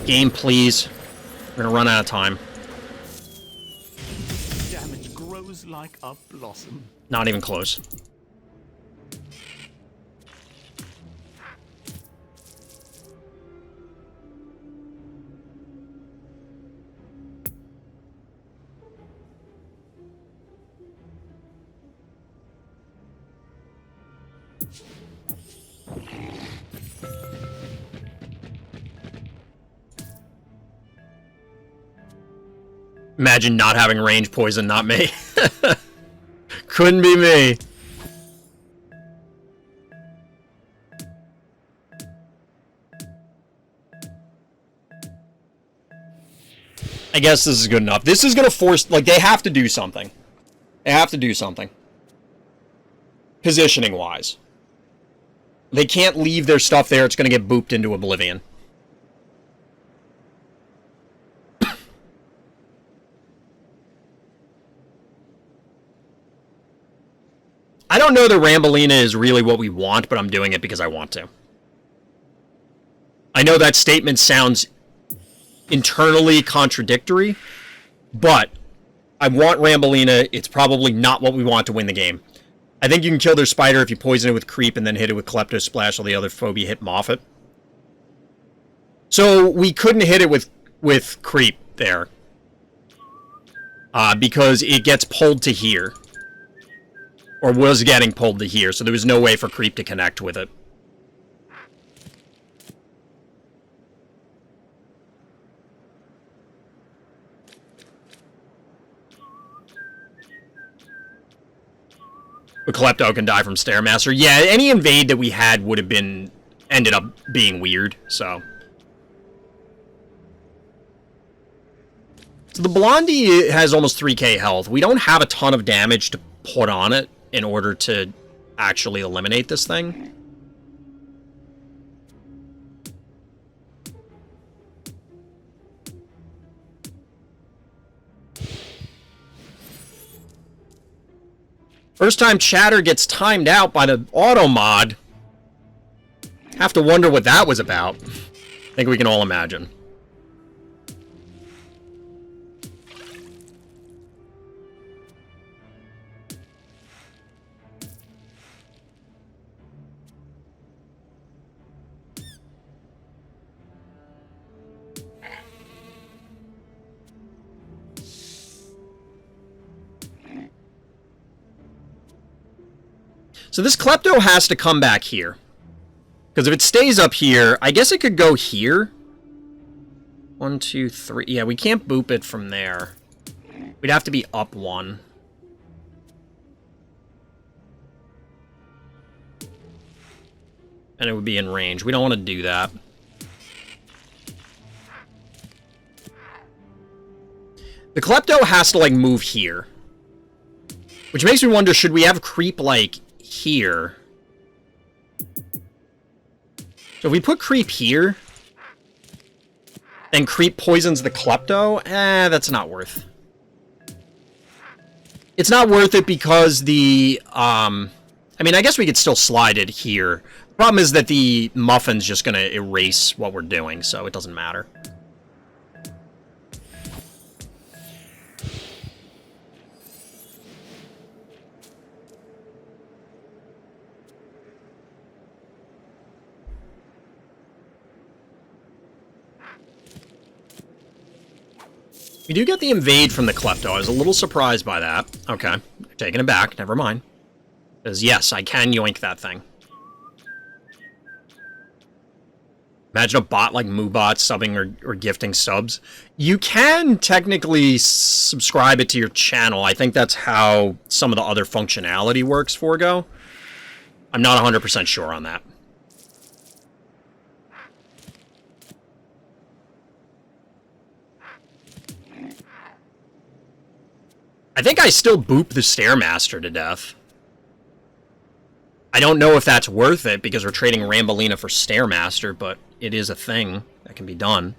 Game, please. We're gonna run out of time. Like a blossom. Not even close. Imagine not having range poison, not me. Couldn't be me. I guess this is good enough. This is going to force... Like, they have to do something. They have to do something. Positioning-wise. They can't leave their stuff there. It's going to get booped into oblivion. I don't know that Rambolina is really what we want, but I'm doing it because I want to. I know that statement sounds internally contradictory, but I want Rambolina. It's probably not what we want to win the game. I think you can kill their spider if you poison it with creep and then hit it with Klepto Splash while the other phobia hit Moffat. So we couldn't hit it with creep there. Because it gets pulled to here. Or was getting pulled to here, so there was no way for creep to connect with it. But Klepto can die from Stairmaster. Yeah, any invade that we had would have been... ended up being weird, so... So the Blondie has almost 3k health. We don't have a ton of damage to put on it in order to actually eliminate this thing. First time chatter gets timed out by the auto mod. Have to wonder what that was about. I think we can all imagine. So this Klepto has to come back here. Because if it stays up here, I guess it could go here. 1, 2, 3. Yeah, we can't boop it from there. We'd have to be up 1. And it would be in range. We don't want to do that. The Klepto has to, like, move here. Which makes me wonder, should we have creep, like, here? So if we put creep here, and creep poisons the Klepto, that's not worth. It's not worth it because the, I mean, I guess we could still slide it here. The problem is that the Muffin's just gonna erase what we're doing, so it doesn't matter. We do get the invade from the Klepto. I was a little surprised by that. Okay, taking it back. Never mind. Because yes, I can yoink that thing. Imagine a bot like Moobot subbing or gifting subs. You can technically subscribe it to your channel. I think that's how some of the other functionality works, Forgo. I'm not 100% sure on that. I think I still boop the Stairmaster to death. I don't know if that's worth it because we're trading Rambolina for Stairmaster, but it is a thing that can be done.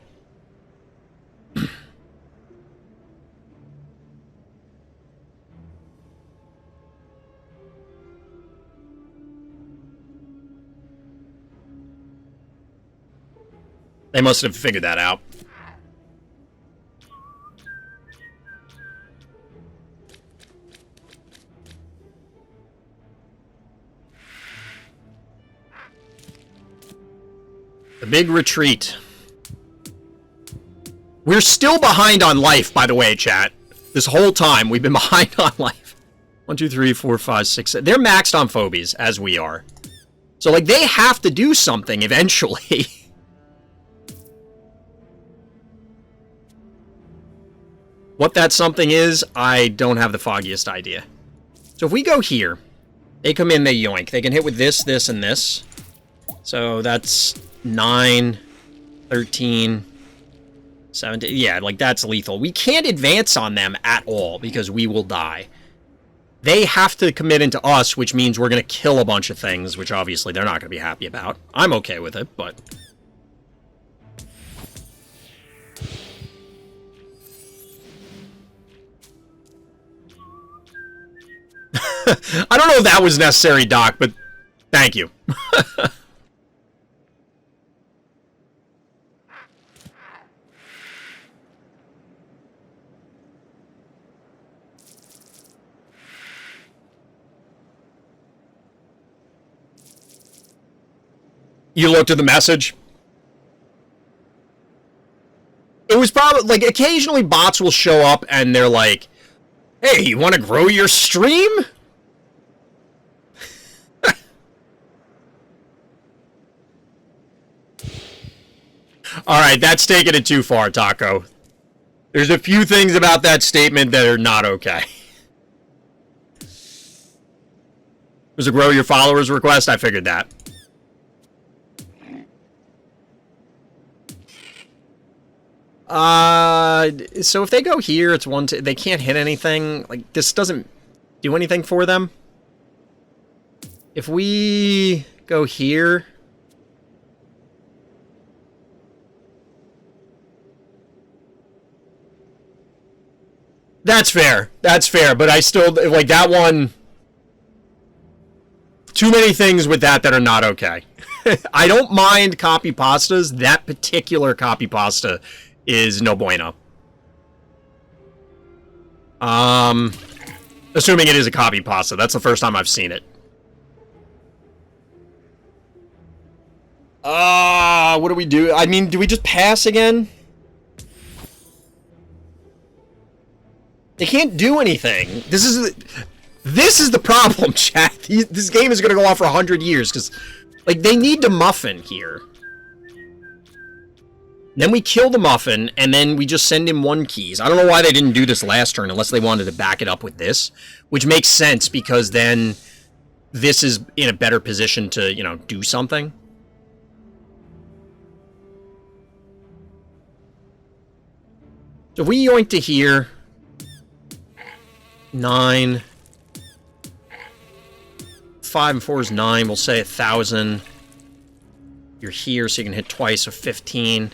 They must have figured that out. The big retreat. We're still behind on life, by the way, chat. This whole time, we've been behind on life. 1, 2, 3, 4, 5, 6. They're maxed on Phobies, as we are. So, like, they have to do something eventually. What that something is, I don't have the foggiest idea. So if we go here, they come in, they yoink. They can hit with this, this, and this. So that's 9, 13, 17. Yeah, like, that's lethal. We can't advance on them at all because we will die. They have to commit into us, which means we're going to kill a bunch of things, which obviously they're not going to be happy about. I'm okay with it, but... I don't know if that was necessary, Doc, but thank you. You looked at the message? It was probably, like, occasionally bots will show up and they're like, hey, you want to grow your stream? Alright, that's taking it too far, Taco. There's a few things about that statement that are not okay. Was a grow your followers request? I figured that. So if they go here, it's one, they can't hit anything. Like, this doesn't do anything for them. If we go here... That's fair. That's fair, but I still, like, that one... Too many things with that that are not okay. I don't mind copy pastas. That particular copy pasta is no bueno. Assuming it is a copy pasta. That's the first time I've seen it. What do we do? I mean, do we just pass again? They can't do anything. This is the problem, chat. This game is going to go on for 100 years, because, like, they need the muffin here. Then we kill the muffin, and then we just send him 1 keys. I don't know why they didn't do this last turn, unless they wanted to back it up with this. Which makes sense, because then this is in a better position to, you know, do something. So if we yoink to here... 9... 5 and 4 is 9. We'll say 1,000. You're here, so you can hit twice, so 15.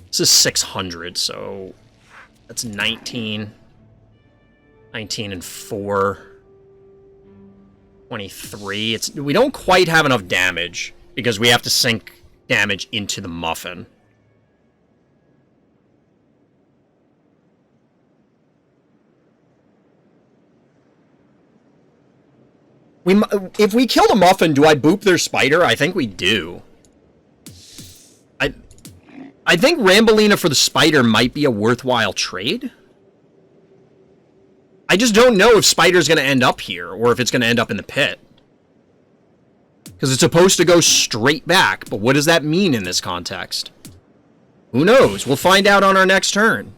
This is 600, so that's 19. 19 and 4. 23. We don't quite have enough damage, because we have to sink damage into the muffin. If we kill the muffin, do I boop their spider? I think we do. I think Rambolina for the spider might be a worthwhile trade. I just don't know if spider's going to end up here, or if it's going to end up in the pit. Because it's supposed to go straight back, but what does that mean in this context? Who knows? We'll find out on our next turn.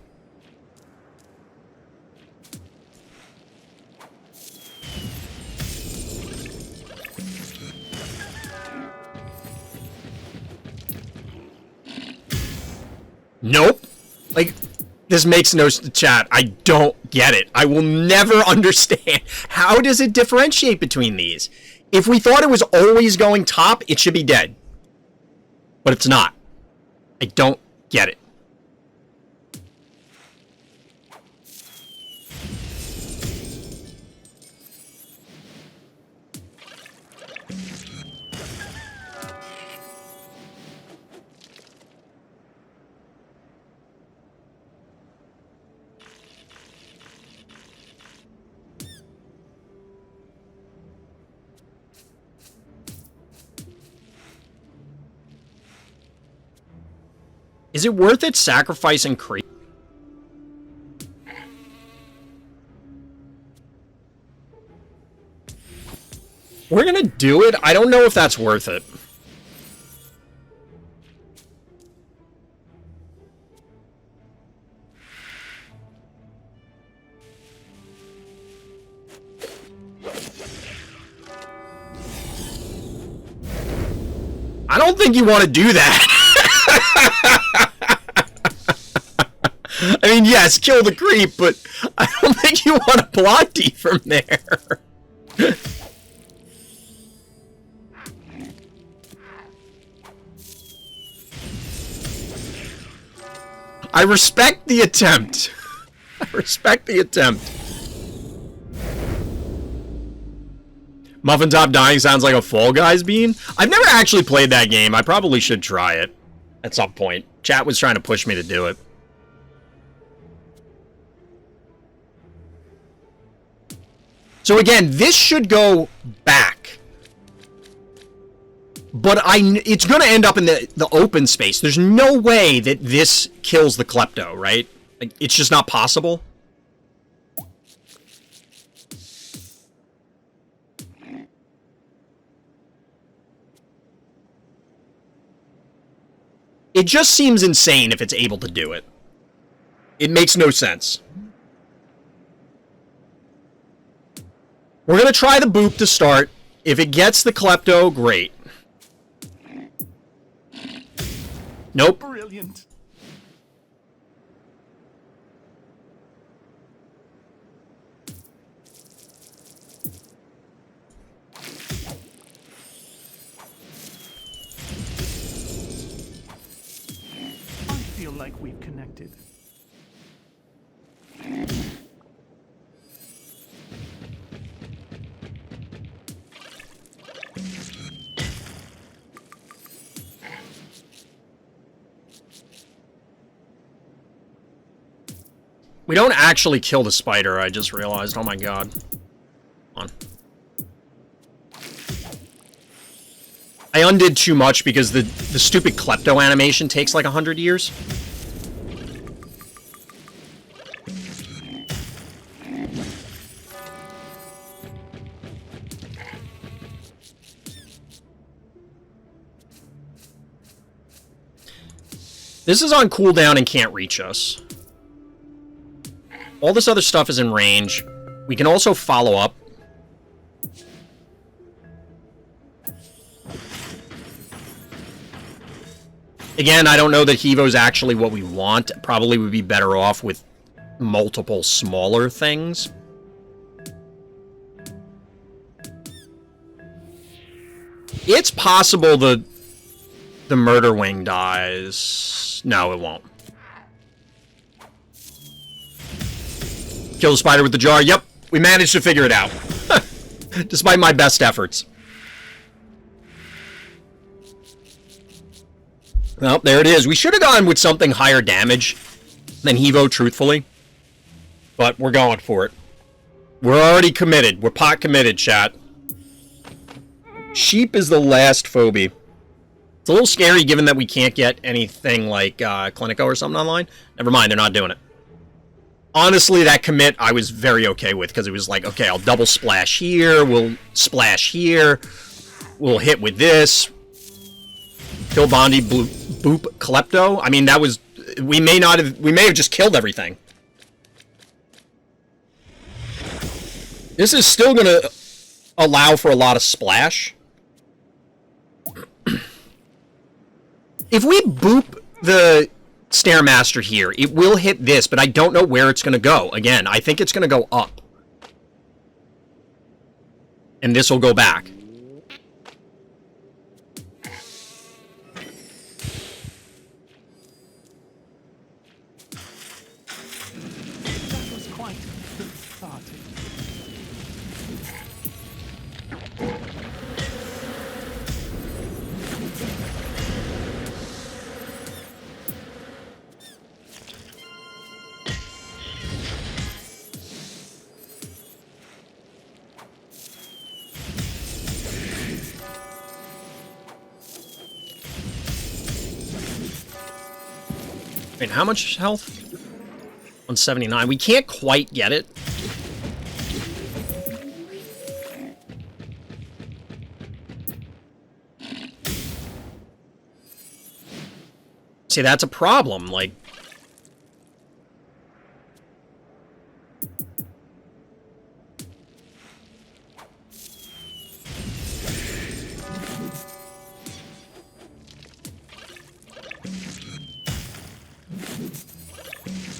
Nope. Like, this makes no... Chat, I don't get it. I will never understand. How does it differentiate between these? If we thought it was always going top, it should be dead. But it's not. I don't get it. Is it worth it sacrificing creep? We're gonna do it. I don't know if that's worth it. I don't think you want to do that. I mean, yes, kill the creep, but I don't think you want to block D from there. I respect the attempt. I respect the attempt. Muffin Top dying sounds like a Fall Guys bean. I've never actually played that game. I probably should try it at some point. Chat was trying to push me to do it. So again, this should go back. But it's going to end up in the open space. There's no way that this kills the Klepto, right? Like, it's just not possible. It just seems insane if it's able to do it. It makes no sense. We're going to try the boop to start. If it gets the Klepto, great. Nope. Brilliant. I feel like we've connected. We don't actually kill the spider, I just realized. Oh my god. Come on. I undid too much because the stupid Klepto animation takes like 100 years. This is on cooldown and can't reach us. All this other stuff is in range. We can also follow up. Again, I don't know that Hevo's actually what we want. Probably would be better off with multiple smaller things. It's possible the murder wing dies. No, it won't. Kill the spider with the jar. Yep, we managed to figure it out. Despite my best efforts. Well, there it is. We should have gone with something higher damage than Hevo, truthfully. But we're going for it. We're already committed. We're pot committed, chat. Sheep is the last phobie. It's a little scary given that we can't get anything like Clinico or something online. Never mind, they're not doing it. Honestly, that commit I was very okay with, because it was like, okay, I'll double splash here, we'll splash here, we'll hit with this. Kill Bondi, boop, Klepto. I mean, that was, we may have just killed everything. This is still gonna allow for a lot of splash. If we boop the Stairmaster here, it will hit this, but I don't know where it's going to go. Again, I think it's going to go up. And this will go back. That was quite cathartic. Wait, how much health? 179. We can't quite get it. See, that's a problem. Like,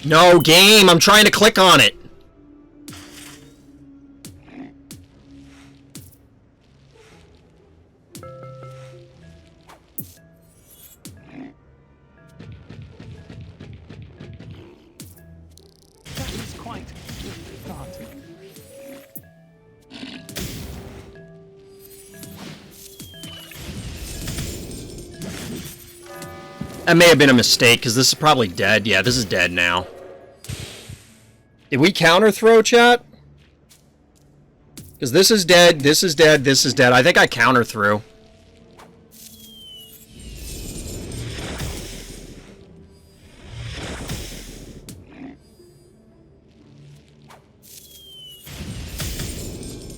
No, game! I'm trying to click on it! That is quite cathartic. That may have been a mistake, because this is probably dead. Yeah, this is dead now. Did we counter throw, chat? Because this is dead, this is dead, this is dead. I think I counter threw.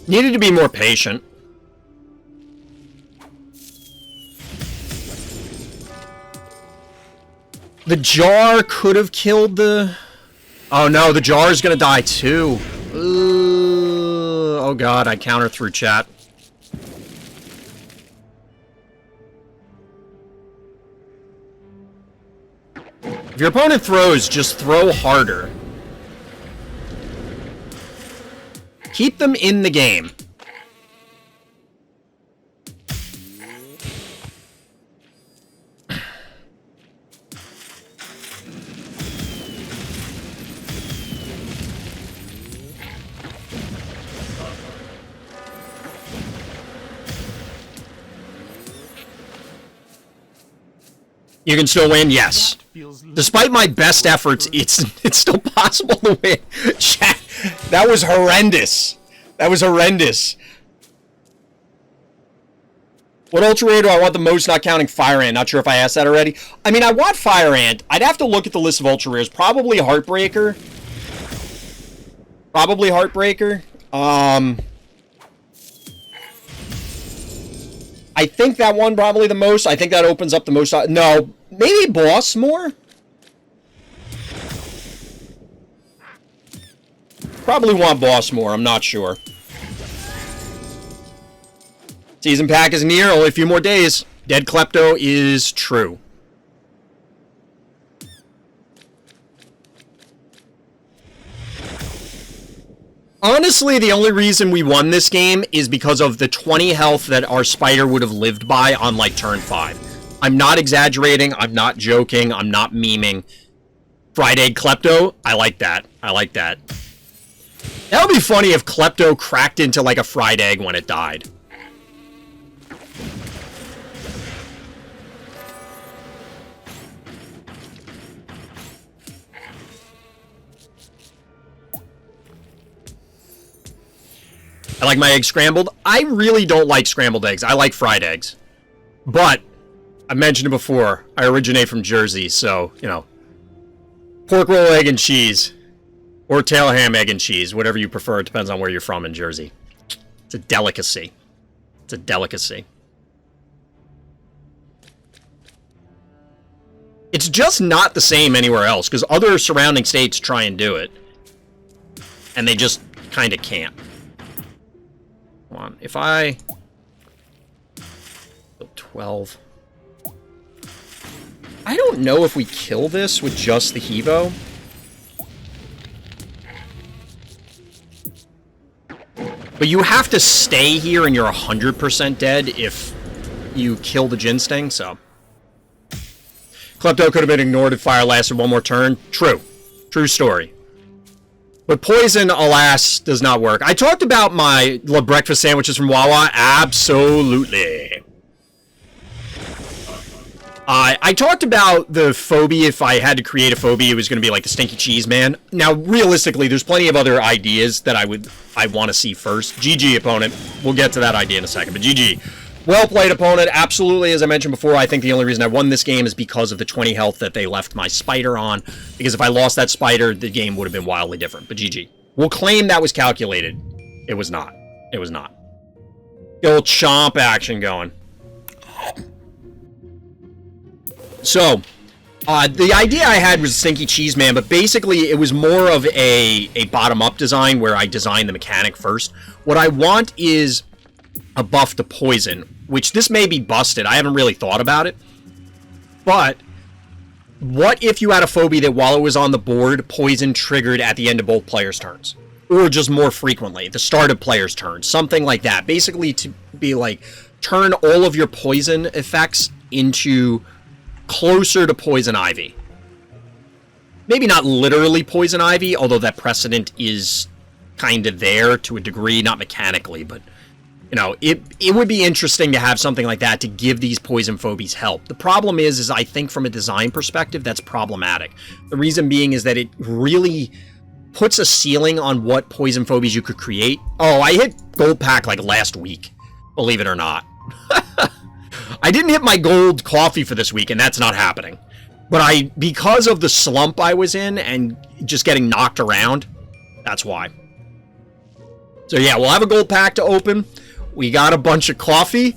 Needed to be more patient. The jar could have killed the... Oh no, the jar is gonna die too. Oh god, I counter through chat. If your opponent throws, just throw harder. Keep them in the game. You can still win, yes. Despite my best efforts, it's still possible to win. Chat, that was horrendous. That was horrendous. What Ultra Rare do I want the most, not counting Fire Ant? Not sure if I asked that already. I mean, I want Fire Ant. I'd have to look at the list of Ultra Rares. Probably Heartbreaker. Probably Heartbreaker. I think that one probably the most. I think that opens up the most. No, maybe Boss more? Probably want Boss more, I'm not sure. Season pack is near, only a few more days. Dead Klepto is true. Honestly, the only reason we won this game is because of the 20 health that our spider would have lived by on, like, turn 5. I'm not exaggerating, I'm not joking, I'm not memeing. Fried Egg Klepto, I like that. I like that. That would be funny if Klepto cracked into, like, a fried egg when it died. I like my eggs scrambled. I really don't like scrambled eggs. I like fried eggs. But, I mentioned it before, I originate from Jersey, so, you know. Pork roll, egg, and cheese. Or tail ham, egg, and cheese. Whatever you prefer. It depends on where you're from in Jersey. It's a delicacy. It's a delicacy. It's just not the same anywhere else, because other surrounding states try and do it. And they just kind of can't. Come on, if I... 12... I don't know if we kill this with just the Hevo. But you have to stay here and you're 100% dead if you kill the Jin Sting, so... Klepto could have been ignored if fire lasted one more turn. True. True story. But poison, alas, does not work. I talked about my breakfast sandwiches from Wawa. Absolutely. I talked about the phobia. If I had to create a phobia, it was going to be like the Stinky Cheese Man. Now, realistically, there's plenty of other ideas that I want to see first. GG, opponent. We'll get to that idea in a second, but GG. Well played, opponent. Absolutely, as I mentioned before, I think the only reason I won this game is because of the 20 health that they left my spider on. Because if I lost that spider, the game would have been wildly different. But GG. We'll claim that was calculated. It was not. It was not. The old chomp action going. So, the idea I had was Stinky Cheese Man, but basically it was more of a bottom-up design where I designed the mechanic first. What I want is a buff to poison, which this may be busted. I haven't really thought about it. But What if you had a phobie that while it was on the board, poison triggered at the end of both players' turns? Or just more frequently, the start of players' turns, something like that. Basically to be like, turn all of your poison effects into closer to poison ivy. Maybe not literally poison ivy, although that precedent is kind of there to a degree, not mechanically, but you know, it would be interesting to have something like that to give these poison phobies help. The problem is I think from a design perspective, that's problematic. The reason being is that it really puts a ceiling on what poison phobies you could create. Oh, I hit gold pack like last week, believe it or not. I didn't hit my gold coffee for this week, and that's not happening. But because of the slump I was in and just getting knocked around, that's why. So yeah, we'll have a gold pack to open. We got a bunch of coffee.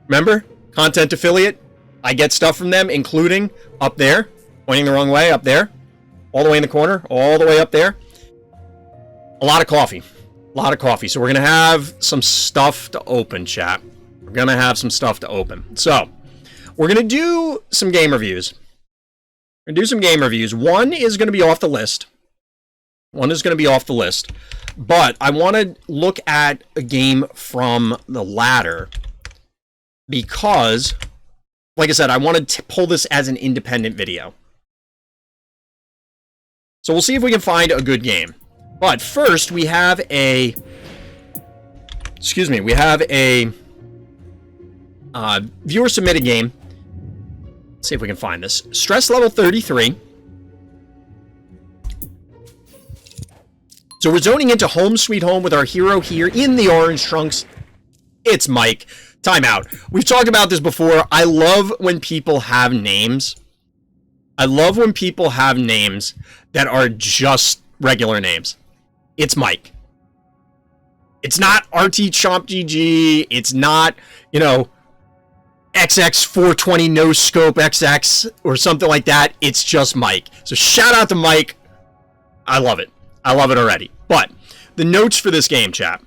Remember? Content affiliate. I get stuff from them, including up there. Pointing the wrong way, up there. All the way in the corner. All the way up there. A lot of coffee. A lot of coffee. So we're going to have some stuff to open, chat. We're going to have some stuff to open. So, we're going to do some game reviews. We're going to do some game reviews. One is going to be off the list. But I want to look at a game from the ladder because, like I said, I wanted to pull this as an independent video. So we'll see if we can find a good game. But first, we have a... viewer-submitted game. Let's see if we can find this. Stress level 33. So we're zoning into Home Sweet Home with our hero here in the orange trunks. It's Mike. Time out. We've talked about this before. I love when people have names. I love when people have names that are just regular names. It's Mike. It's not RT Chomp GG. It's not, you know, XX420 No Scope XX or something like that. It's just Mike. So shout out to Mike. I love it. I love it already. But the notes for this game, chat.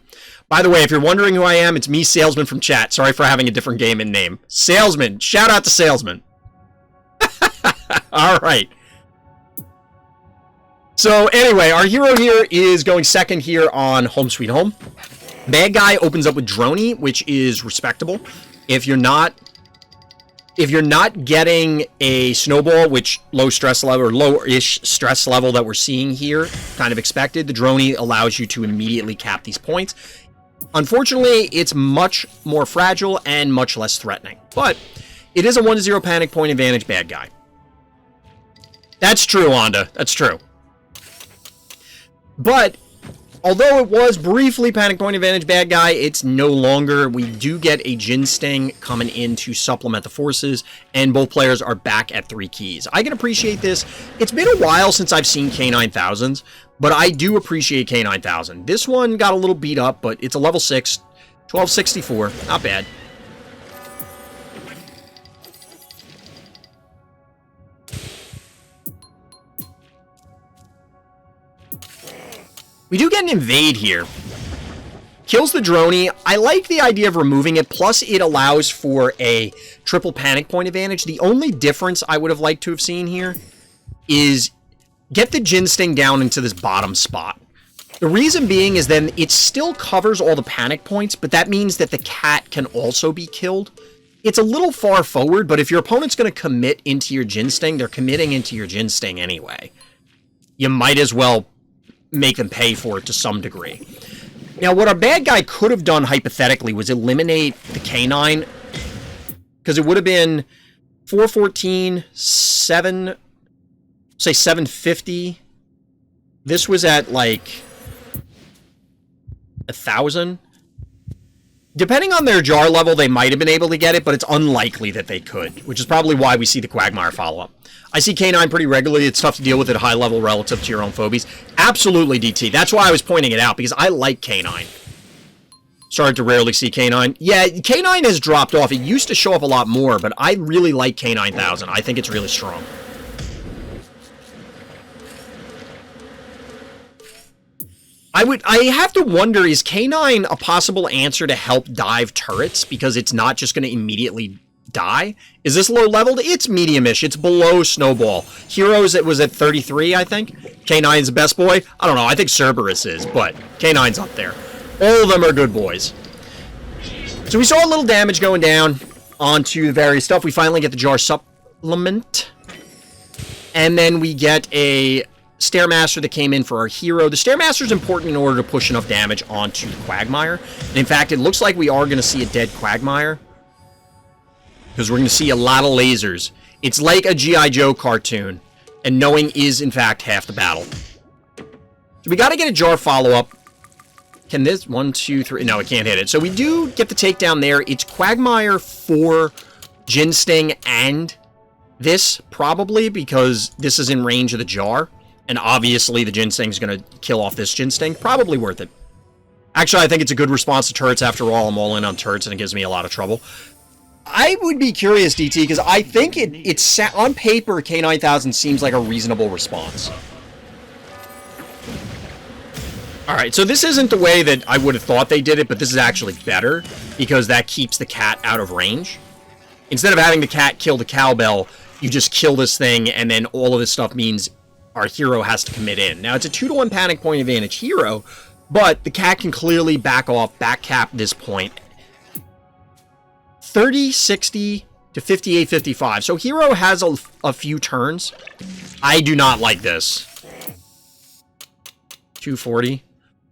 By the way, if you're wondering who I am, it's me, Salesman from chat. Sorry for having a different game in name. Salesman. Shout out to Salesman. All right. So anyway, our hero here is going second here on Home Sweet Home. Bad guy opens up with Droney, which is respectable. If you're not getting a snowball, which low stress level or low-ish stress level that we're seeing here, kind of expected, the Droney allows you to immediately cap these points. Unfortunately, it's much more fragile and much less threatening. But it is a 1-0 panic point advantage bad guy. That's true, Wanda. That's true. But although it was briefly panic point advantage bad guy, it's no longer. We do get a Gin Sting coming in to supplement the forces, and both players are back at 3 keys. I can appreciate this. It's been a while since I've seen K9000s, but I do appreciate K9000. This one got a little beat up, but it's a level 6, 1264, not bad. We do get an invade here. Kills the Droney. I like the idea of removing it, plus it allows for a triple panic point advantage. The only difference I would have liked to have seen here is get the Gin Sting down into this bottom spot. The reason being is then it still covers all the panic points, but that means that the cat can also be killed. It's a little far forward, but if your opponent's going to commit into your Gin Sting, they're committing into your Gin Sting anyway. You might as well make them pay for it to some degree. Now, what our bad guy could have done, hypothetically, was eliminate the K9, because it would have been 414, 750. This was at, like, 1,000. Depending on their jar level, they might have been able to get it, but it's unlikely that they could, which is probably why we see the Quagmire follow-up. I see K9 pretty regularly. It's tough to deal with at a high level relative to your own phobies. Absolutely, DT. That's why I was pointing it out, because I like K9. Started to rarely see K9. Yeah, K9 has dropped off. It used to show up a lot more, but I really like K9000. I think it's really strong. I have to wonder, is K9 a possible answer to help dive turrets? Because it's not just going to immediately die. Is this low leveled? It's medium-ish. It's below Snowball. Heroes, it was at 33, I think. K9's the best boy. I don't know. I think Cerberus is, but K9's up there. All of them are good boys. So we saw a little damage going down onto the various stuff. We finally get the jar supplement. And then we get a Stairmaster that came in for our hero. The Stairmaster is important in order to push enough damage onto the Quagmire. And in fact, it looks like we are going to see a dead Quagmire. Because we're going to see a lot of lasers. It's like a G.I. Joe cartoon. And knowing is, in fact, half the battle. So we got to get a jar follow-up. Can this? 1, 2, 3. No, it can't hit it. So we do get the takedown there. It's Quagmire for Jin Sting and this, probably, because this is in range of the jar. And obviously, the Jin Sting's going to kill off this Jin Sting. Probably worth it. Actually, I think it's a good response to turrets. After all, I'm all in on turrets, and it gives me a lot of trouble. I would be curious, DT, because I think it's on paper, K9000 seems like a reasonable response. Alright, so this isn't the way that I would have thought they did it, but this is actually better, because that keeps the cat out of range. Instead of having the cat kill the cowbell, you just kill this thing, and then all of this stuff means our hero has to commit in. Now, it's a 2-to-1 panic point advantage hero, but the cat can clearly back off, back cap this point. 30, 60 to 58, 55. So hero has a few turns. I do not like this. 240.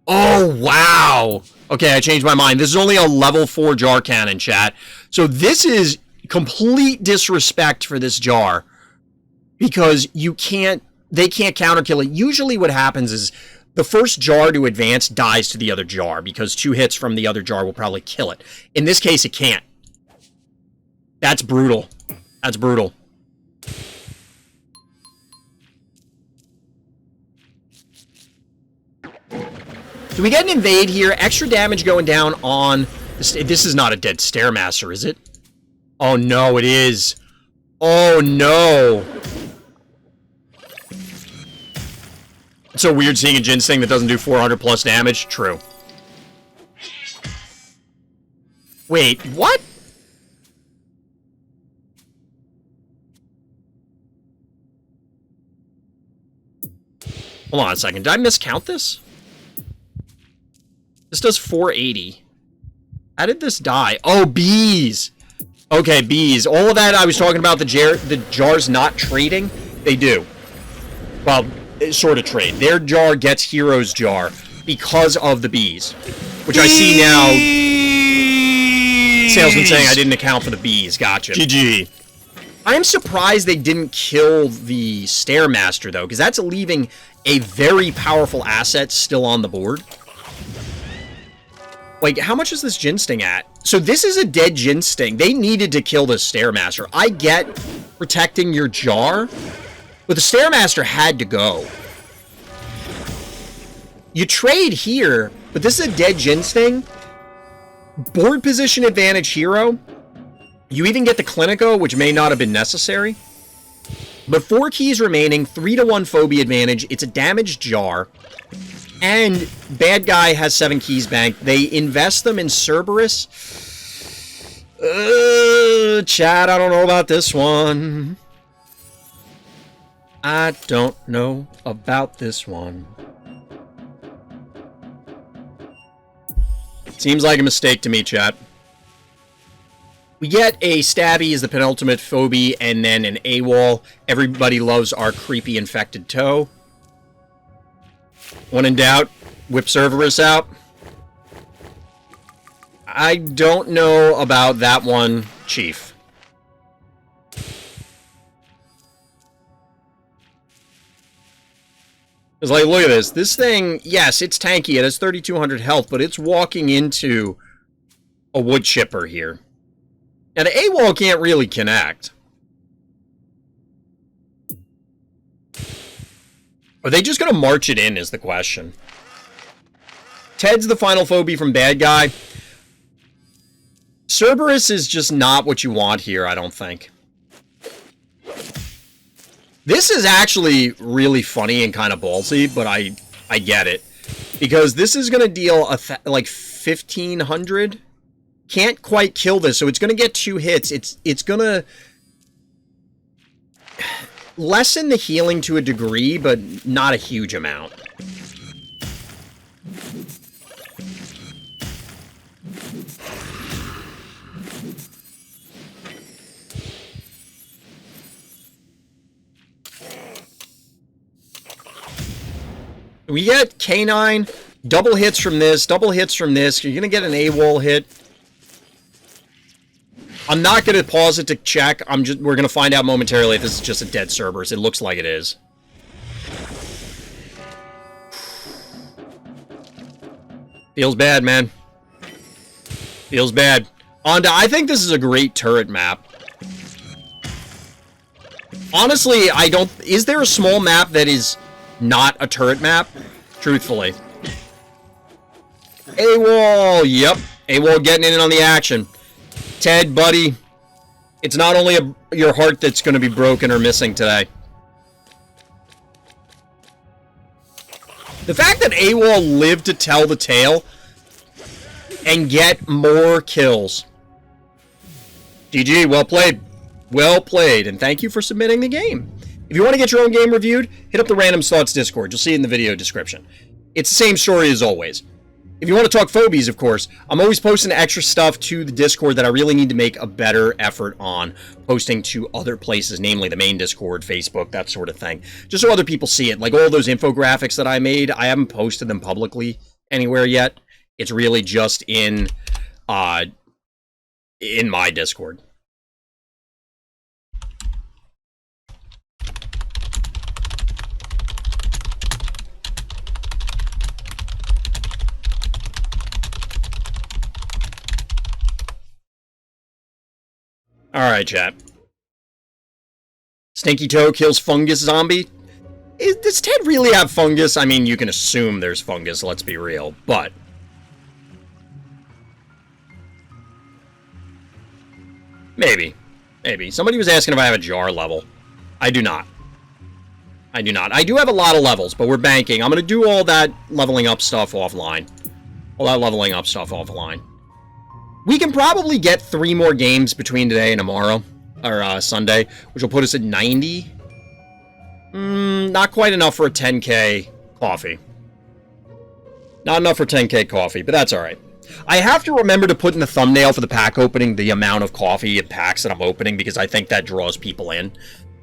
Oh, wow. Okay, I changed my mind. This is only a level 4 jar cannon, chat. So this is complete disrespect for this jar. Because they can't counterkill it. Usually what happens is the first jar to advance dies to the other jar. Because 2 hits from the other jar will probably kill it. In this case, it can't. That's brutal. That's brutal. Do we get an invade here? Extra damage going down on... This is not a dead Stairmaster, is it? Oh, no, it is. Oh, no. It's so weird seeing a Jin Sting that doesn't do 400 plus damage. True. Wait, what? Hold on a second. Did I miscount this? This does 480. How did this die? Oh, bees! Okay, bees. All of that I was talking about, the jars not trading, they do. Well, sort of trade. Their jar gets Hero's jar because of the bees. Which I see now... Salesman saying I didn't account for the bees. Gotcha. GG. I'm surprised they didn't kill the Stairmaster, though, because that's leaving a very powerful asset still on the board. Like, how much is this Jin Sting at? So this is a dead Jin Sting. They needed to kill the Stairmaster. I get protecting your jar, but the Stairmaster had to go. You trade here, but this is a dead Jin Sting. Board position advantage hero. You even get the Clinico, which may not have been necessary. But 4 keys remaining, 3-to-1 phobia advantage. It's a damaged jar. And bad guy has 7 keys banked. They invest them in Cerberus. Chat, I don't know about this one. I don't know about this one. Seems like a mistake to me, chat. We get a Stabby as the penultimate phobie, and then an AWOL. Everybody loves our creepy infected toe. When in doubt, whip Cerberus out. I don't know about that one, Chief. It's like, look at this. This thing, yes, it's tanky. It has 3,200 health, but it's walking into a wood chipper here. Now, the AWOL can't really connect. Are they just going to march it in, is the question. Ted's the final phobie from bad guy. Cerberus is just not what you want here, I don't think. This is actually really funny and kind of ballsy, but I get it. Because this is going to deal like 1,500 can't quite kill this, so it's going to get 2 hits. It's going to lessen the healing to a degree, but not a huge amount. We get K9, double hits from this, double hits from this. You're going to get an AWOL hit. I'm not going to pause it to check. We're going to find out momentarily if this is just a dead Cerberus. It looks like it is. Feels bad, man. Feels bad. I think this is a great turret map. Honestly, is there a small map that is not a turret map? Truthfully. AWOL, yep. AWOL getting in on the action. Ted, buddy, it's not only your heart that's going to be broken or missing today. The fact that AWOL lived to tell the tale and get more kills. GG, well played. Well played, and thank you for submitting the game. If you want to get your own game reviewed, hit up the Random Thoughts Discord. You'll see it in the video description. It's the same story as always. If you want to talk Phobies, of course, I'm always posting extra stuff to the Discord that I really need to make a better effort on posting to other places, namely the main Discord, Facebook, that sort of thing. Just so other people see it. Like all those infographics that I made, I haven't posted them publicly anywhere yet. It's really just in my Discord. Alright, chat. Stinky Toe kills Fungus Zombie. Does Ted really have fungus? I mean, you can assume there's fungus, let's be real, but... Maybe. Maybe. Somebody was asking if I have a jar level. I do not. I do not. I do have a lot of levels, but we're banking. I'm going to do all that leveling up stuff offline. All that leveling up stuff offline. We can probably get 3 more games between today and tomorrow, or Sunday, which will put us at 90. Not quite enough for a 10k coffee. Not enough for 10k coffee, but that's alright. I have to remember to put in the thumbnail for the pack opening the amount of coffee and packs that I'm opening, because I think that draws people in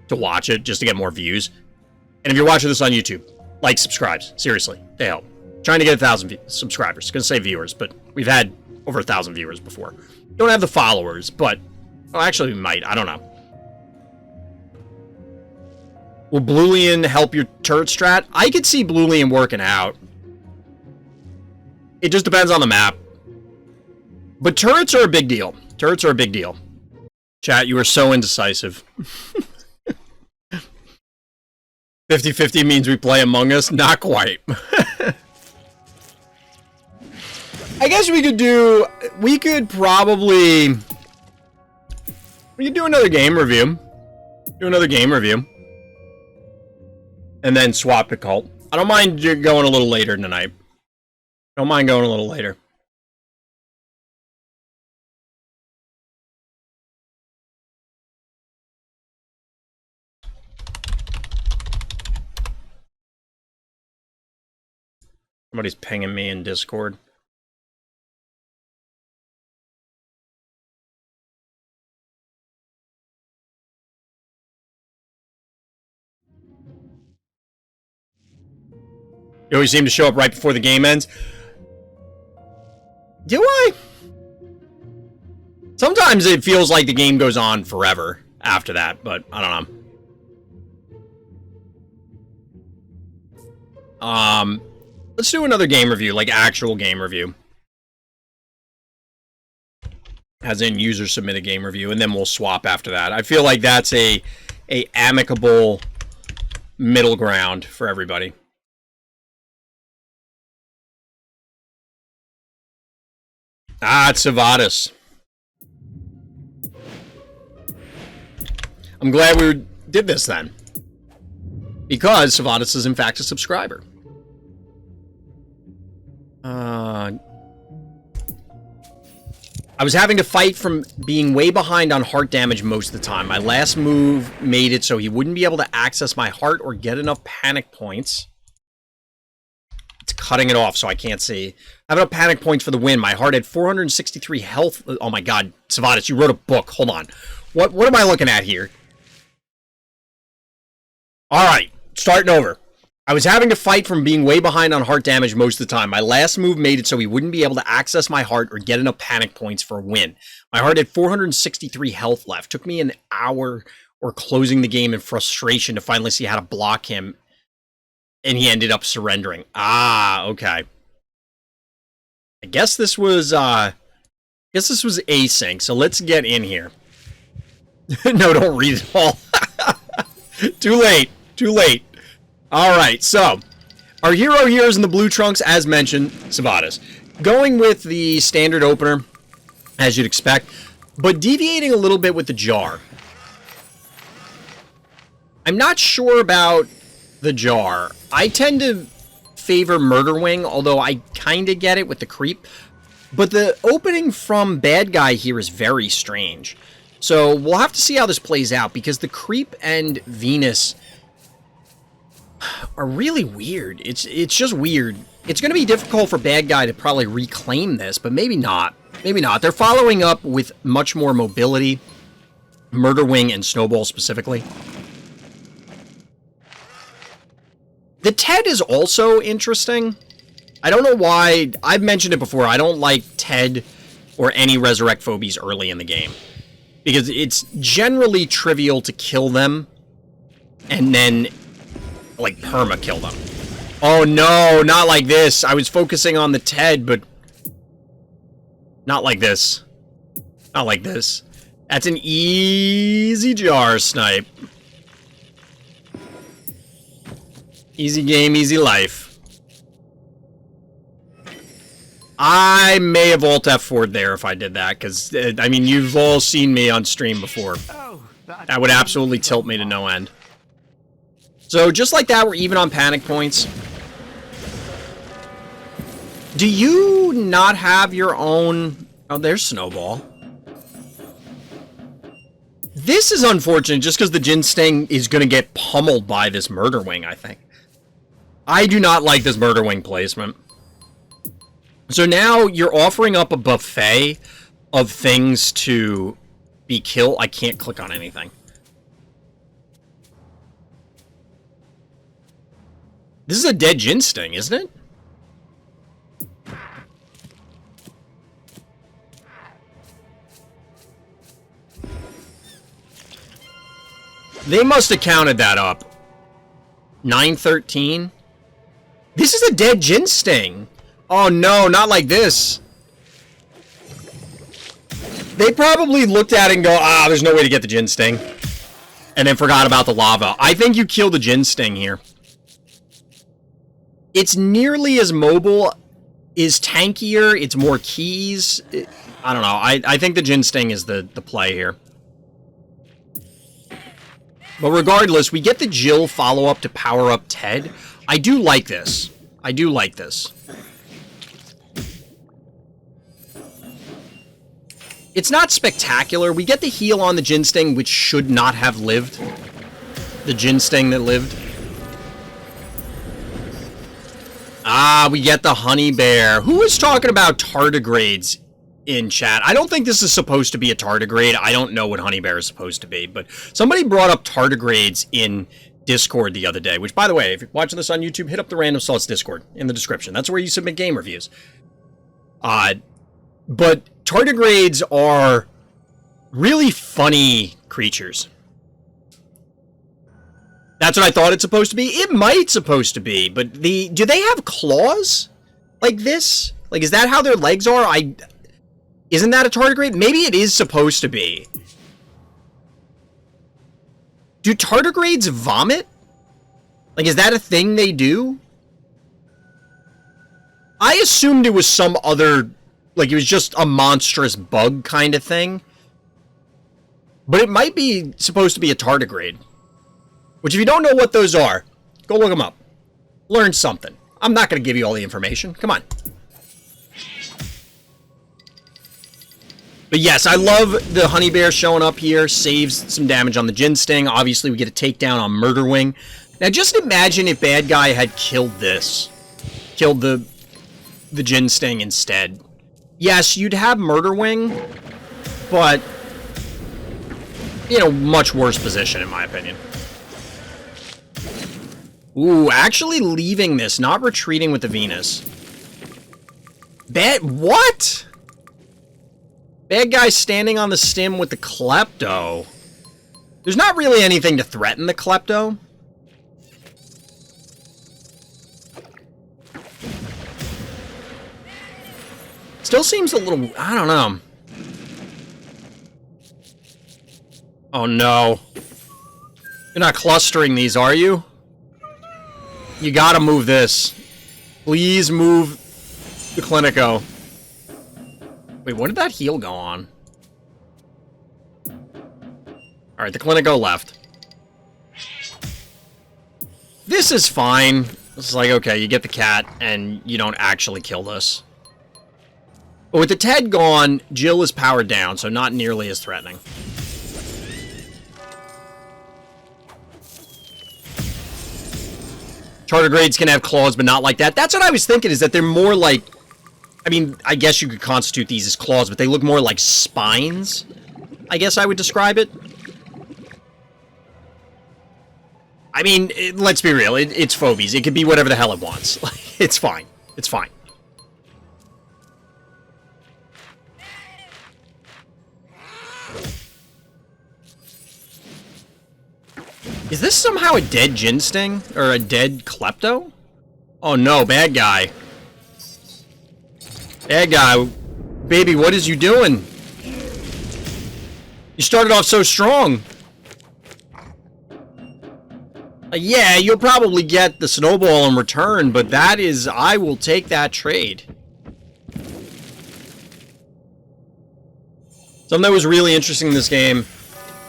to watch it, just to get more views. And if you're watching this on YouTube, like, subscribe. Seriously, they help. Trying to get 1,000 subscribers. Gonna say viewers, but we've had over 1,000 viewers before. Don't have the followers, but... Oh, actually, we might. I don't know. Will Bluelian help your turret strat? I could see Bluelian working out. It just depends on the map. But turrets are a big deal. Turrets are a big deal. Chat, you are so indecisive. 50-50 means we play Among Us? Not quite. I guess we could do... We could probably... We could do another game review. Do another game review. And then swap to cult. I don't mind going a little later tonight. Don't mind going a little later. Somebody's pinging me in Discord. You always seem to show up right before the game ends. Do I? Sometimes it feels like the game goes on forever after that, but I don't know. Let's do another game review, like actual game review. As in, user submit a game review, and then we'll swap after that. I feel like that's a amicable middle ground for everybody. Ah, it's Sivadas. I'm glad we did this then. Because Sivadas is in fact a subscriber. I was having to fight from being way behind on heart damage most of the time. My last move made it so he wouldn't be able to access my heart or get enough panic points. It's cutting it off so I can't see. I have enough panic points for the win. My heart had 463 health. Oh my god, Sivadas, you wrote a book. Hold on. What am I looking at here? Alright, starting over. I was having to fight from being way behind on heart damage most of the time. My last move made it so he wouldn't be able to access my heart or get enough panic points for a win. My heart had 463 health left. Took me an hour or closing the game in frustration to finally see how to block him. And he ended up surrendering. Ah, okay. I guess this was async, so let's get in here. No, don't read it all. Too late. Too late. Alright, so, our hero here is in the blue trunks, as mentioned, Sivadas. Going with the standard opener, as you'd expect, but deviating a little bit with the jar. I'm not sure about the jar. I tend to favor Murder Wing, although I kind of get it with the creep. But the opening from Bad Guy here is very strange. So, we'll have to see how this plays out, because the creep and Venus are really weird. It's just weird. It's going to be difficult for Bad Guy to probably reclaim this, but maybe not. Maybe not. They're following up with much more mobility. Murder Wing and Snowball specifically. The Ted is also interesting. I don't know why. I've mentioned it before. I don't like Ted or any Resurrect Phobies early in the game. Because it's generally trivial to kill them and then like perma-kill them. Oh no, not like this. I was focusing on the Ted, but not like this. Not like this. That's an easy jar snipe. Easy game, easy life. I may have Alt F4'd there if I did that, because, I mean, you've all seen me on stream before. That would absolutely tilt me to no end. So, just like that, we're even on panic points. Do you not have your own... Oh, there's Snowball. This is unfortunate, just because the Jin Sting is going to get pummeled by this Murder Wing, I think. I do not like this Murder Wing placement. So now, you're offering up a buffet of things to be killed. I can't click on anything. This is a dead Jin Sting, isn't it? They must have counted that up. 913? This is a dead Jin Sting. Oh no, not like this. They probably looked at it and go, ah, there's no way to get the Jin Sting. And then forgot about the lava. I think you killed the Jin Sting here. It's nearly as mobile, is tankier, it's more keys. I don't know. I think the Jin Sting is the play here. But regardless, we get the Jill follow-up to power up Ted. I do like this. I do like this. It's not spectacular. We get the heal on the Jin Sting, which should not have lived. The Jin Sting that lived. Ah, we get the Honey Bear. Who is talking about tardigrades in chat? I don't think this is supposed to be a tardigrade. I don't know what Honey Bear is supposed to be, but somebody brought up tardigrades in Discord the other day, which, by the way, if you're watching this on YouTube, hit up the Random Salts Discord in the description. That's where you submit game reviews. But tardigrades are really funny creatures. That's what I thought it's supposed to be. It might supposed to be, but do they have claws like this? Like, is that how their legs are? Isn't that a tardigrade? Maybe it is supposed to be. Do tardigrades vomit? Like, is that a thing they do? I assumed it was some other, like, it was just a monstrous bug kind of thing. But it might be supposed to be a tardigrade. Which, if you don't know what those are, go look them up. Learn something. I'm not going to give you all the information. Come on. But yes, I love the Honey Bear showing up here. Saves some damage on the Jin Sting. Obviously, we get a takedown on Murder Wing. Now, just imagine if bad guy had killed this. Killed the Jin Sting instead. Yes, you'd have Murder Wing, but, you know, much worse position, in my opinion. Ooh, actually leaving this, not retreating with the Venus. What? Bad guy standing on the stim with the Klepto. There's not really anything to threaten the Klepto. Still seems a little... I don't know. Oh, no. You're not clustering these, are you? You gotta move this. Please move the Clinico. Wait, what did that heal go on? Alright, the Clinico left. This is fine. It's like, okay, you get the cat, and you don't actually kill this. But with the Ted gone, Jill is powered down, so not nearly as threatening. Tardigrades can have claws, but not like that. That's what I was thinking, is that they're more like... I mean, I guess you could constitute these as claws, but they look more like spines. I guess I would describe it. I mean, let's be real. It's Phobies. It could be whatever the hell it wants. It's fine. It's fine. Is this somehow a dead Jin Sting? Or a dead Klepto? Oh no, bad guy. Bad guy. Baby, what is you doing? You started off so strong. Yeah, you'll probably get the snowball in return, but that is... I will take that trade. Something that was really interesting in this game.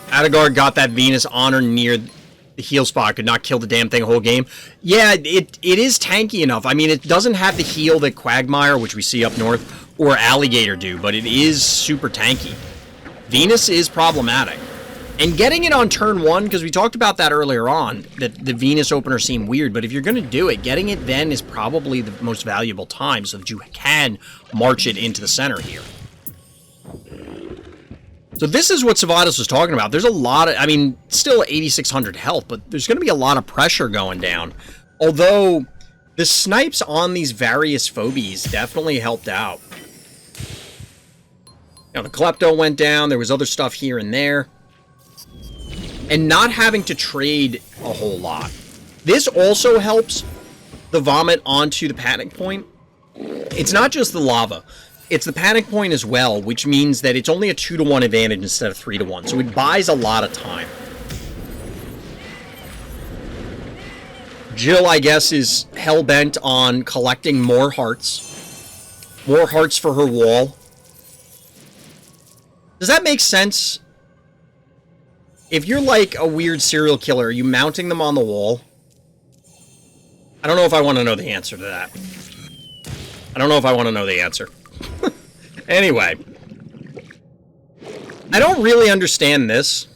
Adagard got that Venus on or near the heal spot. Could not kill the damn thing the whole game. Yeah, it is tanky enough. I mean, it doesn't have the heal that Quagmire, which we see up north, or Alligator do, but it is super tanky. Venus is problematic. And getting it on turn 1, because we talked about that earlier on, that the Venus opener seemed weird, but if you're going to do it, getting it then is probably the most valuable time, so that you can march it into the center here. So this is what Sivadas was talking about. There's a lot of, I mean, still 8,600 health, but there's going to be a lot of pressure going down. Although, the snipes on these various Phobies definitely helped out. Now, the Klepto went down, there was other stuff here and there. And not having to trade a whole lot. This also helps the Vomit onto the Panic Point. It's not just the lava. It's the Panic Point as well, which means that it's only a 2-to-1 advantage instead of 3-to-1. So it buys a lot of time. Jill, I guess, is hell-bent on collecting more hearts. More hearts for her wall. Does that make sense? If you're like a weird serial killer, are you mounting them on the wall? I don't know if I want to know the answer to that. I don't know if I want to know the answer. Anyway. I don't really understand this.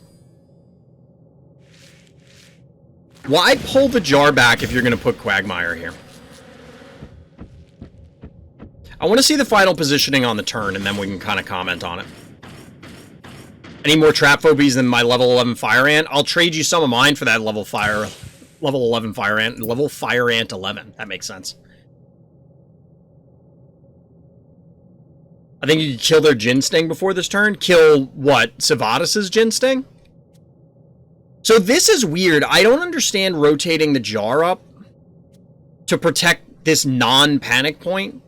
Why pull the jar back if you're going to put Quagmire here? I want to see the final positioning on the turn, and then we can kind of comment on it. Any more trap phobies than my level 11 Fire Ant? I'll trade you some of mine for that level 11 Fire Ant. Level Fire Ant 11. That makes sense. I think you could kill their Jin Sting before this turn. Kill, what, Sivadas' Jin Sting? So this is weird. I don't understand rotating the jar up to protect this non-panic point.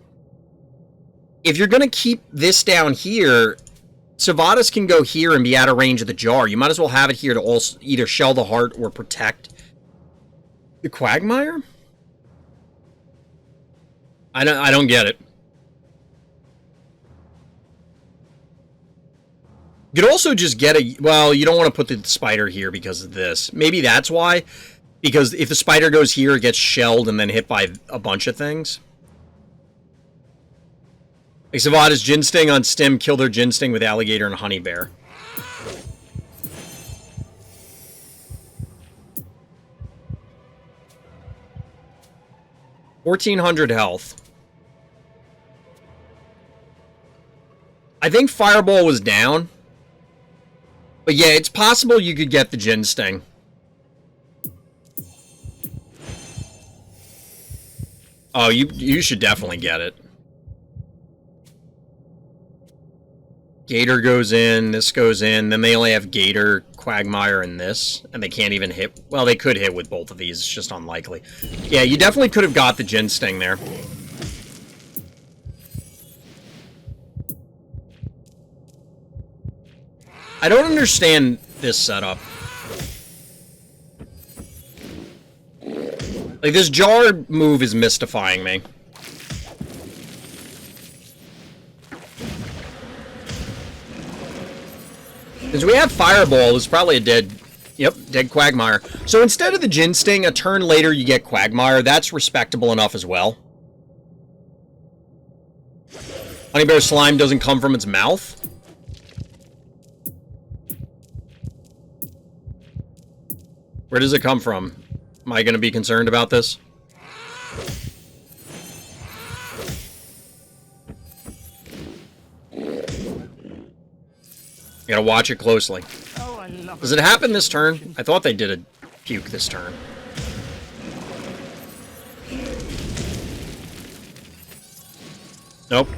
If you're going to keep this down here... Sivadas can go here and be out of range of the jar. You might as well have it here to also either shell the heart or protect the Quagmire? I don't get it. You could also just get a... Well, you don't want to put the spider here because of this. Maybe that's why. Because if the spider goes here, it gets shelled and then hit by a bunch of things. Like Sivadas, Gin Sting on Stim, kill their Gin Sting with Alligator and Honey Bear. $1,400 health. I think Fireball was down. But yeah, it's possible you could get the Gin Sting. Oh, you should definitely get it. Gator goes in, this goes in, then they only have Gator, Quagmire, and this, and they can't even hit. Well, they could hit with both of these, it's just unlikely. Yeah, you definitely could have got the Gin Sting there. I don't understand this setup. Like, this jar move is mystifying me. Since we have Fireball, it's probably a dead... Yep, dead Quagmire. So instead of the Gin Sting, a turn later you get Quagmire. That's respectable enough as well. Honeybear slime doesn't come from its mouth. Where does it come from? Am I going to be concerned about this? You gotta watch it closely. Does it happen this turn? I thought they did a puke this turn. Nope.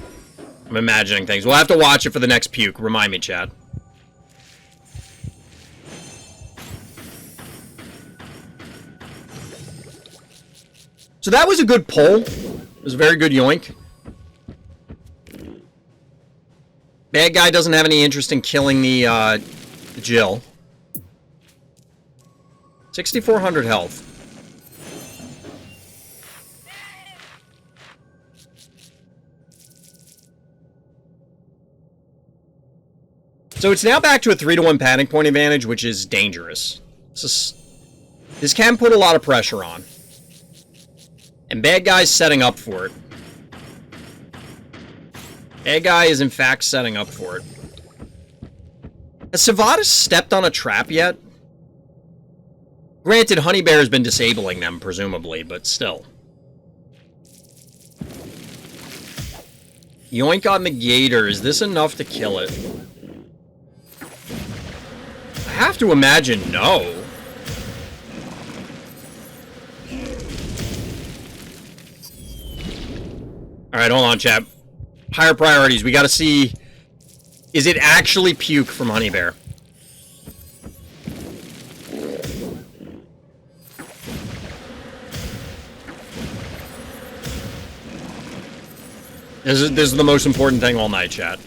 I'm imagining things. We'll have to watch it for the next puke. Remind me, chat. So that was a good pull. It was a very good yoink. Bad guy doesn't have any interest in killing the Jill. 6,400 health. So it's now back to a 3-to-1 panic point advantage, which is dangerous. This can put a lot of pressure on. And bad guy's setting up for it. Bad guy is in fact setting up for it. Has Sivadas stepped on a trap yet? Granted, Honey Bear has been disabling them, presumably, but still. Yoink on the Gator. Is this enough to kill it? I have to imagine no. Alright, hold on, chat. Higher priorities. We gotta see... Is it actually puke from Honey Bear? This is the most important thing all night, chat.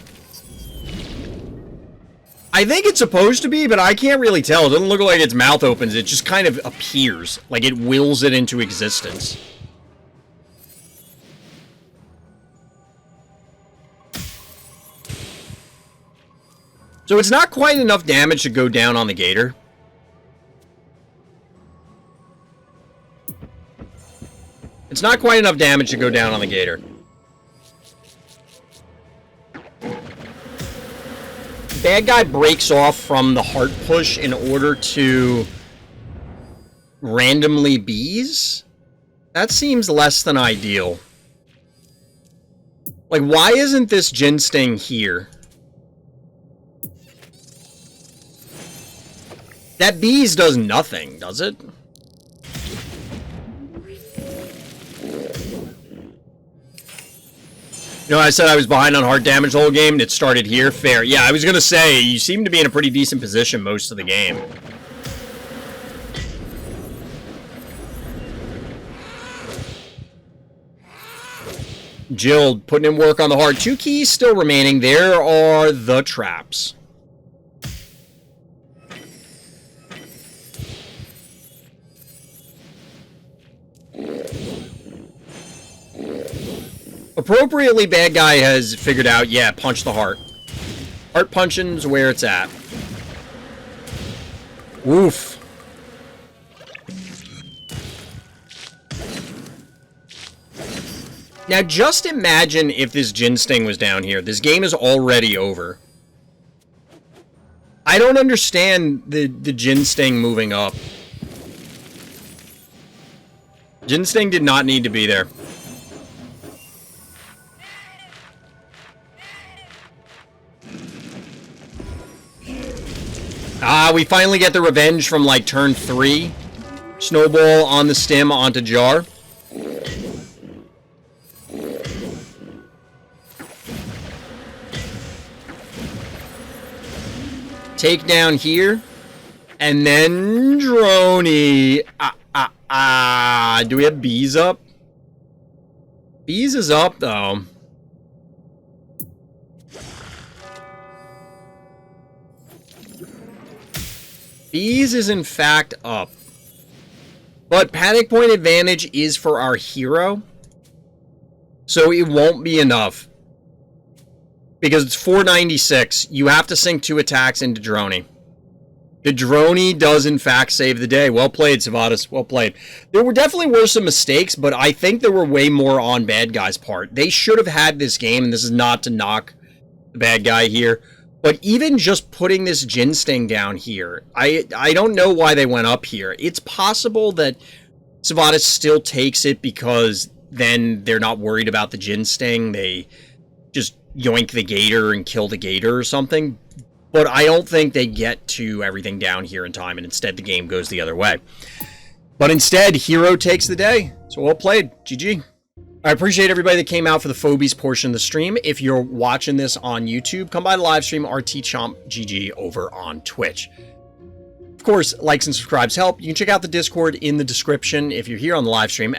I think it's supposed to be, but I can't really tell. It doesn't look like its mouth opens. It just kind of appears. Like it wills it into existence. So it's not quite enough damage to go down on the Gator. It's not quite enough damage to go down on the Gator. Bad guy breaks off from the heart push in order to randomly bees? That seems less than ideal. Like, why isn't this Gin Sting here? That bees does nothing, does it? You know, I said I was behind on heart damage the whole game, and it started here. Fair. Yeah, I was gonna say, you seem to be in a pretty decent position most of the game. Jill putting in work on the heart. 2 keys still remaining. There are the traps. Appropriately, bad guy has figured out, yeah, punch the heart. Heart punching's where it's at. Oof. Now, just imagine if this Jin Sting was down here. This game is already over. I don't understand the Jin Sting moving up. Jin Sting did not need to be there. We finally get the revenge from, like, turn 3. Snowball on the stem onto Jar. Take down here. And then Droney. Do we have Bees up? Bees is up, though. Bees is in fact up. But panic point advantage is for our hero. So it won't be enough. Because it's 496. You have to sink 2 attacks into Droney. The Droney does in fact save the day. Well played, Sivadas. Well played. There definitely were some mistakes, but I think there were way more on bad guys' part. They should have had this game, and this is not to knock the bad guy here. But even just putting this Jin Sting down here, I don't know why they went up here. It's possible that Sivadas still takes it because then they're not worried about the Jin Sting. They just yoink the Gator and kill the Gator or something. But I don't think they get to everything down here in time, and instead the game goes the other way. But instead, Hero takes the day. So well played. GG. I appreciate everybody that came out for the Phobies portion of the stream. If you're watching this on YouTube, come by the live stream RTChompGG over on Twitch. Of course, likes and subscribes help. You can check out the Discord in the description if you're here on the live stream,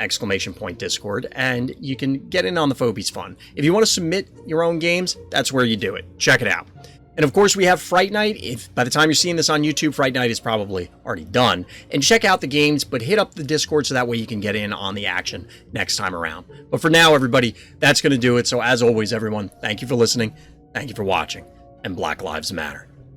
!Discord, and you can get in on the Phobies fun. If you want to submit your own games, that's where you do it. Check it out. And of course, we have Fright Night. If by the time you're seeing this on YouTube, Fright Night is probably already done. And check out the games, but hit up the Discord so that way you can get in on the action next time around. But for now, everybody, that's going to do it. So as always, everyone, thank you for listening, thank you for watching, and Black Lives Matter.